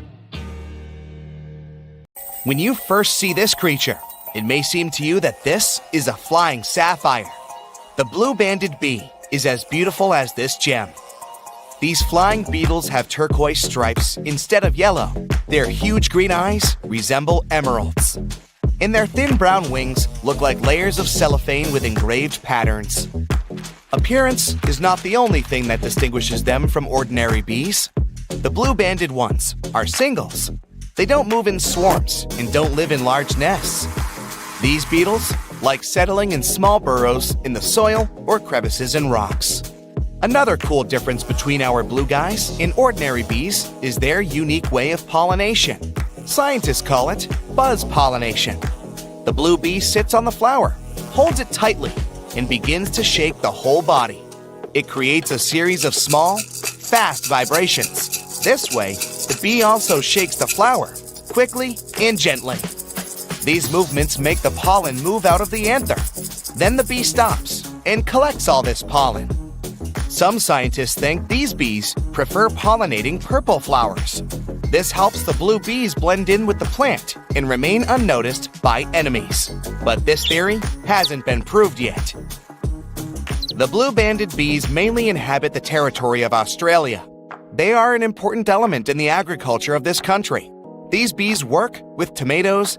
When you first see this creature, it may seem to you that this is a flying sapphire. The blue-banded bee is as beautiful as this gem. These flying beetles have turquoise stripes instead of yellow. Their huge green eyes resemble emeralds. And their thin brown wings look like layers of cellophane with engraved patterns. Appearance is not the only thing that distinguishes them from ordinary bees. The blue-banded ones are singles. They don't move in swarms and don't live in large nests. These beetles like settling in small burrows in the soil or crevices in rocks. Another cool difference between our blue guys and ordinary bees is their unique way of pollination. Scientists call it buzz pollination. The blue bee sits on the flower, holds it tightly, and begins to shake the whole body. It creates a series of small, fast vibrations. This way, the bee also shakes the flower, quickly and gently. These movements make the pollen move out of the anther. Then the bee stops and collects all this pollen. Some scientists think these bees prefer pollinating purple flowers. This helps the blue bees blend in with the plant and remain unnoticed by enemies. But this theory hasn't been proved yet. The blue-banded bees mainly inhabit the territory of Australia. They are an important element in the agriculture of this country. These bees work with tomatoes,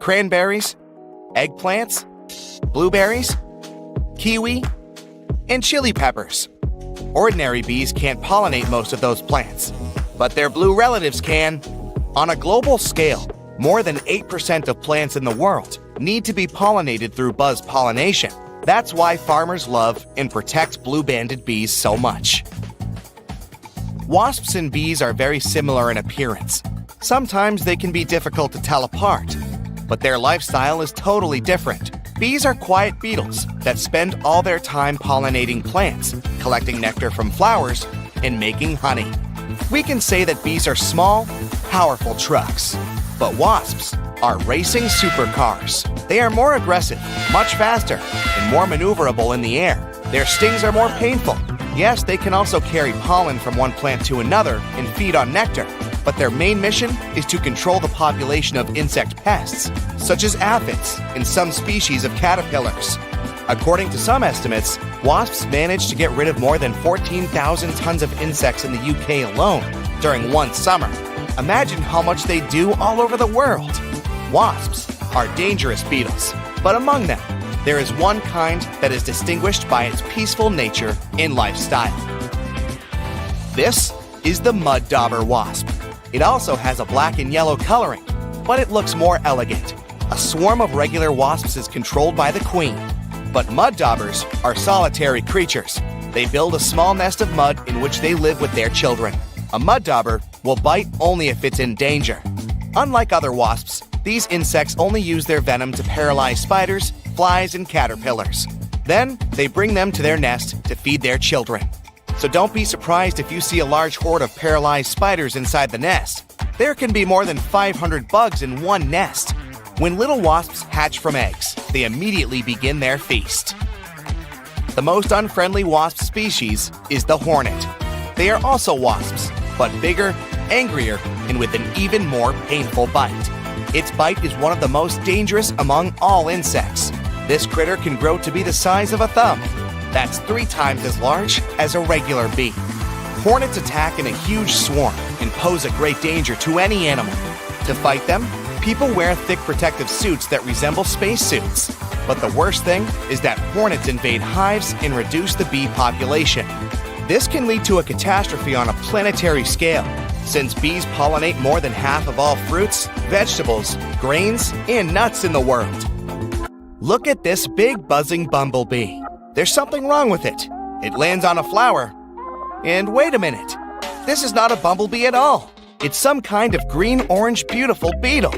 cranberries, eggplants, blueberries, kiwi, and chili peppers. Ordinary bees can't pollinate most of those plants, but their blue relatives can. On a global scale, more than 8% of plants in the world need to be pollinated through buzz pollination. That's why farmers love and protect blue-banded bees so much. Wasps and bees are very similar in appearance. Sometimes they can be difficult to tell apart, but their lifestyle is totally different. Bees are quiet beetles that spend all their time pollinating plants, collecting nectar from flowers, and making honey. We can say that bees are small, powerful trucks, but wasps are racing supercars. They are more aggressive, much faster, and more maneuverable in the air. Their stings are more painful. Yes, they can also carry pollen from one plant to another and feed on nectar, but their main mission is to control the population of insect pests, such as aphids and some species of caterpillars. According to some estimates, wasps manage to get rid of more than 14,000 tons of insects in the UK alone during one summer. Imagine how much they do all over the world. Wasps are dangerous beetles, but among them, there is one kind that is distinguished by its peaceful nature and lifestyle. This is the mud dauber wasp. It also has a black and yellow coloring, but it looks more elegant. A swarm of regular wasps is controlled by the queen, but mud daubers are solitary creatures. They build a small nest of mud in which they live with their children. A mud dauber will bite only if it's in danger. Unlike other wasps, these insects only use their venom to paralyze spiders, flies, and caterpillars. Then, they bring them to their nest to feed their children. So don't be surprised if you see a large horde of paralyzed spiders inside the nest. There can be more than 500 bugs in one nest. When little wasps hatch from eggs, they immediately begin their feast. The most unfriendly wasp species is the hornet. They are also wasps, but bigger, angrier, and with an even more painful bite. Its bite is one of the most dangerous among all insects. This critter can grow to be the size of a thumb. That's 3 times as large as a regular bee. Hornets attack in a huge swarm and pose a great danger to any animal. To fight them, people wear thick protective suits that resemble spacesuits. But the worst thing is that hornets invade hives and reduce the bee population. This can lead to a catastrophe on a planetary scale, since bees pollinate more than half of all fruits, vegetables, grains, and nuts in the world. Look at this big buzzing bumblebee. There's something wrong with it. It lands on a flower. And wait a minute. This is not a bumblebee at all. It's some kind of green-orange beautiful beetle.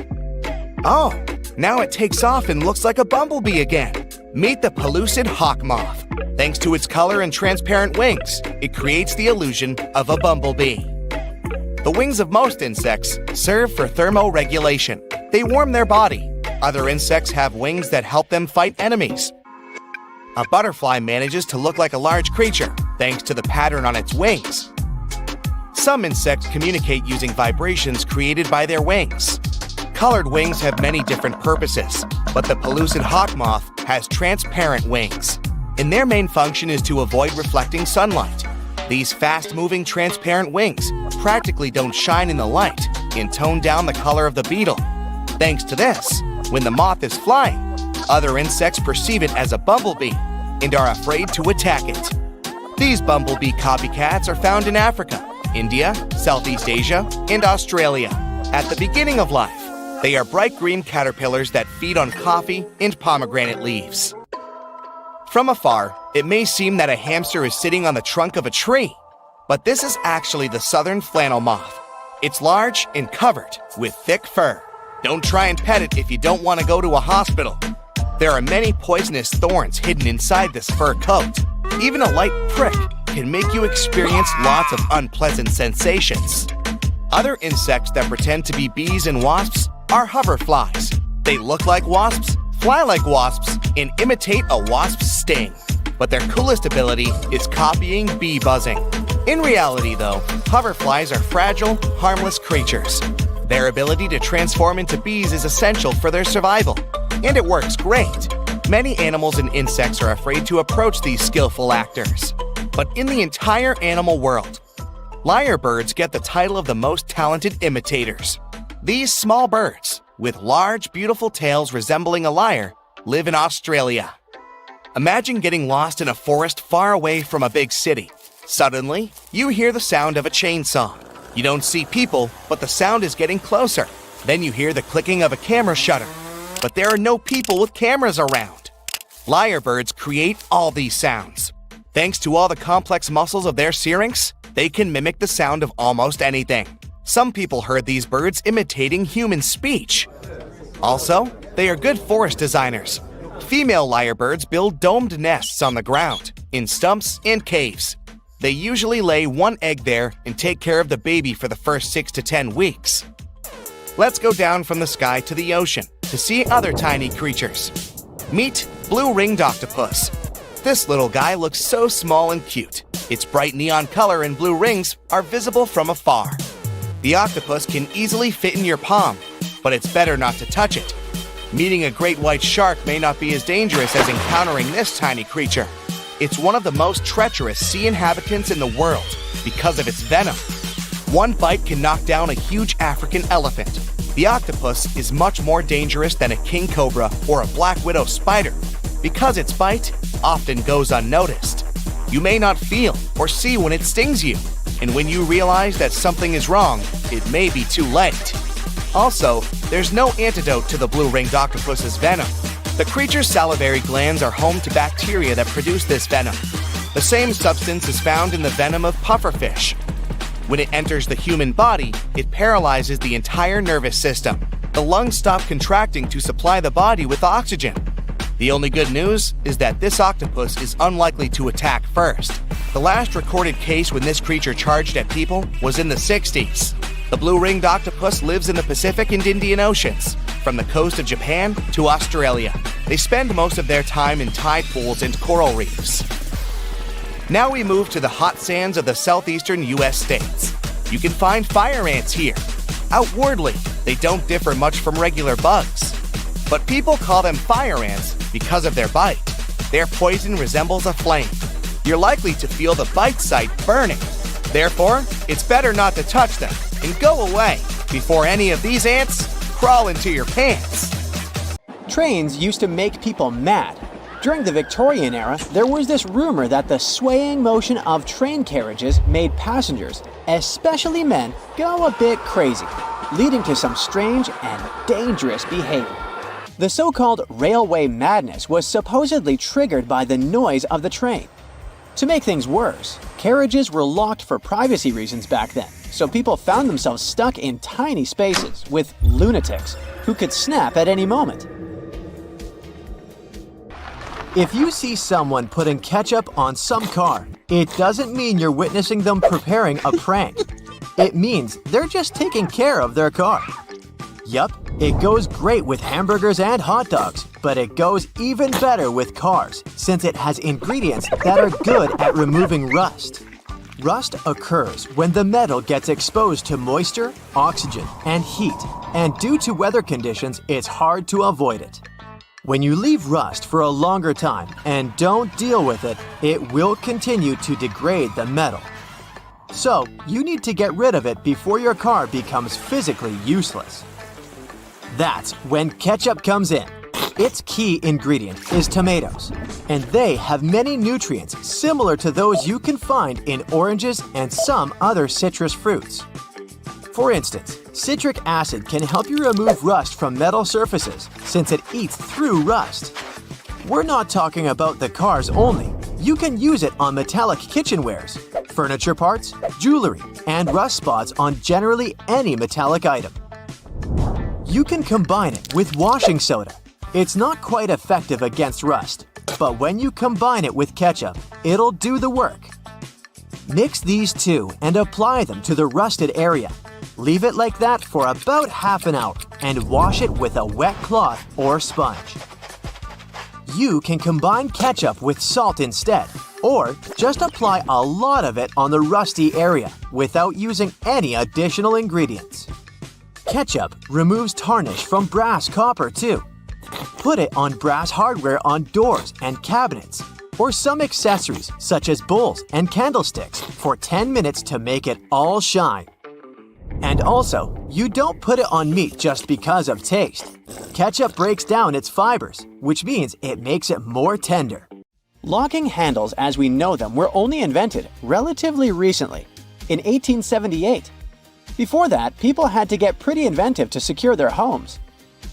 Oh, now it takes off and looks like a bumblebee again. Meet the pellucid hawk moth. Thanks to its color and transparent wings, it creates the illusion of a bumblebee. The wings of most insects serve for thermoregulation. They warm their body. Other insects have wings that help them fight enemies. A butterfly manages to look like a large creature, thanks to the pattern on its wings. Some insects communicate using vibrations created by their wings. Colored wings have many different purposes, but the pellucid hawk moth has transparent wings, and their main function is to avoid reflecting sunlight. These fast-moving transparent wings practically don't shine in the light and tone down the color of the beetle. Thanks to this, when the moth is flying, other insects perceive it as a bumblebee and are afraid to attack it. These bumblebee copycats are found in Africa, India, Southeast Asia, and Australia. At the beginning of life, they are bright green caterpillars that feed on coffee and pomegranate leaves. From afar, it may seem that a hamster is sitting on the trunk of a tree, but this is actually the southern flannel moth. It's large and covered with thick fur. Don't try and pet it if you don't want to go to a hospital. There are many poisonous thorns hidden inside this fur coat. Even a light prick can make you experience lots of unpleasant sensations. Other insects that pretend to be bees and wasps are hoverflies. They look like wasps, fly like wasps, and imitate a wasp's sting. But their coolest ability is copying bee buzzing. In reality, though, hoverflies are fragile, harmless creatures. Their ability to transform into bees is essential for their survival, and it works great. Many animals and insects are afraid to approach these skillful actors. But in the entire animal world, lyrebirds get the title of the most talented imitators. These small birds, with large, beautiful tails resembling a lyre, live in Australia. Imagine getting lost in a forest far away from a big city. Suddenly, you hear the sound of a chainsaw. You don't see people, but the sound is getting closer. Then you hear the clicking of a camera shutter. But there are no people with cameras around. Lyrebirds create all these sounds. Thanks to all the complex muscles of their syrinx, they can mimic the sound of almost anything. Some people heard these birds imitating human speech. Also, they are good forest designers. Female lyrebirds build domed nests on the ground, in stumps and caves. They usually lay one egg there and take care of the baby for the first 6 to 10 weeks. Let's go down from the sky to the ocean to see other tiny creatures. Meet blue-ringed octopus. This little guy looks so small and cute. Its bright neon color and blue rings are visible from afar. The octopus can easily fit in your palm, but it's better not to touch it. Meeting a great white shark may not be as dangerous as encountering this tiny creature. It's one of the most treacherous sea inhabitants in the world because of its venom. One bite can knock down a huge African elephant. The octopus is much more dangerous than a king cobra or a black widow spider because its bite often goes unnoticed. You may not feel or see when it stings you, and when you realize that something is wrong, it may be too late. Also, there's no antidote to the blue-ringed octopus's venom. The creature's salivary glands are home to bacteria that produce this venom. The same substance is found in the venom of pufferfish. When it enters the human body, it paralyzes the entire nervous system. The lungs stop contracting to supply the body with oxygen. The only good news is that this octopus is unlikely to attack first. The last recorded case when this creature charged at people was in the 60s. The blue-ringed octopus lives in the Pacific and Indian Oceans, from the coast of Japan to Australia. They spend most of their time in tide pools and coral reefs. Now we move to the hot sands of the southeastern U.S. states. You can find fire ants here. Outwardly, they don't differ much from regular bugs. But people call them fire ants because of their bite. Their poison resembles a flame. You're likely to feel the bite site burning. Therefore, it's better not to touch them and go away before any of these ants crawl into your pants. Trains used to make people mad. During the Victorian era, there was this rumor that the swaying motion of train carriages made passengers, especially men, go a bit crazy, leading to some strange and dangerous behavior. The so-called railway madness was supposedly triggered by the noise of the train. To make things worse, carriages were locked for privacy reasons back then, so people found themselves stuck in tiny spaces with lunatics who could snap at any moment. If you see someone putting ketchup on some car, it doesn't mean you're witnessing them preparing a prank. It means they're just taking care of their car. Yup, it goes great with hamburgers and hot dogs, but it goes even better with cars since it has ingredients that are good at removing rust. Rust occurs when the metal gets exposed to moisture, oxygen, and heat, and due to weather conditions, it's hard to avoid it. When you leave rust for a longer time and don't deal with it, it will continue to degrade the metal. So, you need to get rid of it before your car becomes physically useless. That's when ketchup comes in. Its key ingredient is tomatoes, and they have many nutrients similar to those you can find in oranges and some other citrus fruits. For instance, citric acid can help you remove rust from metal surfaces since it eats through rust. We're not talking about the cars only. You can use it on metallic kitchenwares, furniture parts, jewelry, and rust spots on generally any metallic item. You can combine it with washing soda. It's not quite effective against rust, but when you combine it with ketchup, it'll do the work. Mix these two and apply them to the rusted area. Leave it like that for about half an hour and wash it with a wet cloth or sponge. You can combine ketchup with salt instead, or just apply a lot of it on the rusty area without using any additional ingredients. Ketchup removes tarnish from brass copper too. Put it on brass hardware on doors and cabinets, or some accessories such as bowls and candlesticks for 10 minutes to make it all shine. And also, you don't put it on meat just because of taste. Ketchup breaks down its fibers, which means it makes it more tender. Locking handles as we know them were only invented relatively recently, in 1878. Before that, people had to get pretty inventive to secure their homes.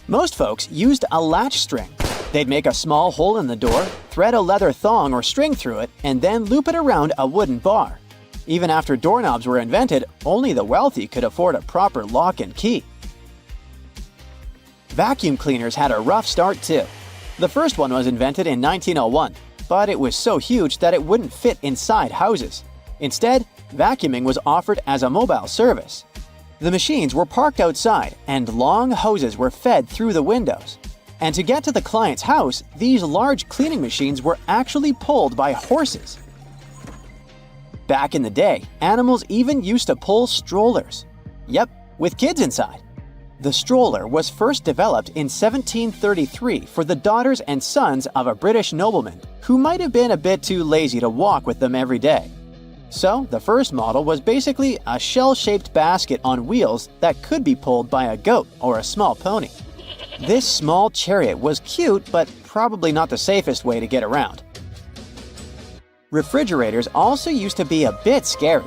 Most folks used a latch string. They'd make a small hole in the door, thread a leather thong or string through it, and then loop it around a wooden bar. Even after doorknobs were invented, only the wealthy could afford a proper lock and key. Vacuum cleaners had a rough start too. The first one was invented in 1901, but it was so huge that it wouldn't fit inside houses. Instead, vacuuming was offered as a mobile service. The machines were parked outside, and long hoses were fed through the windows. And to get to the client's house, these large cleaning machines were actually pulled by horses. Back in the day, animals even used to pull strollers. Yep, with kids inside. The stroller was first developed in 1733 for the daughters and sons of a British nobleman who might have been a bit too lazy to walk with them every day. So, the first model was basically a shell-shaped basket on wheels that could be pulled by a goat or a small pony. This small chariot was cute, but probably not the safest way to get around. Refrigerators also used to be a bit scary.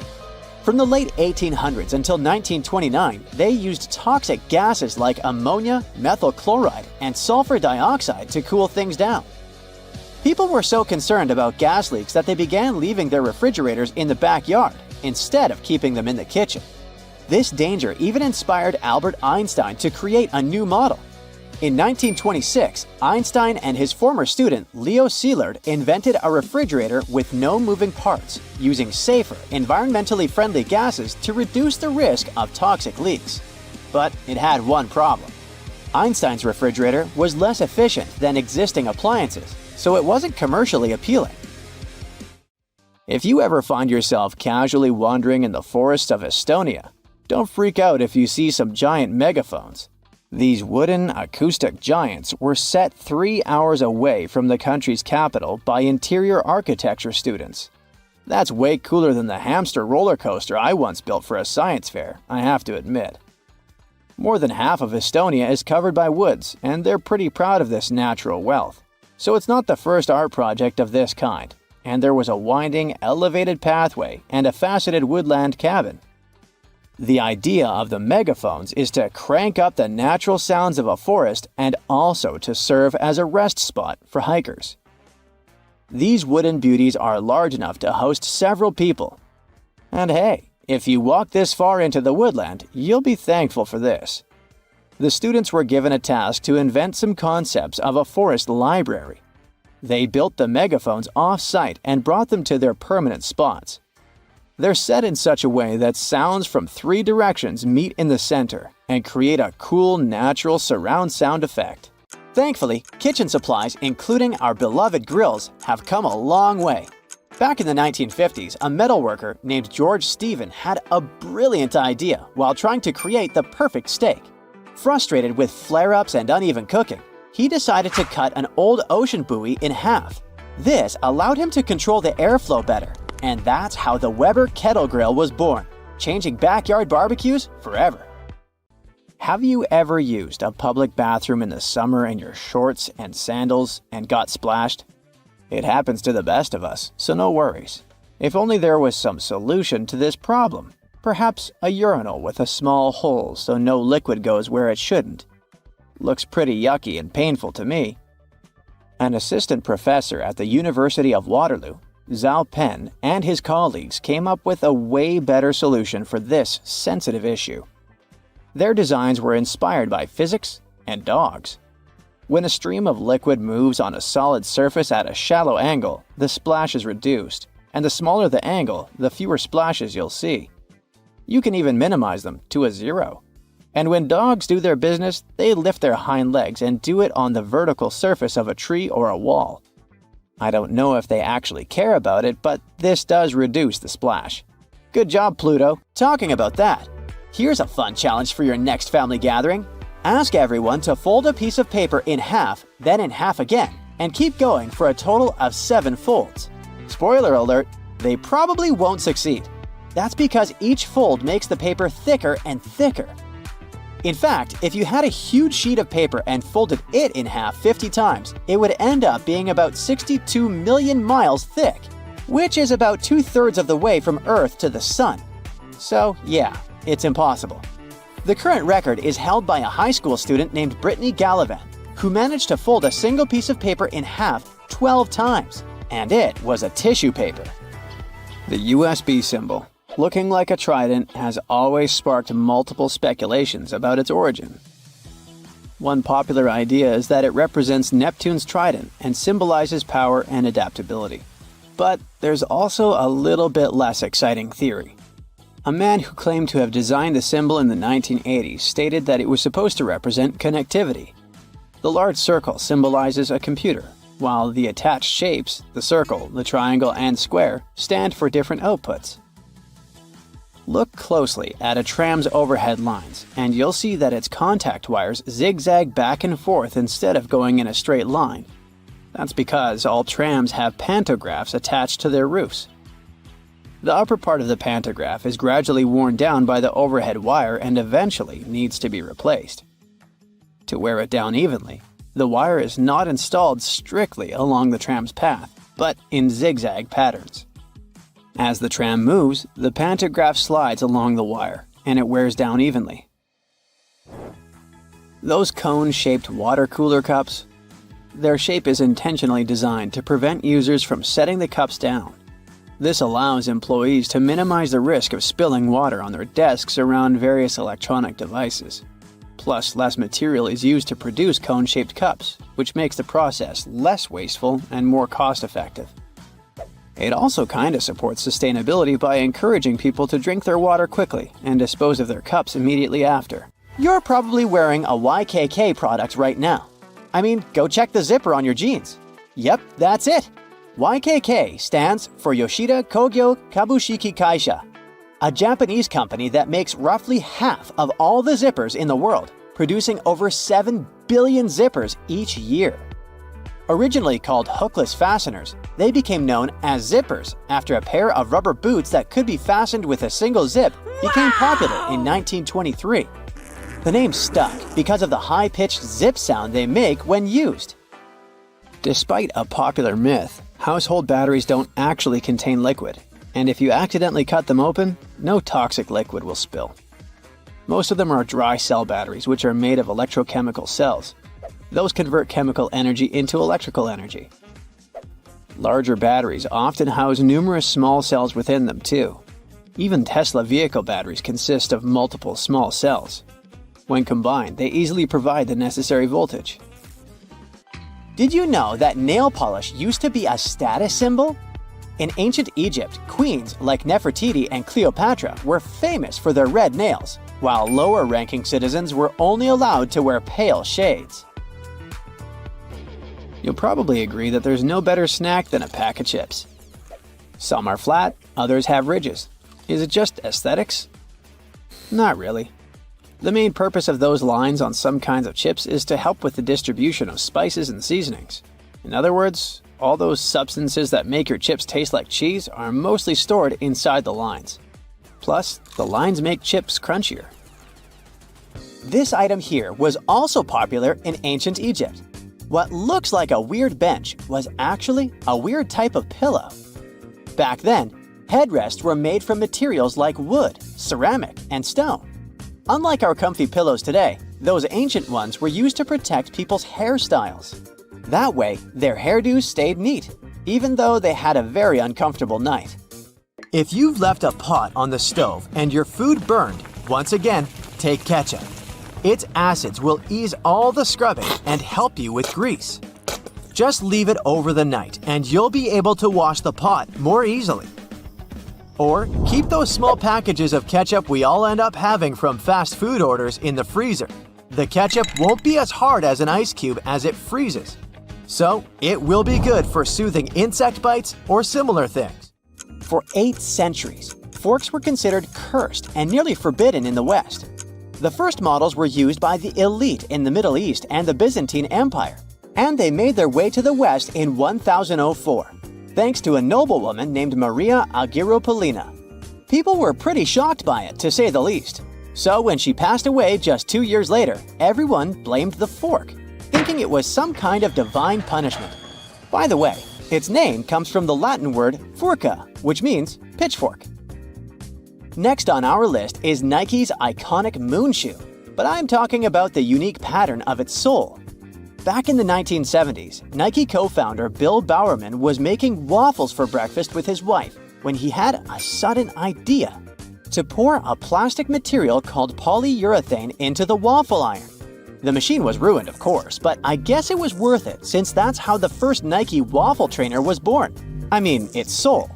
From the late 1800s until 1929, they used toxic gases like ammonia, methyl chloride, and sulfur dioxide to cool things down. People were so concerned about gas leaks that they began leaving their refrigerators in the backyard instead of keeping them in the kitchen. This danger even inspired Albert Einstein to create a new model. In 1926, Einstein and his former student Leo Szilard invented a refrigerator with no moving parts, using safer, environmentally friendly gases to reduce the risk of toxic leaks. But it had one problem. Einstein's refrigerator was less efficient than existing appliances, so it wasn't commercially appealing. If you ever find yourself casually wandering in the forests of Estonia, don't freak out if you see some giant megaphones. These wooden acoustic giants were set 3 hours away from the country's capital by interior architecture students. That's way cooler than the hamster roller coaster I once built for a science fair, I have to admit. More than half of Estonia is covered by woods, and they're pretty proud of this natural wealth. So it's not the first art project of this kind, and there was a winding, elevated pathway and a faceted woodland cabin. The idea of the megaphones is to crank up the natural sounds of a forest and also to serve as a rest spot for hikers. These wooden beauties are large enough to host several people. And hey, if you walk this far into the woodland, you'll be thankful for this. The students were given a task to invent some concepts of a forest library. They built the megaphones off-site and brought them to their permanent spots. They're set in such a way that sounds from 3 directions meet in the center and create a cool, natural surround sound effect. Thankfully, kitchen supplies, including our beloved grills, have come a long way. Back in the 1950s, a metalworker named George Stephen had a brilliant idea while trying to create the perfect steak. Frustrated with flare-ups and uneven cooking, he decided to cut an old ocean buoy in half. This allowed him to control the airflow better. And that's how the Weber Kettle Grill was born, changing backyard barbecues forever. Have you ever used a public bathroom in the summer in your shorts and sandals and got splashed? It happens to the best of us, so no worries. If only there was some solution to this problem. Perhaps a urinal with a small hole so no liquid goes where it shouldn't. Looks pretty yucky and painful to me. An assistant professor at the University of Waterloo, Zhao Pen, and his colleagues came up with a way better solution for this sensitive issue. Their designs were inspired by physics and dogs. When a stream of liquid moves on a solid surface at a shallow angle, the splash is reduced, and the smaller the angle, the fewer splashes you'll see. You can even minimize them to a zero. And when dogs do their business, they lift their hind legs and do it on the vertical surface of a tree or a wall. I don't know if they actually care about it, but this does reduce the splash. Good job, Pluto. Talking about that, here's a fun challenge for your next family gathering. Ask everyone to fold a piece of paper in half, then in half again, and keep going for a total of 7 folds. Spoiler alert, they probably won't succeed. That's because each fold makes the paper thicker and thicker. In fact, if you had a huge sheet of paper and folded it in half 50 times, it would end up being about 62 million miles thick, which is about 2/3 of the way from Earth to the Sun. So yeah, it's impossible. The current record is held by a high school student named Brittany Gallivan, who managed to fold a single piece of paper in half 12 times, and it was a tissue paper. The USB symbol, looking like a trident, has always sparked multiple speculations about its origin. One popular idea is that it represents Neptune's trident and symbolizes power and adaptability. But there's also a little bit less exciting theory. A man who claimed to have designed the symbol in the 1980s stated that it was supposed to represent connectivity. The large circle symbolizes a computer, while the attached shapes, the circle, the triangle, and square, stand for different outputs. Look closely at a tram's overhead lines, and you'll see that its contact wires zigzag back and forth instead of going in a straight line. That's because all trams have pantographs attached to their roofs. The upper part of the pantograph is gradually worn down by the overhead wire and eventually needs to be replaced. To wear it down evenly, the wire is not installed strictly along the tram's path, but in zigzag patterns. As the tram moves, the pantograph slides along the wire, and it wears down evenly. Those cone-shaped water cooler cups? Their shape is intentionally designed to prevent users from setting the cups down. This allows employees to minimize the risk of spilling water on their desks around various electronic devices. Plus, less material is used to produce cone-shaped cups, which makes the process less wasteful and more cost-effective. It also kinda supports sustainability by encouraging people to drink their water quickly and dispose of their cups immediately after. You're probably wearing a YKK product right now. I mean, go check the zipper on your jeans. Yep, that's it. YKK stands for Yoshida Kogyo Kabushiki Kaisha, a Japanese company that makes roughly half of all the zippers in the world, producing over 7 billion zippers each year. Originally called hookless fasteners, they became known as zippers after a pair of rubber boots that could be fastened with a single zip became popular in 1923. The name stuck because of the high-pitched zip sound they make when used. Despite a popular myth, household batteries don't actually contain liquid, and if you accidentally cut them open, no toxic liquid will spill. Most of them are dry cell batteries, which are made of electrochemical cells. Those convert chemical energy into electrical energy. Larger batteries often house numerous small cells within them too. Even Tesla vehicle batteries consist of multiple small cells. When combined, they easily provide the necessary voltage. Did you know that nail polish used to be a status symbol? In ancient Egypt, queens like Nefertiti and Cleopatra were famous for their red nails, while lower-ranking citizens were only allowed to wear pale shades. You'll probably agree that there's no better snack than a pack of chips. Some are flat, others have ridges. Is it just aesthetics? Not really. The main purpose of those lines on some kinds of chips is to help with the distribution of spices and seasonings. In other words, all those substances that make your chips taste like cheese are mostly stored inside the lines. Plus, the lines make chips crunchier. This item here was also popular in ancient Egypt. What looks like a weird bench was actually a weird type of pillow. Back then, headrests were made from materials like wood, ceramic, and stone. Unlike our comfy pillows today, those ancient ones were used to protect people's hairstyles. That way, their hairdos stayed neat, even though they had a very uncomfortable night. If you've left a pot on the stove and your food burned, once again, take ketchup. Its acids will ease all the scrubbing and help you with grease. Just leave it over the night and you'll be able to wash the pot more easily. Or keep those small packages of ketchup we all end up having from fast food orders in the freezer. The ketchup won't be as hard as an ice cube as it freezes. So it will be good for soothing insect bites or similar things. For 8 centuries, forks were considered cursed and nearly forbidden in the West. The first models were used by the elite in the Middle East and the Byzantine Empire, and they made their way to the West in 1004, thanks to a noblewoman named Maria Agrippina. People were pretty shocked by it, to say the least. So when she passed away just 2 years later, everyone blamed the fork, thinking it was some kind of divine punishment. By the way, its name comes from the Latin word furca, which means pitchfork. Next on our list is Nike's iconic moon shoe, but I'm talking about the unique pattern of its sole. Back in the 1970s, Nike co-founder Bill Bowerman was making waffles for breakfast with his wife when he had a sudden idea: to pour a plastic material called polyurethane into the waffle iron. The machine was ruined, of course, but I guess it was worth it since that's how the first Nike waffle trainer was born. I mean, its sole.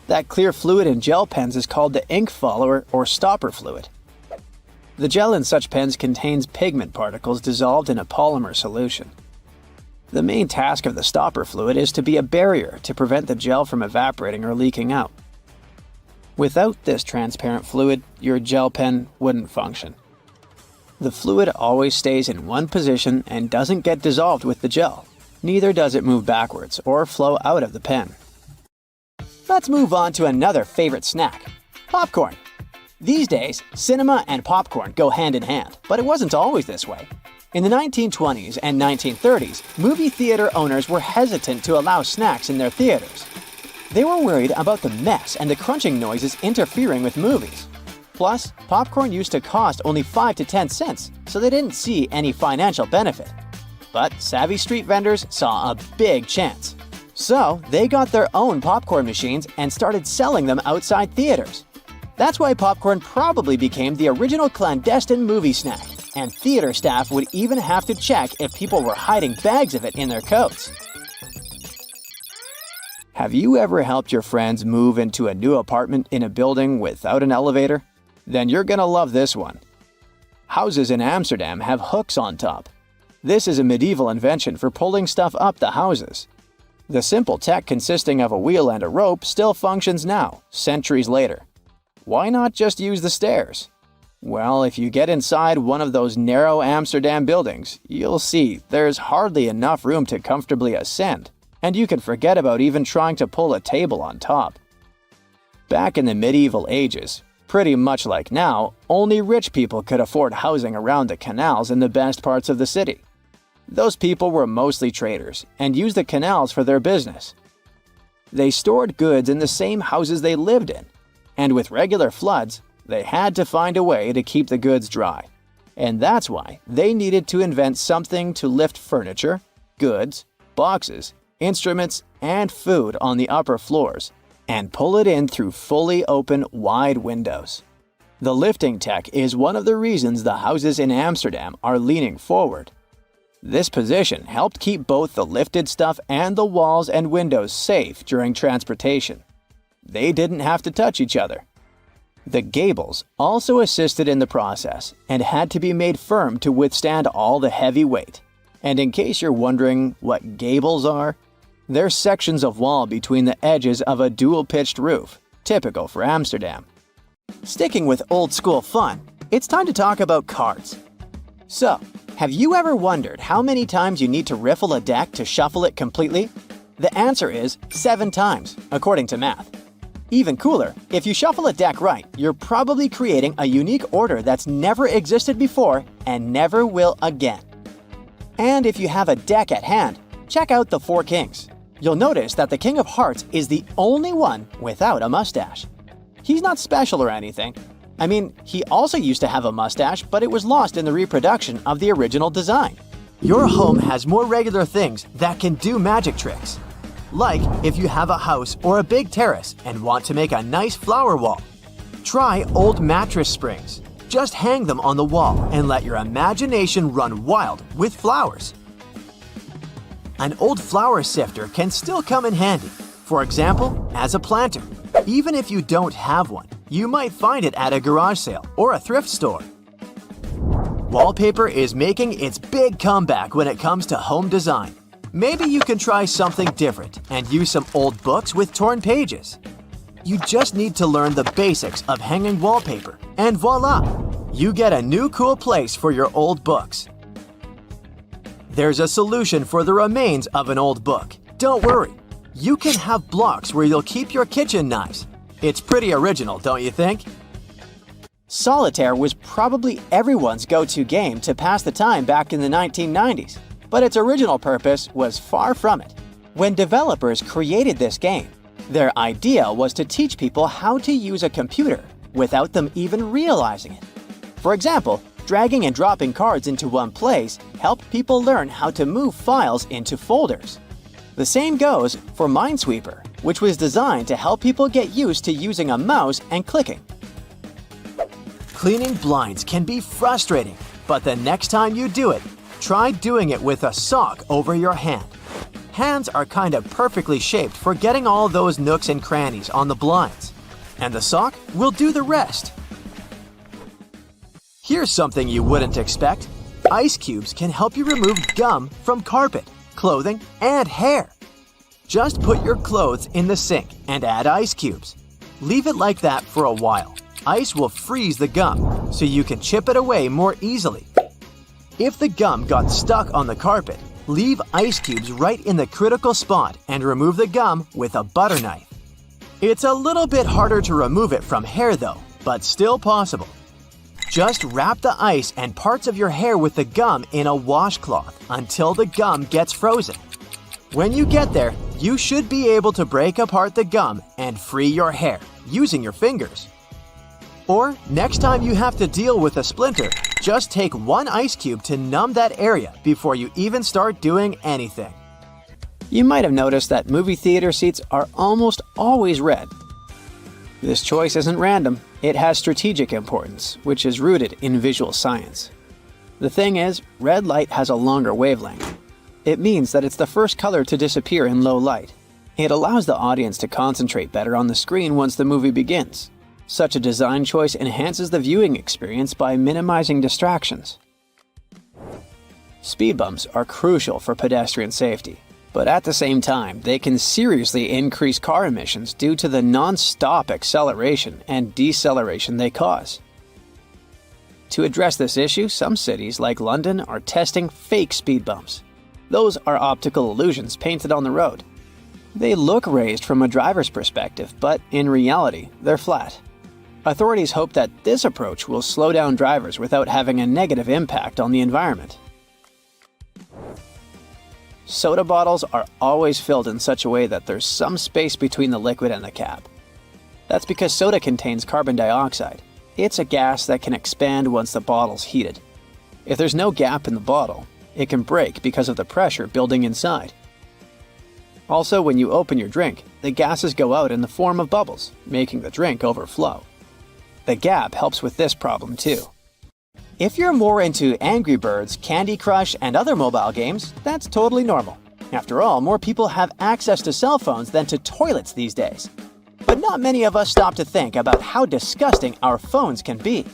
That clear fluid in gel pens is called the ink follower or stopper fluid. The gel in such pens contains pigment particles dissolved in a polymer solution. The main task of the stopper fluid is to be a barrier to prevent the gel from evaporating or leaking out. Without this transparent fluid, your gel pen wouldn't function. The fluid always stays in one position and doesn't get dissolved with the gel. Neither does it move backwards or flow out of the pen. Let's move on to another favorite snack: popcorn. These days, cinema and popcorn go hand in hand, but it wasn't always this way. In the 1920s and 1930s, movie theater owners were hesitant to allow snacks in their theaters. They were worried about the mess and the crunching noises interfering with movies. Plus, popcorn used to cost only 5 to 10 cents, so they didn't see any financial benefit. But savvy street vendors saw a big chance. So they got their own popcorn machines and started selling them outside theaters. That's why popcorn probably became the original clandestine movie snack, and theater staff would even have to check if people were hiding bags of it in their coats. Have you ever helped your friends move into a new apartment in a building without an elevator? Then you're gonna love this one. Houses in Amsterdam have hooks on top. This is a medieval invention for pulling stuff up the houses. The simple tech consisting of a wheel and a rope still functions now, centuries later. Why not just use the stairs? Well, if you get inside one of those narrow Amsterdam buildings, you'll see there's hardly enough room to comfortably ascend, and you can forget about even trying to pull a table on top. Back in the medieval ages, pretty much like now, only rich people could afford housing around the canals in the best parts of the city. Those people were mostly traders and used the canals for their business. They stored goods in the same houses they lived in, and with regular floods, they had to find a way to keep the goods dry. And that's why they needed to invent something to lift furniture, goods, boxes, instruments, and food on the upper floors, and pull it in through fully open, wide windows. The lifting tech is one of the reasons the houses in Amsterdam are leaning forward. This position helped keep both the lifted stuff and the walls and windows safe during transportation. They didn't have to touch each other. The gables also assisted in the process and had to be made firm to withstand all the heavy weight. And in case you're wondering what gables are, they're sections of wall between the edges of a dual-pitched roof, typical for Amsterdam. Sticking with old-school fun, it's time to talk about cards. So, have you ever wondered how many times you need to riffle a deck to shuffle it completely? The answer is 7 times, according to math. Even cooler, if you shuffle a deck right, you're probably creating a unique order that's never existed before and never will again. And if you have a deck at hand, check out the 4 kings. You'll notice that the King of Hearts is the only one without a mustache. He's not special or anything. I mean, he also used to have a mustache, but it was lost in the reproduction of the original design. Your home has more regular things that can do magic tricks. Like if you have a house or a big terrace and want to make a nice flower wall. Try old mattress springs. Just hang them on the wall and let your imagination run wild with flowers. An old flower sifter can still come in handy, for example, as a planter. Even if you don't have one, you might find it at a garage sale or a thrift store. Wallpaper is making its big comeback when it comes to home design. Maybe you can try something different and use some old books with torn pages. You just need to learn the basics of hanging wallpaper, and voila! You get a new cool place for your old books. There's a solution for the remains of an old book. Don't worry. You can have blocks where you'll keep your kitchen knives. It's pretty original, don't you think? Solitaire was probably everyone's go-to game to pass the time back in the 1990s, but its original purpose was far from it. When developers created this game, their idea was to teach people how to use a computer without them even realizing it. For example, dragging and dropping cards into one place helped people learn how to move files into folders. The same goes for Minesweeper, which was designed to help people get used to using a mouse and clicking. Cleaning blinds can be frustrating, but the next time you do it, try doing it with a sock over your hand. Hands are kind of perfectly shaped for getting all those nooks and crannies on the blinds, and the sock will do the rest. Here's something you wouldn't expect. Ice cubes can help you remove gum from carpet, clothing, and hair. Just put your clothes in the sink and add ice cubes. Leave it like that for a while. Ice will freeze the gum, so you can chip it away more easily. If the gum got stuck on the carpet, leave ice cubes right in the critical spot and remove the gum with a butter knife. It's a little bit harder to remove it from hair though, but still possible. Just wrap the ice and parts of your hair with the gum in a washcloth until the gum gets frozen. When you get there, you should be able to break apart the gum and free your hair using your fingers. Or next time you have to deal with a splinter, just take one ice cube to numb that area before you even start doing anything. You might have noticed that movie theater seats are almost always red. This choice isn't random. It has strategic importance, which is rooted in visual science. The thing is, red light has a longer wavelength. It means that it's the first color to disappear in low light. It allows the audience to concentrate better on the screen once the movie begins. Such a design choice enhances the viewing experience by minimizing distractions. Speed bumps are crucial for pedestrian safety, but at the same time, they can seriously increase car emissions due to the non-stop acceleration and deceleration they cause. To address this issue, some cities like London are testing fake speed bumps. Those are optical illusions painted on the road. They look raised from a driver's perspective, but in reality, they're flat. Authorities hope that this approach will slow down drivers without having a negative impact on the environment. Soda bottles are always filled in such a way that there's some space between the liquid and the cap. That's because soda contains carbon dioxide. It's a gas that can expand once the bottle's heated. If there's no gap in the bottle, it can break because of the pressure building inside. Also, when you open your drink, the gases go out in the form of bubbles, making the drink overflow. The gap helps with this problem too. If you're more into Angry Birds, Candy Crush, and other mobile games, that's totally normal. After all, more people have access to cell phones than to toilets these days. But not many of us stop to think about how disgusting our phones can be.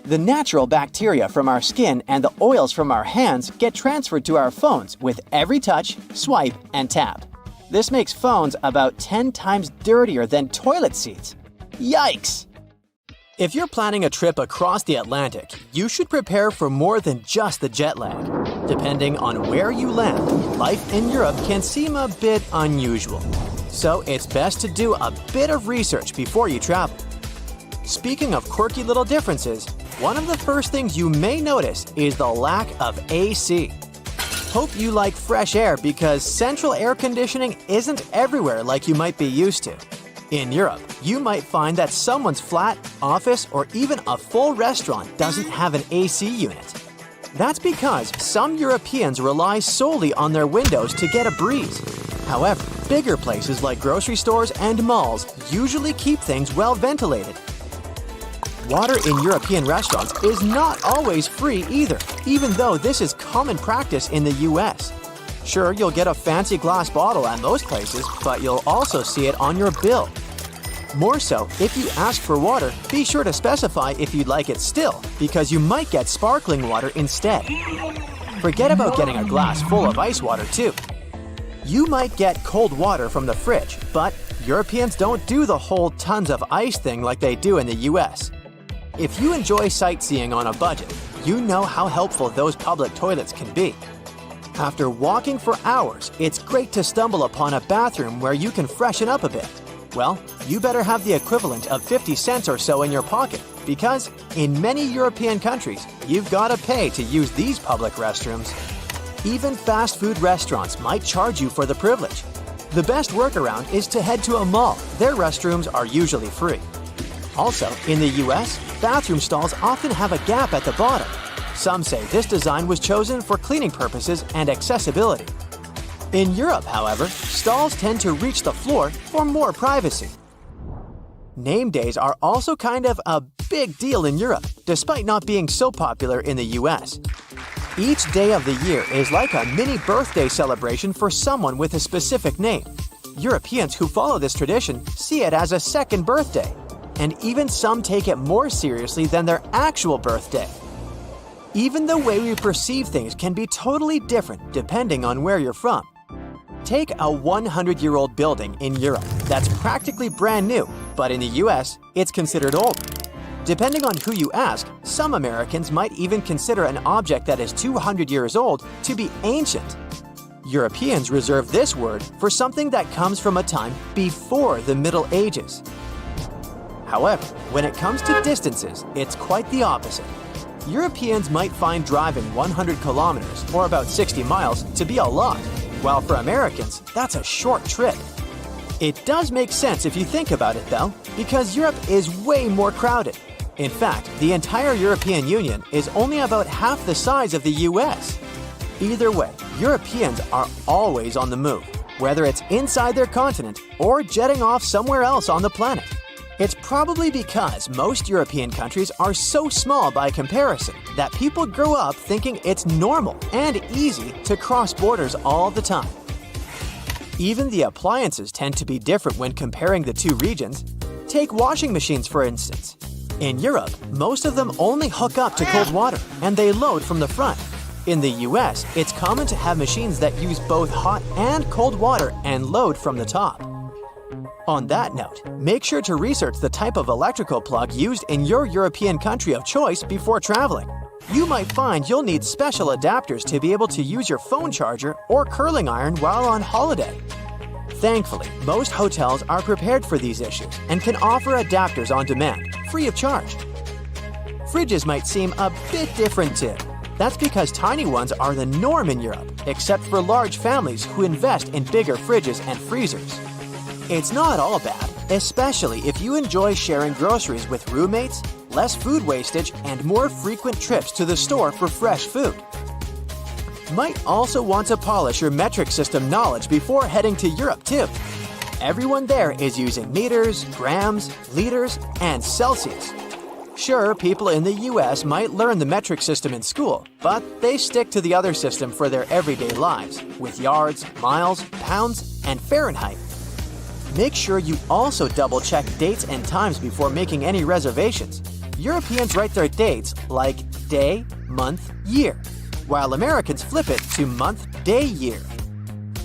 The natural bacteria from our skin and the oils from our hands get transferred to our phones with every touch, swipe, and tap. This makes phones about 10 times dirtier than toilet seats. Yikes! If you're planning a trip across the Atlantic, you should prepare for more than just the jet lag. Depending on where you land, life in Europe can seem a bit unusual. So it's best to do a bit of research before you travel. Speaking of quirky little differences, one of the first things you may notice is the lack of AC. Hope you like fresh air because central air conditioning isn't everywhere like you might be used to. In Europe, you might find that someone's flat, office, or even a full restaurant doesn't have an AC unit. That's because some Europeans rely solely on their windows to get a breeze. However, bigger places like grocery stores and malls usually keep things well ventilated. Water in European restaurants is not always free either, even though this is common practice in the US. Sure, you'll get a fancy glass bottle at most places, but you'll also see it on your bill. More so, if you ask for water, be sure to specify if you'd like it still, because you might get sparkling water instead. Forget about getting a glass full of ice water too. You might get cold water from the fridge, but Europeans don't do the whole tons of ice thing like they do in the US. If you enjoy sightseeing on a budget, you know how helpful those public toilets can be. After walking for hours, it's great to stumble upon a bathroom where you can freshen up a bit. Well, you better have the equivalent of 50 cents or so in your pocket, because in many European countries, you've got to pay to use these public restrooms. Even fast food restaurants might charge you for the privilege. The best workaround is to head to a mall. Their restrooms are usually free. Also, in the US, bathroom stalls often have a gap at the bottom. Some say this design was chosen for cleaning purposes and accessibility. In Europe, however, stalls tend to reach the floor for more privacy. Name days are also kind of a big deal in Europe, despite not being so popular in the US. Each day of the year is like a mini birthday celebration for someone with a specific name. Europeans who follow this tradition see it as a second birthday, and even some take it more seriously than their actual birthday. Even the way we perceive things can be totally different depending on where you're from. Take a 100-year-old building in Europe that's practically brand new, but in the US, it's considered old. Depending on who you ask, some Americans might even consider an object that is 200 years old to be ancient. Europeans reserve this word for something that comes from a time before the Middle Ages. However, when it comes to distances, it's quite the opposite. Europeans might find driving 100 kilometers, or about 60 miles, to be a lot, while for Americans, that's a short trip. It does make sense if you think about it though, because Europe is way more crowded. In fact, the entire European Union is only about half the size of the US. Either way, Europeans are always on the move, whether it's inside their continent or jetting off somewhere else on the planet. It's probably because most European countries are so small by comparison that people grow up thinking it's normal and easy to cross borders all the time. Even the appliances tend to be different when comparing the two regions. Take washing machines, for instance. In Europe, most of them only hook up to cold water, and they load from the front. In the US, it's common to have machines that use both hot and cold water and load from the top. On that note, make sure to research the type of electrical plug used in your European country of choice before traveling. You might find you'll need special adapters to be able to use your phone charger or curling iron while on holiday. Thankfully, most hotels are prepared for these issues and can offer adapters on demand, free of charge. Fridges might seem a bit different too. That's because tiny ones are the norm in Europe, except for large families who invest in bigger fridges and freezers. It's not all bad, especially if you enjoy sharing groceries with roommates, less food wastage, and more frequent trips to the store for fresh food. Might also want to polish your metric system knowledge before heading to Europe too. Everyone there is using meters, grams, liters, and Celsius. Sure, people in the US might learn the metric system in school, but they stick to the other system for their everyday lives, with yards, miles, pounds, and Fahrenheit. Make sure you also double-check dates and times before making any reservations. Europeans write their dates like day, month, year, while Americans flip it to month, day, year.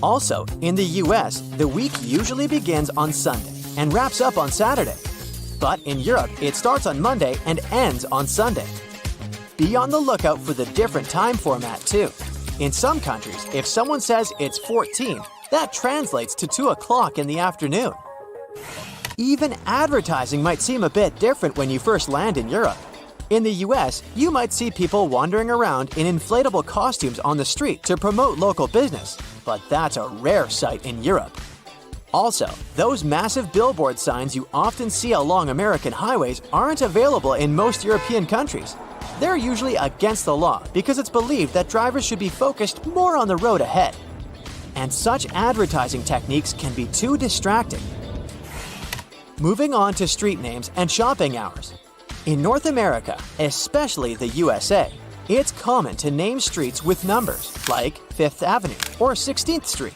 Also, in the US, the week usually begins on Sunday and wraps up on Saturday. But in Europe, it starts on Monday and ends on Sunday. Be on the lookout for the different time format too. In some countries, if someone says it's 14, that translates to 2 o'clock in the afternoon. Even advertising might seem a bit different when you first land in Europe. In the US, you might see people wandering around in inflatable costumes on the street to promote local business, but that's a rare sight in Europe. Also, those massive billboard signs you often see along American highways aren't available in most European countries. They're usually against the law because it's believed that drivers should be focused more on the road ahead. And such advertising techniques can be too distracting. Moving on to street names and shopping hours. In North America, especially the USA, it's common to name streets with numbers, like 5th Avenue or 16th Street.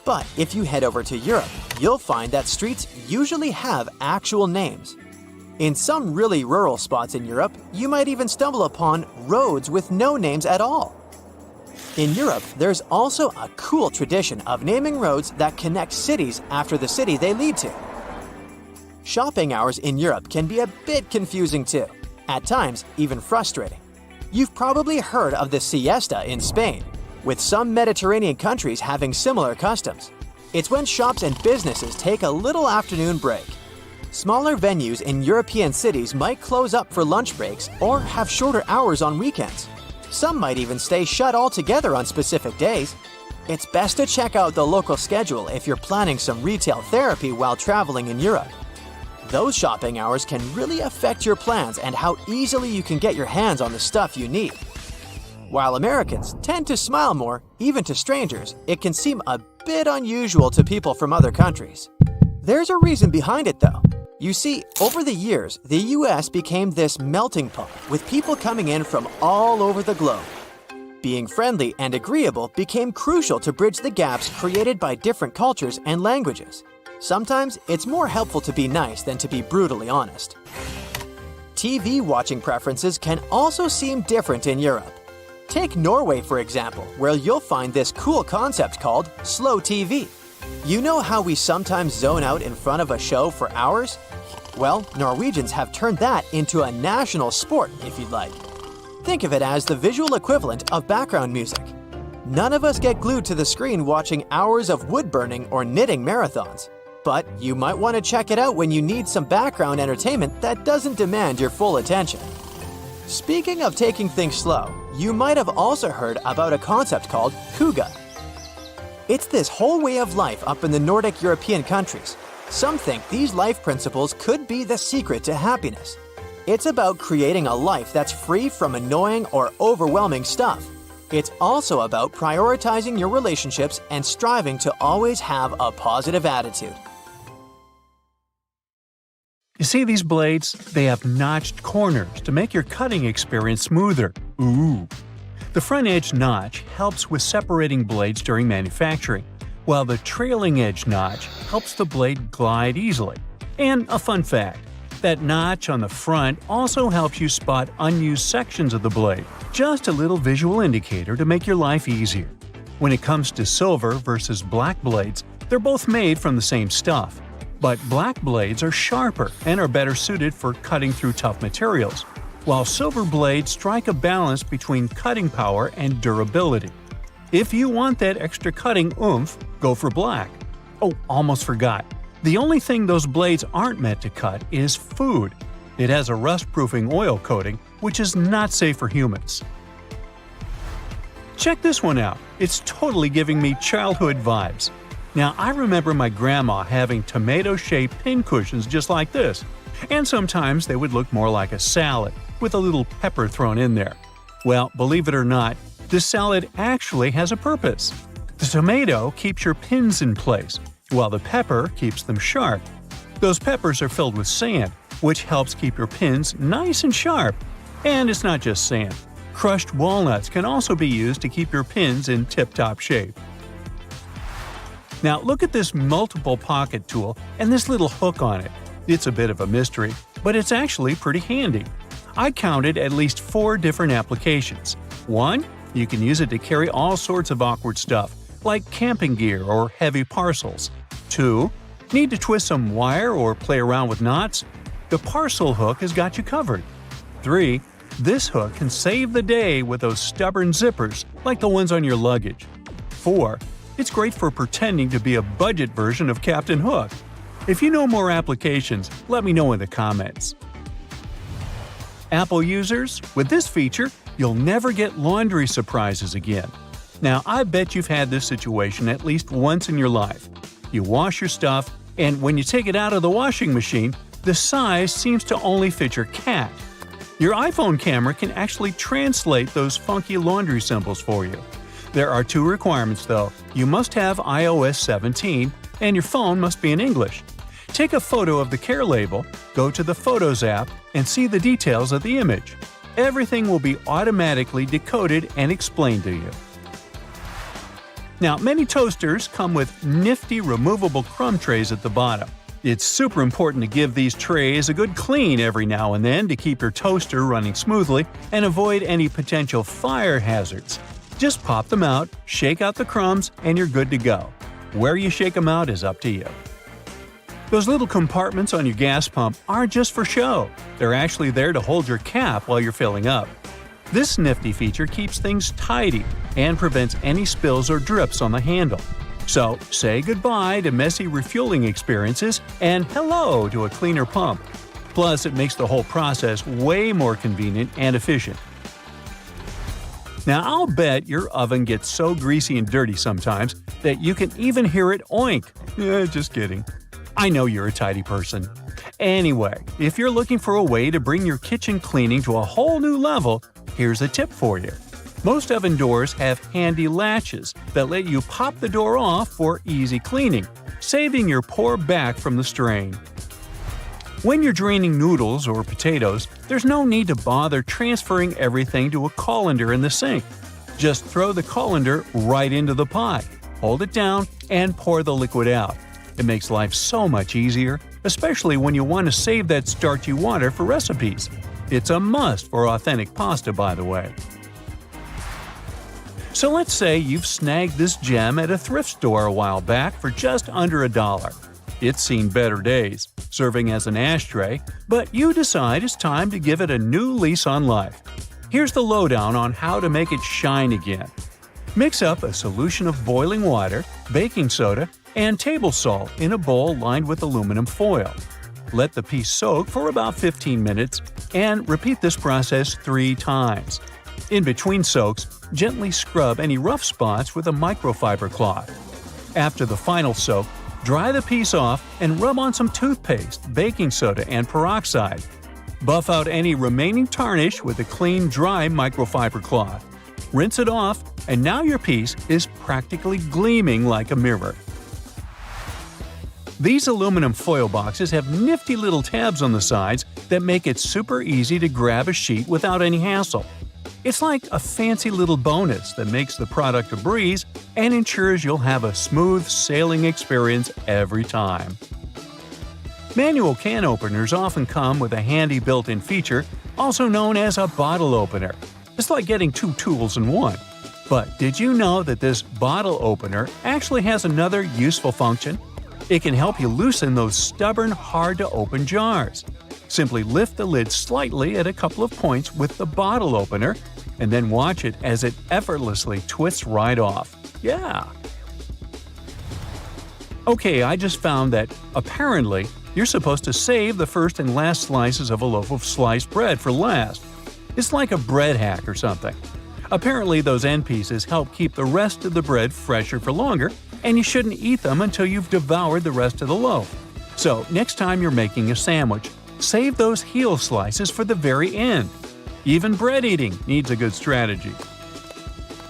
But if you head over to Europe, you'll find that streets usually have actual names. In some really rural spots in Europe, you might even stumble upon roads with no names at all. In Europe, there's also a cool tradition of naming roads that connect cities after the city they lead to. Shopping hours in Europe can be a bit confusing too, at times even frustrating. You've probably heard of the siesta in Spain, with some Mediterranean countries having similar customs. It's when shops and businesses take a little afternoon break. Smaller venues in European cities might close up for lunch breaks or have shorter hours on weekends. Some might even stay shut altogether on specific days. It's best to check out the local schedule if you're planning some retail therapy while traveling in Europe. Those shopping hours can really affect your plans and how easily you can get your hands on the stuff you need. While Americans tend to smile more, even to strangers, it can seem a bit unusual to people from other countries. There's a reason behind it though. You see, over the years, the US became this melting pot with people coming in from all over the globe. Being friendly and agreeable became crucial to bridge the gaps created by different cultures and languages. Sometimes it's more helpful to be nice than to be brutally honest. TV watching preferences can also seem different in Europe. Take Norway, for example, where you'll find this cool concept called slow TV. You know how we sometimes zone out in front of a show for hours? Well, Norwegians have turned that into a national sport, if you'd like. Think of it as the visual equivalent of background music. None of us get glued to the screen watching hours of wood burning or knitting marathons. But you might want to check it out when you need some background entertainment that doesn't demand your full attention. Speaking of taking things slow, you might have also heard about a concept called hygge. It's this whole way of life up in the Nordic European countries. Some think these life principles could be the secret to happiness. It's about creating a life that's free from annoying or overwhelming stuff. It's also about prioritizing your relationships and striving to always have a positive attitude. You see these blades? They have notched corners to make your cutting experience smoother. Ooh! The front edge notch helps with separating blades during manufacturing, while the trailing edge notch helps the blade glide easily. And a fun fact, that notch on the front also helps you spot unused sections of the blade. Just a little visual indicator to make your life easier. When it comes to silver versus black blades, they're both made from the same stuff. But black blades are sharper and are better suited for cutting through tough materials, while silver blades strike a balance between cutting power and durability. If you want that extra cutting oomph, go for black. Oh, almost forgot. The only thing those blades aren't meant to cut is food. It has a rust-proofing oil coating, which is not safe for humans. Check this one out. It's totally giving me childhood vibes. Now, I remember my grandma having tomato-shaped pincushions just like this, and sometimes they would look more like a salad, with a little pepper thrown in there. Well, believe it or not, this salad actually has a purpose. The tomato keeps your pins in place, while the pepper keeps them sharp. Those peppers are filled with sand, which helps keep your pins nice and sharp. And it's not just sand. Crushed walnuts can also be used to keep your pins in tip-top shape. Now look at this multiple pocket tool and this little hook on it. It's a bit of a mystery, but it's actually pretty handy. I counted at least 4 different applications. 1. You can use it to carry all sorts of awkward stuff, like camping gear or heavy parcels. 2. Need to twist some wire or play around with knots? The parcel hook has got you covered. 3. This hook can save the day with those stubborn zippers, like the ones on your luggage. 4. It's great for pretending to be a budget version of Captain Hook. If you know more applications, let me know in the comments. Apple users, with this feature, you'll never get laundry surprises again. Now, I bet you've had this situation at least once in your life. You wash your stuff, and when you take it out of the washing machine, the size seems to only fit your cat. Your iPhone camera can actually translate those funky laundry symbols for you. There are 2 requirements though. You must have iOS 17, and your phone must be in English. Take a photo of the care label, go to the Photos app, and see the details of the image. Everything will be automatically decoded and explained to you. Now, many toasters come with nifty removable crumb trays at the bottom. It's super important to give these trays a good clean every now and then to keep your toaster running smoothly and avoid any potential fire hazards. Just pop them out, shake out the crumbs, and you're good to go. Where you shake them out is up to you. Those little compartments on your gas pump aren't just for show. They're actually there to hold your cap while you're filling up. This nifty feature keeps things tidy and prevents any spills or drips on the handle. So, say goodbye to messy refueling experiences and hello to a cleaner pump. Plus, it makes the whole process way more convenient and efficient. Now, I'll bet your oven gets so greasy and dirty sometimes that you can even hear it oink. Just kidding. I know you're a tidy person. Anyway, if you're looking for a way to bring your kitchen cleaning to a whole new level, here's a tip for you. Most oven doors have handy latches that let you pop the door off for easy cleaning, saving your poor back from the strain. When you're draining noodles or potatoes, there's no need to bother transferring everything to a colander in the sink. Just throw the colander right into the pot, hold it down, and pour the liquid out. It makes life so much easier, especially when you want to save that starchy water for recipes. It's a must for authentic pasta, by the way. So let's say you've snagged this gem at a thrift store a while back for just under $1. It's seen better days, serving as an ashtray, but you decide it's time to give it a new lease on life. Here's the lowdown on how to make it shine again. Mix up a solution of boiling water, baking soda, and table salt in a bowl lined with aluminum foil. Let the piece soak for about 15 minutes and repeat this process 3 times. In between soaks, gently scrub any rough spots with a microfiber cloth. After the final soak, dry the piece off and rub on some toothpaste, baking soda, and peroxide. Buff out any remaining tarnish with a clean, dry microfiber cloth. Rinse it off, and now your piece is practically gleaming like a mirror. These aluminum foil boxes have nifty little tabs on the sides that make it super easy to grab a sheet without any hassle. It's like a fancy little bonus that makes the product a breeze and ensures you'll have a smooth sailing experience every time. Manual can openers often come with a handy built-in feature, also known as a bottle opener. It's like getting 2 tools in one. But did you know that this bottle opener actually has another useful function? It can help you loosen those stubborn, hard-to-open jars. Simply lift the lid slightly at a couple of points with the bottle opener, and then watch it as it effortlessly twists right off. Yeah! Okay, I just found that, apparently, you're supposed to save the first and last slices of a loaf of sliced bread for last. It's like a bread hack or something. Apparently, those end pieces help keep the rest of the bread fresher for longer, and you shouldn't eat them until you've devoured the rest of the loaf. So, next time you're making a sandwich, save those heel slices for the very end. Even bread eating needs a good strategy.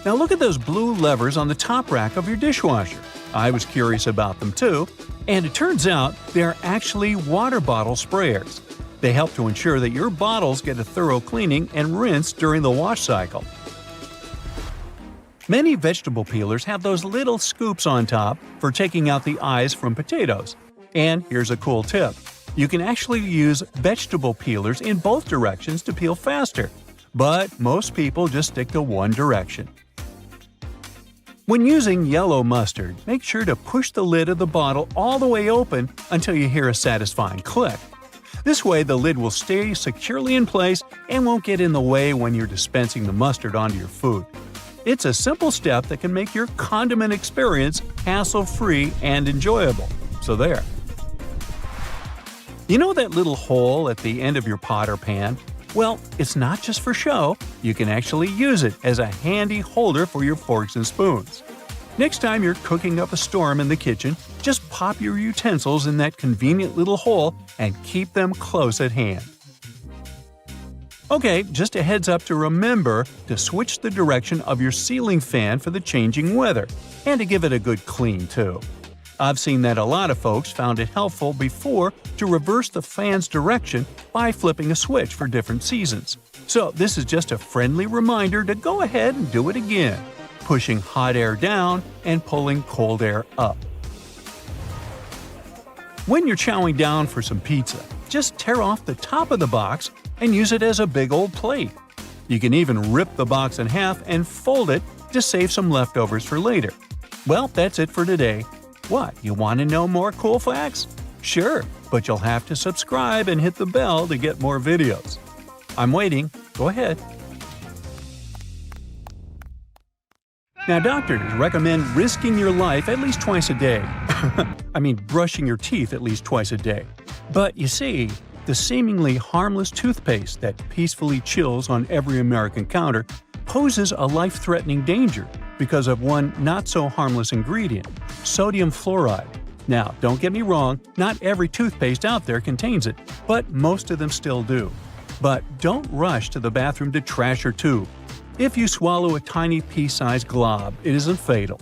Now look at those blue levers on the top rack of your dishwasher. I was curious about them too, and it turns out they're actually water bottle sprayers. They help to ensure that your bottles get a thorough cleaning and rinse during the wash cycle. Many vegetable peelers have those little scoops on top for taking out the eyes from potatoes. And here's a cool tip. You can actually use vegetable peelers in both directions to peel faster, but most people just stick to one direction. When using yellow mustard, make sure to push the lid of the bottle all the way open until you hear a satisfying click. This way the lid will stay securely in place and won't get in the way when you're dispensing the mustard onto your food. It's a simple step that can make your condiment experience hassle-free and enjoyable. So there. You know that little hole at the end of your pot or pan? Well, it's not just for show. You can actually use it as a handy holder for your forks and spoons. Next time you're cooking up a storm in the kitchen, just pop your utensils in that convenient little hole and keep them close at hand. Okay, just a heads up to remember to switch the direction of your ceiling fan for the changing weather, and to give it a good clean too. I've seen that a lot of folks found it helpful before to reverse the fan's direction by flipping a switch for different seasons. So this is just a friendly reminder to go ahead and do it again, pushing hot air down and pulling cold air up. When you're chowing down for some pizza, just tear off the top of the box and use it as a big old plate. You can even rip the box in half and fold it to save some leftovers for later. Well, that's it for today. What, you want to know more cool facts? Sure, but you'll have to subscribe and hit the bell to get more videos. I'm waiting. Go ahead. Now, doctors recommend risking your life at least twice a day. I mean, brushing your teeth at least twice a day. But you see, the seemingly harmless toothpaste that peacefully chills on every American counter poses a life-threatening danger because of one not-so-harmless ingredient, sodium fluoride. Now, don't get me wrong, not every toothpaste out there contains it, but most of them still do. But don't rush to the bathroom to trash your tube. If you swallow a tiny pea-sized glob, it isn't fatal.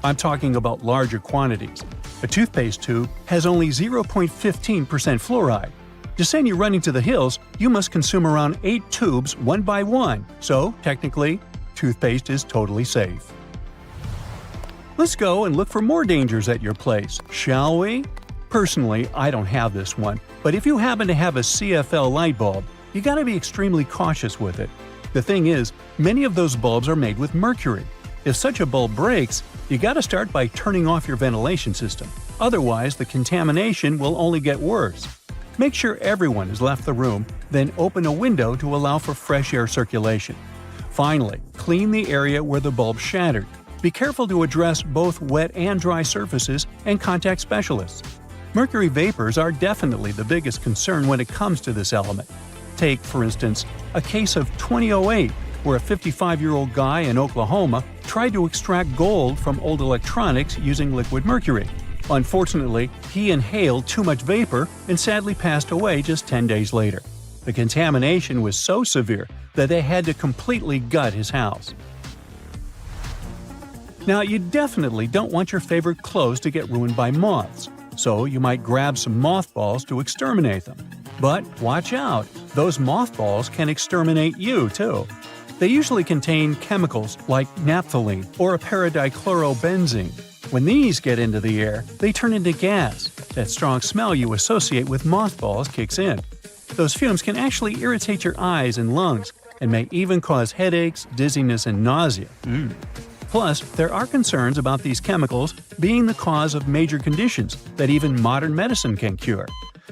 I'm talking about larger quantities. A toothpaste tube has only 0.15% fluoride. To send you running to the hills, you must consume around 8 tubes one by one, so technically, toothpaste is totally safe. Let's go and look for more dangers at your place, shall we? Personally, I don't have this one, but if you happen to have a CFL light bulb, you gotta be extremely cautious with it. The thing is, many of those bulbs are made with mercury. If such a bulb breaks, you gotta start by turning off your ventilation system. Otherwise, the contamination will only get worse. Make sure everyone has left the room, then open a window to allow for fresh air circulation. Finally, clean the area where the bulb shattered. Be careful to address both wet and dry surfaces and contact specialists. Mercury vapors are definitely the biggest concern when it comes to this element. Take, for instance, a case of 2008, where a 55-year-old guy in Oklahoma tried to extract gold from old electronics using liquid mercury. Unfortunately, he inhaled too much vapor and sadly passed away just 10 days later. The contamination was so severe that they had to completely gut his house. Now, you definitely don't want your favorite clothes to get ruined by moths, so you might grab some mothballs to exterminate them. But watch out, those mothballs can exterminate you too. They usually contain chemicals like naphthalene or paradichlorobenzene. When these get into the air, they turn into gas. That strong smell you associate with mothballs kicks in. Those fumes can actually irritate your eyes and lungs, and may even cause headaches, dizziness, and nausea. Plus, there are concerns about these chemicals being the cause of major conditions that even modern medicine can cure.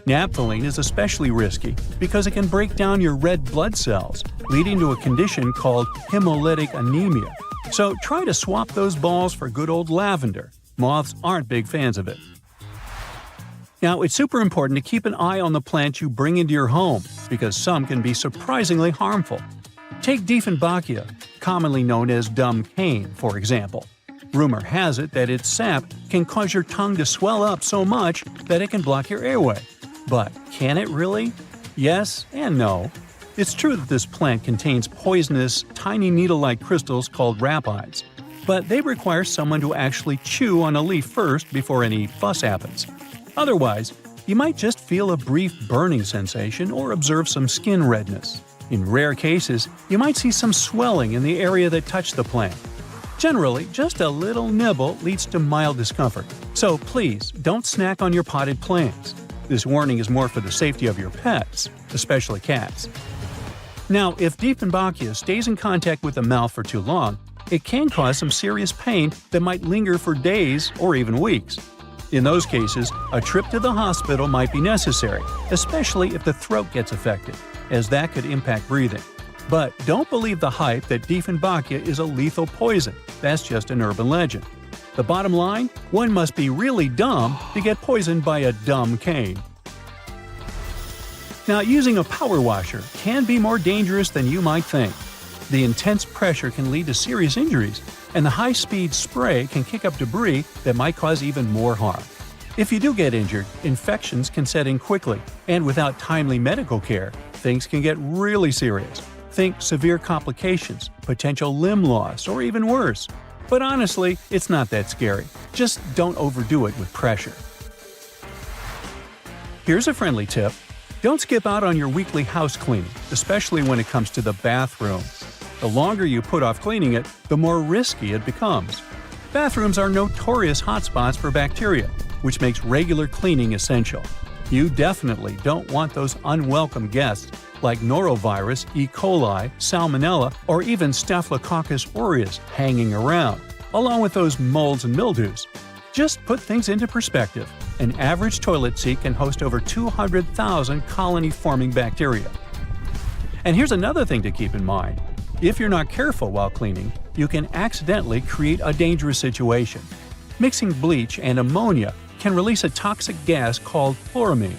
Naphthalene is especially risky because it can break down your red blood cells, leading to a condition called hemolytic anemia. So try to swap those balls for good old lavender. Moths aren't big fans of it. Now, it's super important to keep an eye on the plants you bring into your home because some can be surprisingly harmful. Take Dieffenbachia, commonly known as dumb cane, for example. Rumor has it that its sap can cause your tongue to swell up so much that it can block your airway. But can it really? Yes and no. It's true that this plant contains poisonous, tiny needle-like crystals called rapides, but they require someone to actually chew on a leaf first before any fuss happens. Otherwise, you might just feel a brief burning sensation or observe some skin redness. In rare cases, you might see some swelling in the area that touched the plant. Generally, just a little nibble leads to mild discomfort, so please don't snack on your potted plants. This warning is more for the safety of your pets, especially cats. Now, if Dieffenbachia stays in contact with the mouth for too long, it can cause some serious pain that might linger for days or even weeks. In those cases, a trip to the hospital might be necessary, especially if the throat gets affected, as that could impact breathing. But don't believe the hype that Dieffenbachia is a lethal poison. That's just an urban legend. The bottom line? One must be really dumb to get poisoned by a dumb cane. Now, using a power washer can be more dangerous than you might think. The intense pressure can lead to serious injuries, and the high-speed spray can kick up debris that might cause even more harm. If you do get injured, infections can set in quickly, and without timely medical care, things can get really serious. Think severe complications, potential limb loss, or even worse. But honestly, it's not that scary. Just don't overdo it with pressure. Here's a friendly tip. Don't skip out on your weekly house cleaning, especially when it comes to the bathroom. The longer you put off cleaning it, the more risky it becomes. Bathrooms are notorious hotspots for bacteria, which makes regular cleaning essential. You definitely don't want those unwelcome guests like norovirus, E. coli, salmonella, or even Staphylococcus aureus hanging around, along with those molds and mildews. Just put things into perspective. An average toilet seat can host over 200,000 colony-forming bacteria. And here's another thing to keep in mind. If you're not careful while cleaning, you can accidentally create a dangerous situation. Mixing bleach and ammonia can release a toxic gas called chloramine.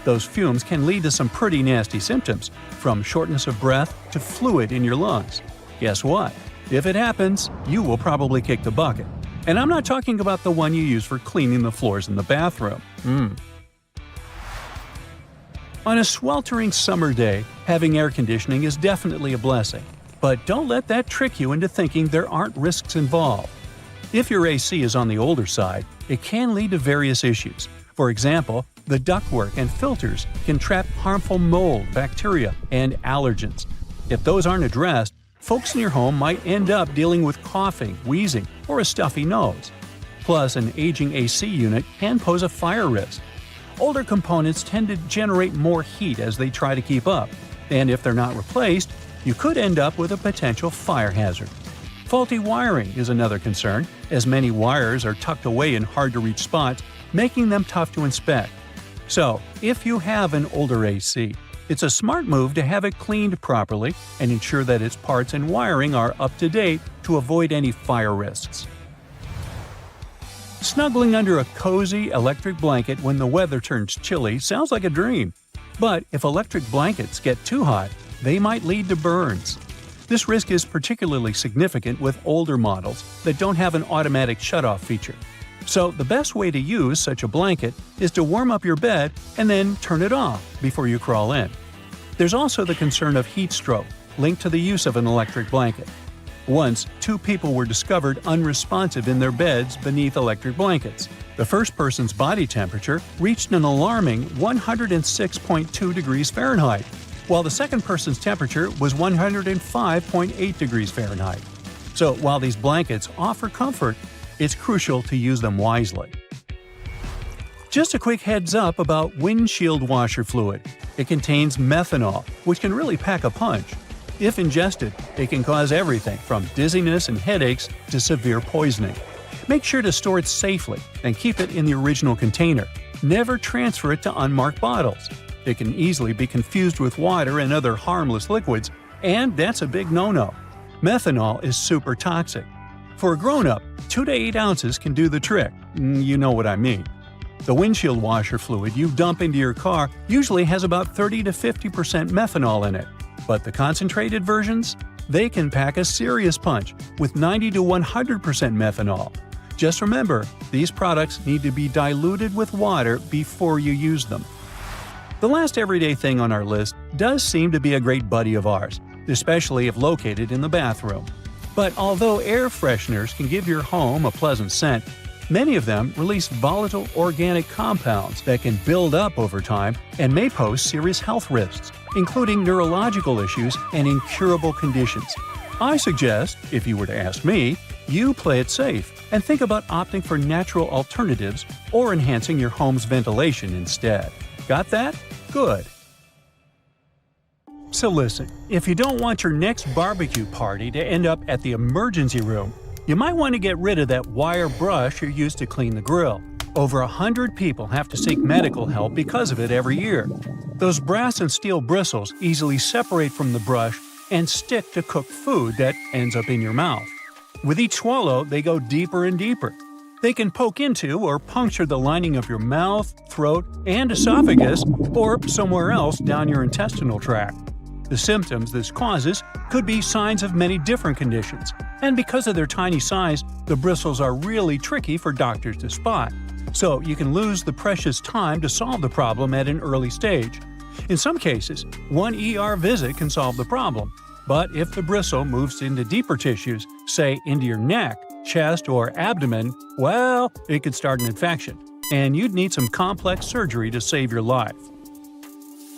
Those fumes can lead to some pretty nasty symptoms, from shortness of breath to fluid in your lungs. Guess what? If it happens, you will probably kick the bucket. And I'm not talking about the one you use for cleaning the floors in the bathroom. On a sweltering summer day, having air conditioning is definitely a blessing. But don't let that trick you into thinking there aren't risks involved. If your AC is on the older side, it can lead to various issues. For example, the ductwork and filters can trap harmful mold, bacteria, and allergens. If those aren't addressed, folks in your home might end up dealing with coughing, wheezing, or a stuffy nose. Plus, an aging AC unit can pose a fire risk. Older components tend to generate more heat as they try to keep up, and if they're not replaced, you could end up with a potential fire hazard. Faulty wiring is another concern, as many wires are tucked away in hard-to-reach spots, making them tough to inspect. So, if you have an older AC, it's a smart move to have it cleaned properly and ensure that its parts and wiring are up to date to avoid any fire risks. Snuggling under a cozy electric blanket when the weather turns chilly sounds like a dream. But if electric blankets get too hot, they might lead to burns. This risk is particularly significant with older models that don't have an automatic shutoff feature. So the best way to use such a blanket is to warm up your bed and then turn it off before you crawl in. There's also the concern of heat stroke, linked to the use of an electric blanket. Once, 2 people were discovered unresponsive in their beds beneath electric blankets. The first person's body temperature reached an alarming 106.2 degrees Fahrenheit, while the second person's temperature was 105.8 degrees Fahrenheit. So while these blankets offer comfort, it's crucial to use them wisely. Just a quick heads up about windshield washer fluid. It contains methanol, which can really pack a punch. If ingested, it can cause everything from dizziness and headaches to severe poisoning. Make sure to store it safely and keep it in the original container. Never transfer it to unmarked bottles. It can easily be confused with water and other harmless liquids, and that's a big no-no. Methanol is super toxic. For a grown-up, 2 to 8 ounces can do the trick. You know what I mean. The windshield washer fluid you dump into your car usually has about 30 to 50% methanol in it. But the concentrated versions? They can pack a serious punch with 90 to 100% methanol. Just remember, these products need to be diluted with water before you use them. The last everyday thing on our list does seem to be a great buddy of ours, especially if located in the bathroom. But although air fresheners can give your home a pleasant scent, many of them release volatile organic compounds that can build up over time and may pose serious health risks, including neurological issues and incurable conditions. I suggest, if you were to ask me, you play it safe and think about opting for natural alternatives or enhancing your home's ventilation instead. Got that? Good. So listen, if you don't want your next barbecue party to end up at the emergency room, you might want to get rid of that wire brush you used to clean the grill. Over 100 people have to seek medical help because of it every year. Those brass and steel bristles easily separate from the brush and stick to cooked food that ends up in your mouth. With each swallow, they go deeper and deeper. They can poke into or puncture the lining of your mouth, throat, and esophagus, or somewhere else down your intestinal tract. The symptoms this causes could be signs of many different conditions, and because of their tiny size, the bristles are really tricky for doctors to spot. So you can lose the precious time to solve the problem at an early stage. In some cases, one ER visit can solve the problem, but if the bristle moves into deeper tissues, say into your neck, chest, or abdomen, well, it could start an infection, and you'd need some complex surgery to save your life.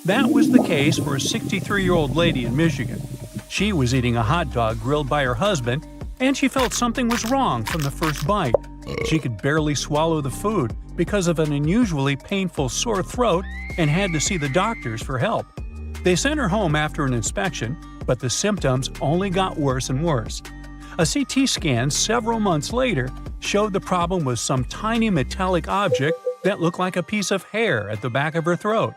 That was the case for a 63-year-old lady in Michigan. She was eating a hot dog grilled by her husband, and she felt something was wrong from the first bite. She could barely swallow the food because of an unusually painful sore throat and had to see the doctors for help. They sent her home after an inspection, but the symptoms only got worse and worse. A CT scan several months later showed the problem was some tiny metallic object that looked like a piece of hair at the back of her throat.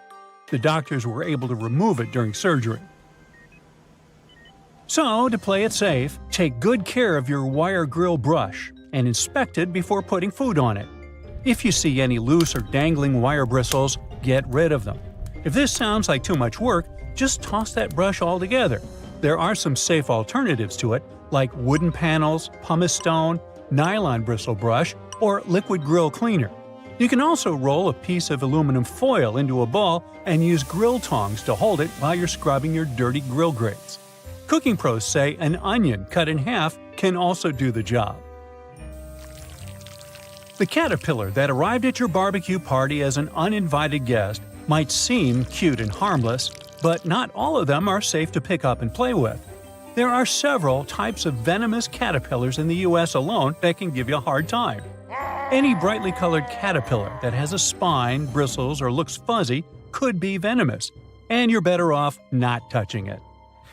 The doctors were able to remove it during surgery. So, to play it safe, take good care of your wire grill brush and inspect it before putting food on it. If you see any loose or dangling wire bristles, get rid of them. If this sounds like too much work, just toss that brush altogether. There are some safe alternatives to it, like wooden panels, pumice stone, nylon bristle brush, or liquid grill cleaner. You can also roll a piece of aluminum foil into a ball and use grill tongs to hold it while you're scrubbing your dirty grill grates. Cooking pros say an onion cut in half can also do the job. The caterpillar that arrived at your barbecue party as an uninvited guest might seem cute and harmless, but not all of them are safe to pick up and play with. There are several types of venomous caterpillars in the US alone that can give you a hard time. Any brightly colored caterpillar that has a spine, bristles, or looks fuzzy could be venomous, and you're better off not touching it.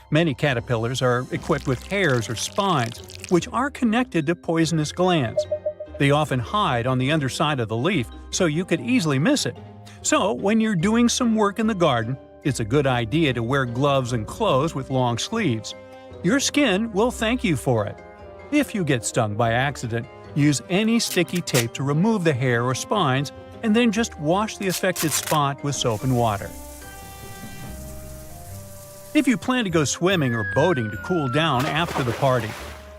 Many caterpillars are equipped with hairs or spines, which are connected to poisonous glands. They often hide on the underside of the leaf, so you could easily miss it. So, when you're doing some work in the garden, it's a good idea to wear gloves and clothes with long sleeves. Your skin will thank you for it. If you get stung by accident, use any sticky tape to remove the hair or spines, and then just wash the affected spot with soap and water. If you plan to go swimming or boating to cool down after the party,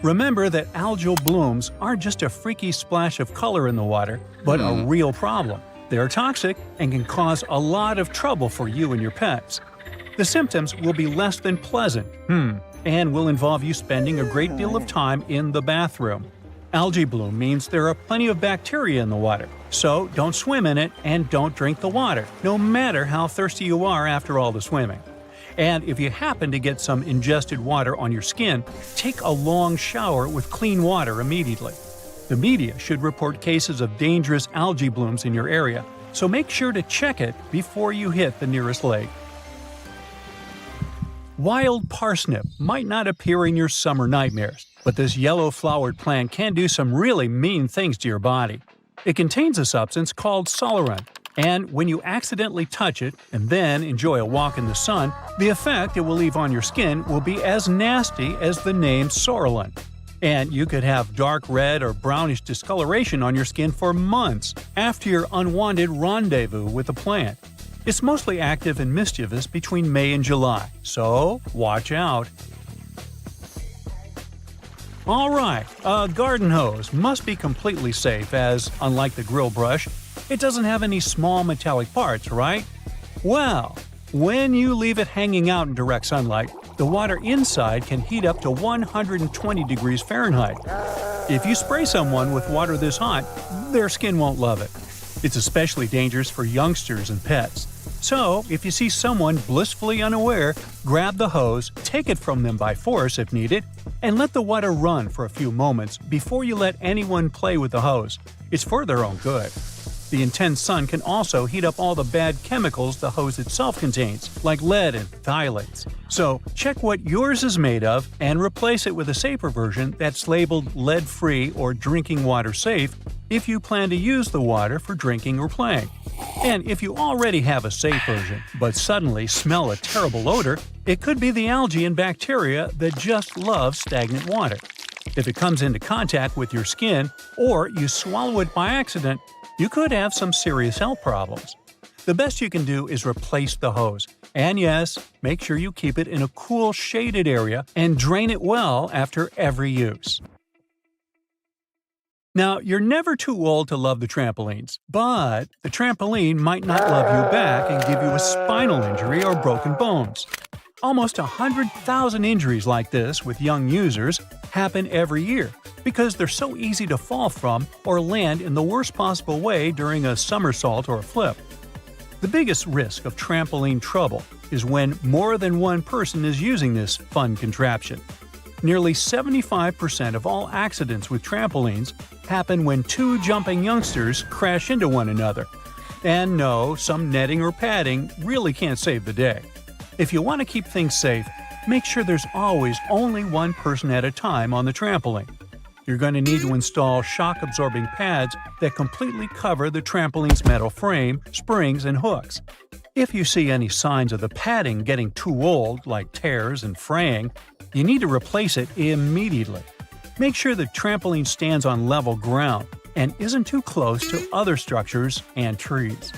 remember that algal blooms aren't just a freaky splash of color in the water, but a real problem. They are toxic and can cause a lot of trouble for you and your pets. The symptoms will be less than pleasant, and will involve you spending a great deal of time in the bathroom. Algae bloom means there are plenty of bacteria in the water, so don't swim in it and don't drink the water, no matter how thirsty you are after all the swimming. And if you happen to get some ingested water on your skin, take a long shower with clean water immediately. The media should report cases of dangerous algae blooms in your area, so make sure to check it before you hit the nearest lake. Wild parsnip might not appear in your summer nightmares, but this yellow-flowered plant can do some really mean things to your body. It contains a substance called solarant, and when you accidentally touch it and then enjoy a walk in the sun, the effect it will leave on your skin will be as nasty as the name Solarant. And you could have dark red or brownish discoloration on your skin for months after your unwanted rendezvous with the plant. It's mostly active and mischievous between May and July, so watch out. Alright, a garden hose must be completely safe as, unlike the grill brush, it doesn't have any small metallic parts, right? Well, when you leave it hanging out in direct sunlight, the water inside can heat up to 120 degrees Fahrenheit. If you spray someone with water this hot, their skin won't love it. It's especially dangerous for youngsters and pets. So, if you see someone blissfully unaware, grab the hose, take it from them by force if needed, and let the water run for a few moments before you let anyone play with the hose. It's for their own good. The intense sun can also heat up all the bad chemicals the hose itself contains, like lead and phthalates. So, check what yours is made of and replace it with a safer version that's labeled lead-free or drinking water safe if you plan to use the water for drinking or playing. And if you already have a safe version, but suddenly smell a terrible odor, it could be the algae and bacteria that just love stagnant water. If it comes into contact with your skin, or you swallow it by accident, you could have some serious health problems. The best you can do is replace the hose. And yes, make sure you keep it in a cool, shaded area and drain it well after every use. Now, you're never too old to love the trampolines, but the trampoline might not love you back and give you a spinal injury or broken bones. Almost 100,000 injuries like this with young users happen every year because they're so easy to fall from or land in the worst possible way during a somersault or a flip. The biggest risk of trampoline trouble is when more than one person is using this fun contraption. Nearly 75% of all accidents with trampolines happen when two jumping youngsters crash into one another. And no, some netting or padding really can't save the day. If you want to keep things safe, make sure there's always only one person at a time on the trampoline. You're going to need to install shock-absorbing pads that completely cover the trampoline's metal frame, springs, and hooks. If you see any signs of the padding getting too old, like tears and fraying, you need to replace it immediately. Make sure the trampoline stands on level ground and isn't too close to other structures and trees.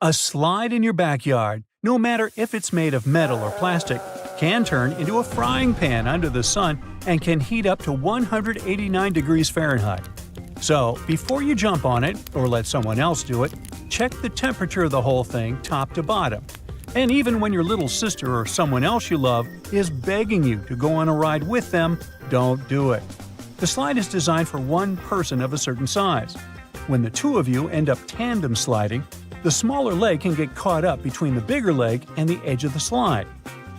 A slide in your backyard, no matter if it's made of metal or plastic, can turn into a frying pan under the sun and can heat up to 189 degrees Fahrenheit. So, before you jump on it or let someone else do it, check the temperature of the whole thing top to bottom. And even when your little sister or someone else you love is begging you to go on a ride with them, don't do it. The slide is designed for one person of a certain size. When the two of you end up tandem sliding, the smaller leg can get caught up between the bigger leg and the edge of the slide.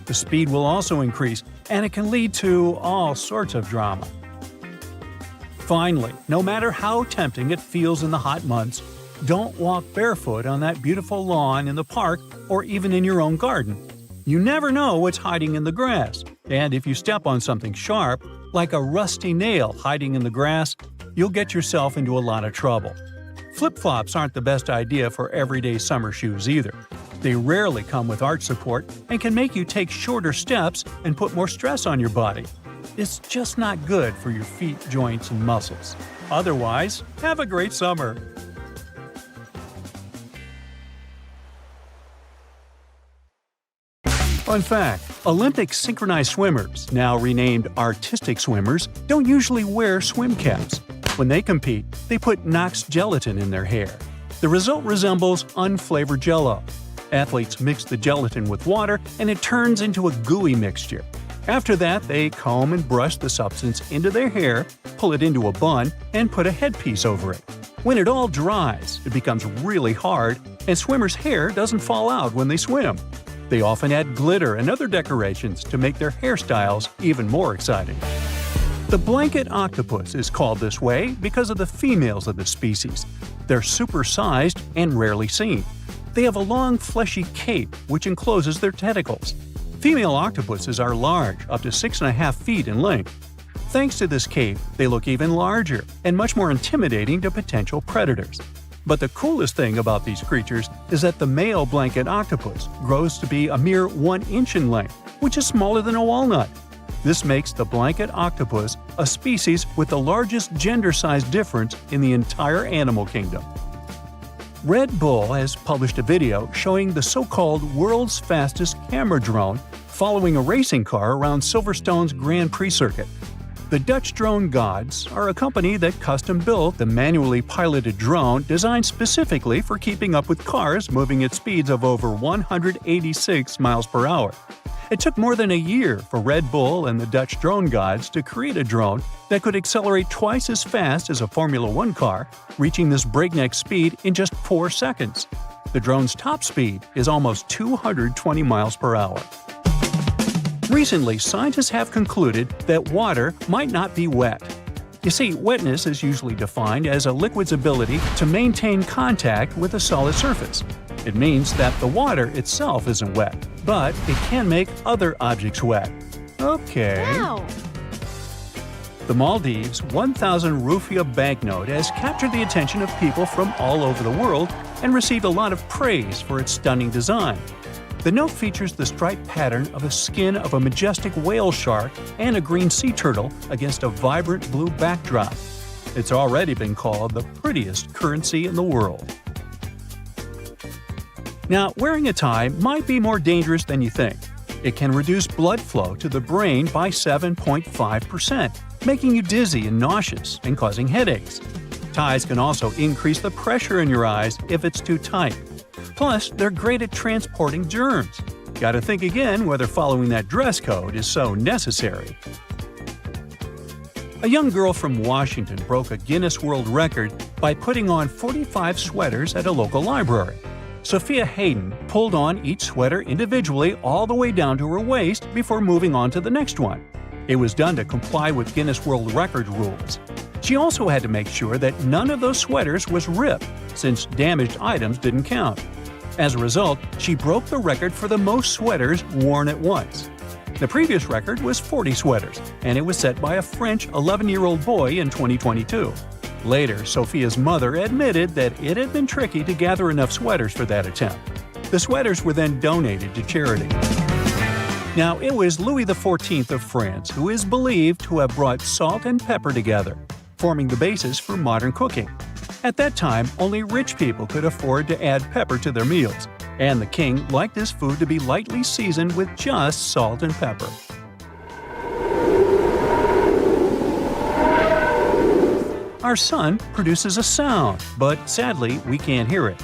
The speed will also increase, and it can lead to all sorts of drama. Finally, no matter how tempting it feels in the hot months, don't walk barefoot on that beautiful lawn in the park or even in your own garden. You never know what's hiding in the grass, and if you step on something sharp, like a rusty nail hiding in the grass, you'll get yourself into a lot of trouble. Flip-flops aren't the best idea for everyday summer shoes either. They rarely come with arch support and can make you take shorter steps and put more stress on your body. It's just not good for your feet, joints, and muscles. Otherwise, have a great summer! Fun fact: Olympic synchronized swimmers, now renamed artistic swimmers, don't usually wear swim caps. When they compete, they put Knox gelatin in their hair. The result resembles unflavored Jell-O. Athletes mix the gelatin with water and it turns into a gooey mixture. After that, they comb and brush the substance into their hair, pull it into a bun, and put a headpiece over it. When it all dries, it becomes really hard, and swimmers' hair doesn't fall out when they swim. They often add glitter and other decorations to make their hairstyles even more exciting. The blanket octopus is called this way because of the females of the species. They're supersized and rarely seen. They have a long, fleshy cape which encloses their tentacles. Female octopuses are large, up to 6.5 feet in length. Thanks to this cape, they look even larger and much more intimidating to potential predators. But the coolest thing about these creatures is that the male blanket octopus grows to be a mere 1 inch in length, which is smaller than a walnut. This makes the blanket octopus a species with the largest gender size difference in the entire animal kingdom. Red Bull has published a video showing the so-called world's fastest camera drone following a racing car around Silverstone's Grand Prix circuit. The Dutch drone gods are a company that custom-built the manually piloted drone designed specifically for keeping up with cars moving at speeds of over 186 miles per hour. It took more than a year for Red Bull and the Dutch drone gods to create a drone that could accelerate twice as fast as a Formula One car, reaching this breakneck speed in just 4 seconds. The drone's top speed is almost 220 miles per hour. Recently, scientists have concluded that water might not be wet. You see, wetness is usually defined as a liquid's ability to maintain contact with a solid surface. It means that the water itself isn't wet, but it can make other objects wet. Okay. Wow. The Maldives 1,000 rupiah banknote has captured the attention of people from all over the world and received a lot of praise for its stunning design. The note features the striped pattern of the skin of a majestic whale shark and a green sea turtle against a vibrant blue backdrop. It's already been called the prettiest currency in the world. Now, wearing a tie might be more dangerous than you think. It can reduce blood flow to the brain by 7.5%, making you dizzy and nauseous and causing headaches. Ties can also increase the pressure in your eyes if it's too tight. Plus, they're great at transporting germs. Gotta think again whether following that dress code is so necessary. A young girl from Washington broke a Guinness World Record by putting on 45 sweaters at a local library. Sophia Hayden pulled on each sweater individually all the way down to her waist before moving on to the next one. It was done to comply with Guinness World Record rules. She also had to make sure that none of those sweaters was ripped, since damaged items didn't count. As a result, she broke the record for the most sweaters worn at once. The previous record was 40 sweaters, and it was set by a French 11-year-old boy in 2022. Later, Sophia's mother admitted that it had been tricky to gather enough sweaters for that attempt. The sweaters were then donated to charity. Now, it was Louis XIV of France who is believed to have brought salt and pepper together, forming the basis for modern cooking. At that time, only rich people could afford to add pepper to their meals, and the king liked his food to be lightly seasoned with just salt and pepper. Our sun produces a sound, but sadly, we can't hear it.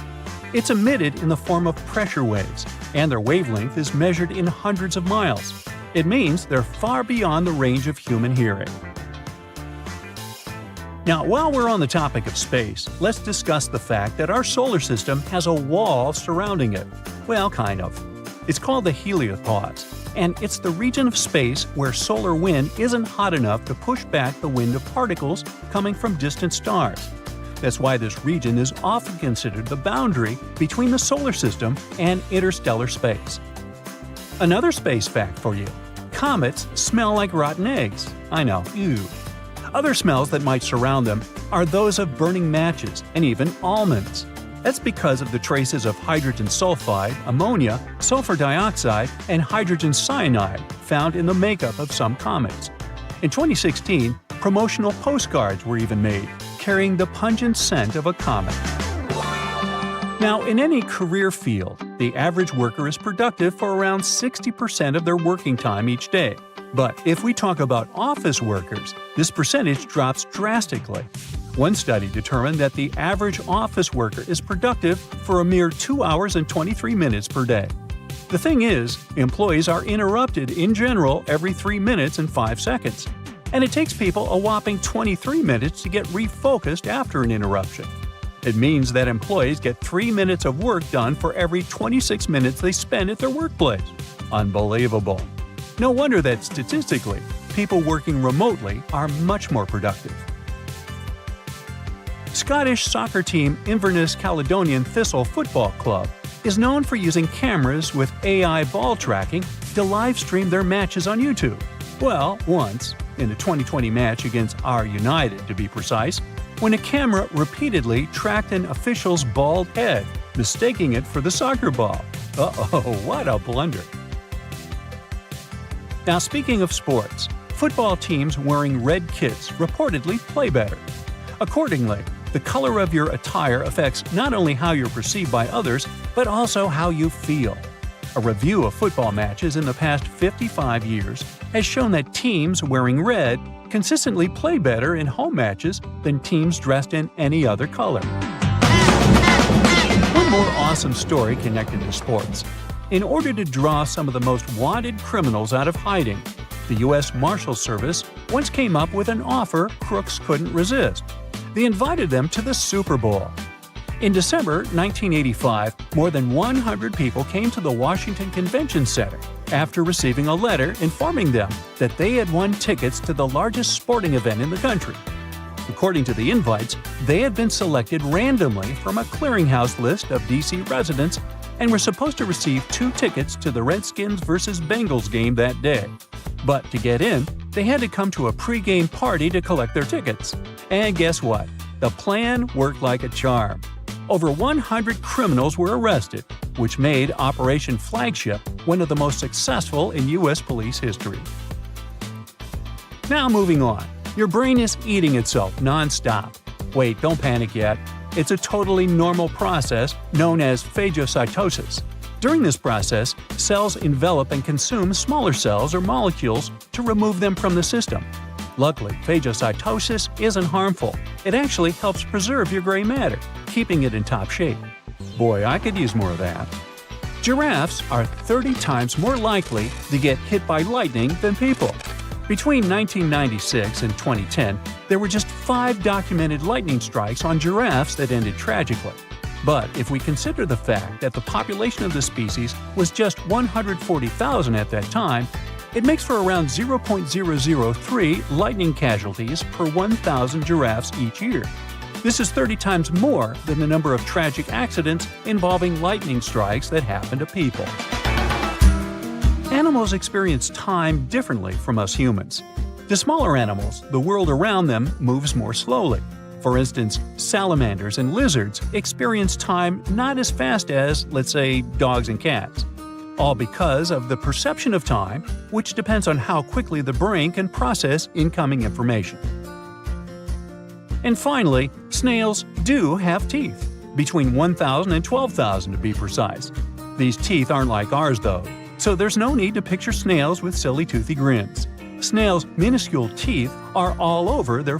It's emitted in the form of pressure waves, and their wavelength is measured in hundreds of miles. It means they're far beyond the range of human hearing. Now, while we're on the topic of space, let's discuss the fact that our solar system has a wall surrounding it. Well, kind of. It's called the heliopause, and it's the region of space where solar wind isn't hot enough to push back the wind of particles coming from distant stars. That's why this region is often considered the boundary between the solar system and interstellar space. Another space fact for you: comets smell like rotten eggs. I know, ew. Other smells that might surround them are those of burning matches and even almonds. That's because of the traces of hydrogen sulfide, ammonia, sulfur dioxide, and hydrogen cyanide found in the makeup of some comets. In 2016, promotional postcards were even made, carrying the pungent scent of a comet. Now, in any career field, the average worker is productive for around 60% of their working time each day. But if we talk about office workers, this percentage drops drastically. One study determined that the average office worker is productive for a mere 2 hours and 23 minutes per day. The thing is, employees are interrupted in general every 3 minutes and 5 seconds. And it takes people a whopping 23 minutes to get refocused after an interruption. It means that employees get 3 minutes of work done for every 26 minutes they spend at their workplace. Unbelievable. No wonder that statistically, people working remotely are much more productive. Scottish soccer team Inverness Caledonian Thistle Football Club is known for using cameras with AI ball tracking to live stream their matches on YouTube. Well, once, in the 2020 match against our United to be precise, when a camera repeatedly tracked an official's bald head, mistaking it for the soccer ball. Uh-oh, what a blunder. Now, speaking of sports, football teams wearing red kits reportedly play better. Accordingly, the color of your attire affects not only how you're perceived by others, but also how you feel. A review of football matches in the past 55 years has shown that teams wearing red consistently play better in home matches than teams dressed in any other color. One more awesome story connected to sports. In order to draw some of the most wanted criminals out of hiding, the U.S. Marshal Service once came up with an offer crooks couldn't resist. They invited them to the Super Bowl. In December 1985, more than 100 people came to the Washington Convention Center after receiving a letter informing them that they had won tickets to the largest sporting event in the country. According to the invites, they had been selected randomly from a clearinghouse list of D.C. residents and were supposed to receive 2 tickets to the Redskins vs. Bengals game that day. But to get in, they had to come to a pre-game party to collect their tickets. And guess what? The plan worked like a charm. Over 100 criminals were arrested, which made Operation Flagship one of the most successful in U.S. police history. Now moving on. Your brain is eating itself non-stop. Wait, don't panic yet. It's a totally normal process known as phagocytosis. During this process, cells envelop and consume smaller cells or molecules to remove them from the system. Luckily, phagocytosis isn't harmful. It actually helps preserve your gray matter, keeping it in top shape. Boy, I could use more of that. Giraffes are 30 times more likely to get hit by lightning than people. Between 1996 and 2010, there were just 5 documented lightning strikes on giraffes that ended tragically. But if we consider the fact that the population of the species was just 140,000 at that time, it makes for around 0.003 lightning casualties per 1,000 giraffes each year. This is 30 times more than the number of tragic accidents involving lightning strikes that happen to people. Animals experience time differently from us humans. To smaller animals, the world around them moves more slowly. For instance, salamanders and lizards experience time not as fast as, let's say, dogs and cats. All because of the perception of time, which depends on how quickly the brain can process incoming information. And finally, snails do have teeth, between 1,000 and 12,000 to be precise. These teeth aren't like ours though, so there's no need to picture snails with silly toothy grins. Snails' minuscule teeth are all over their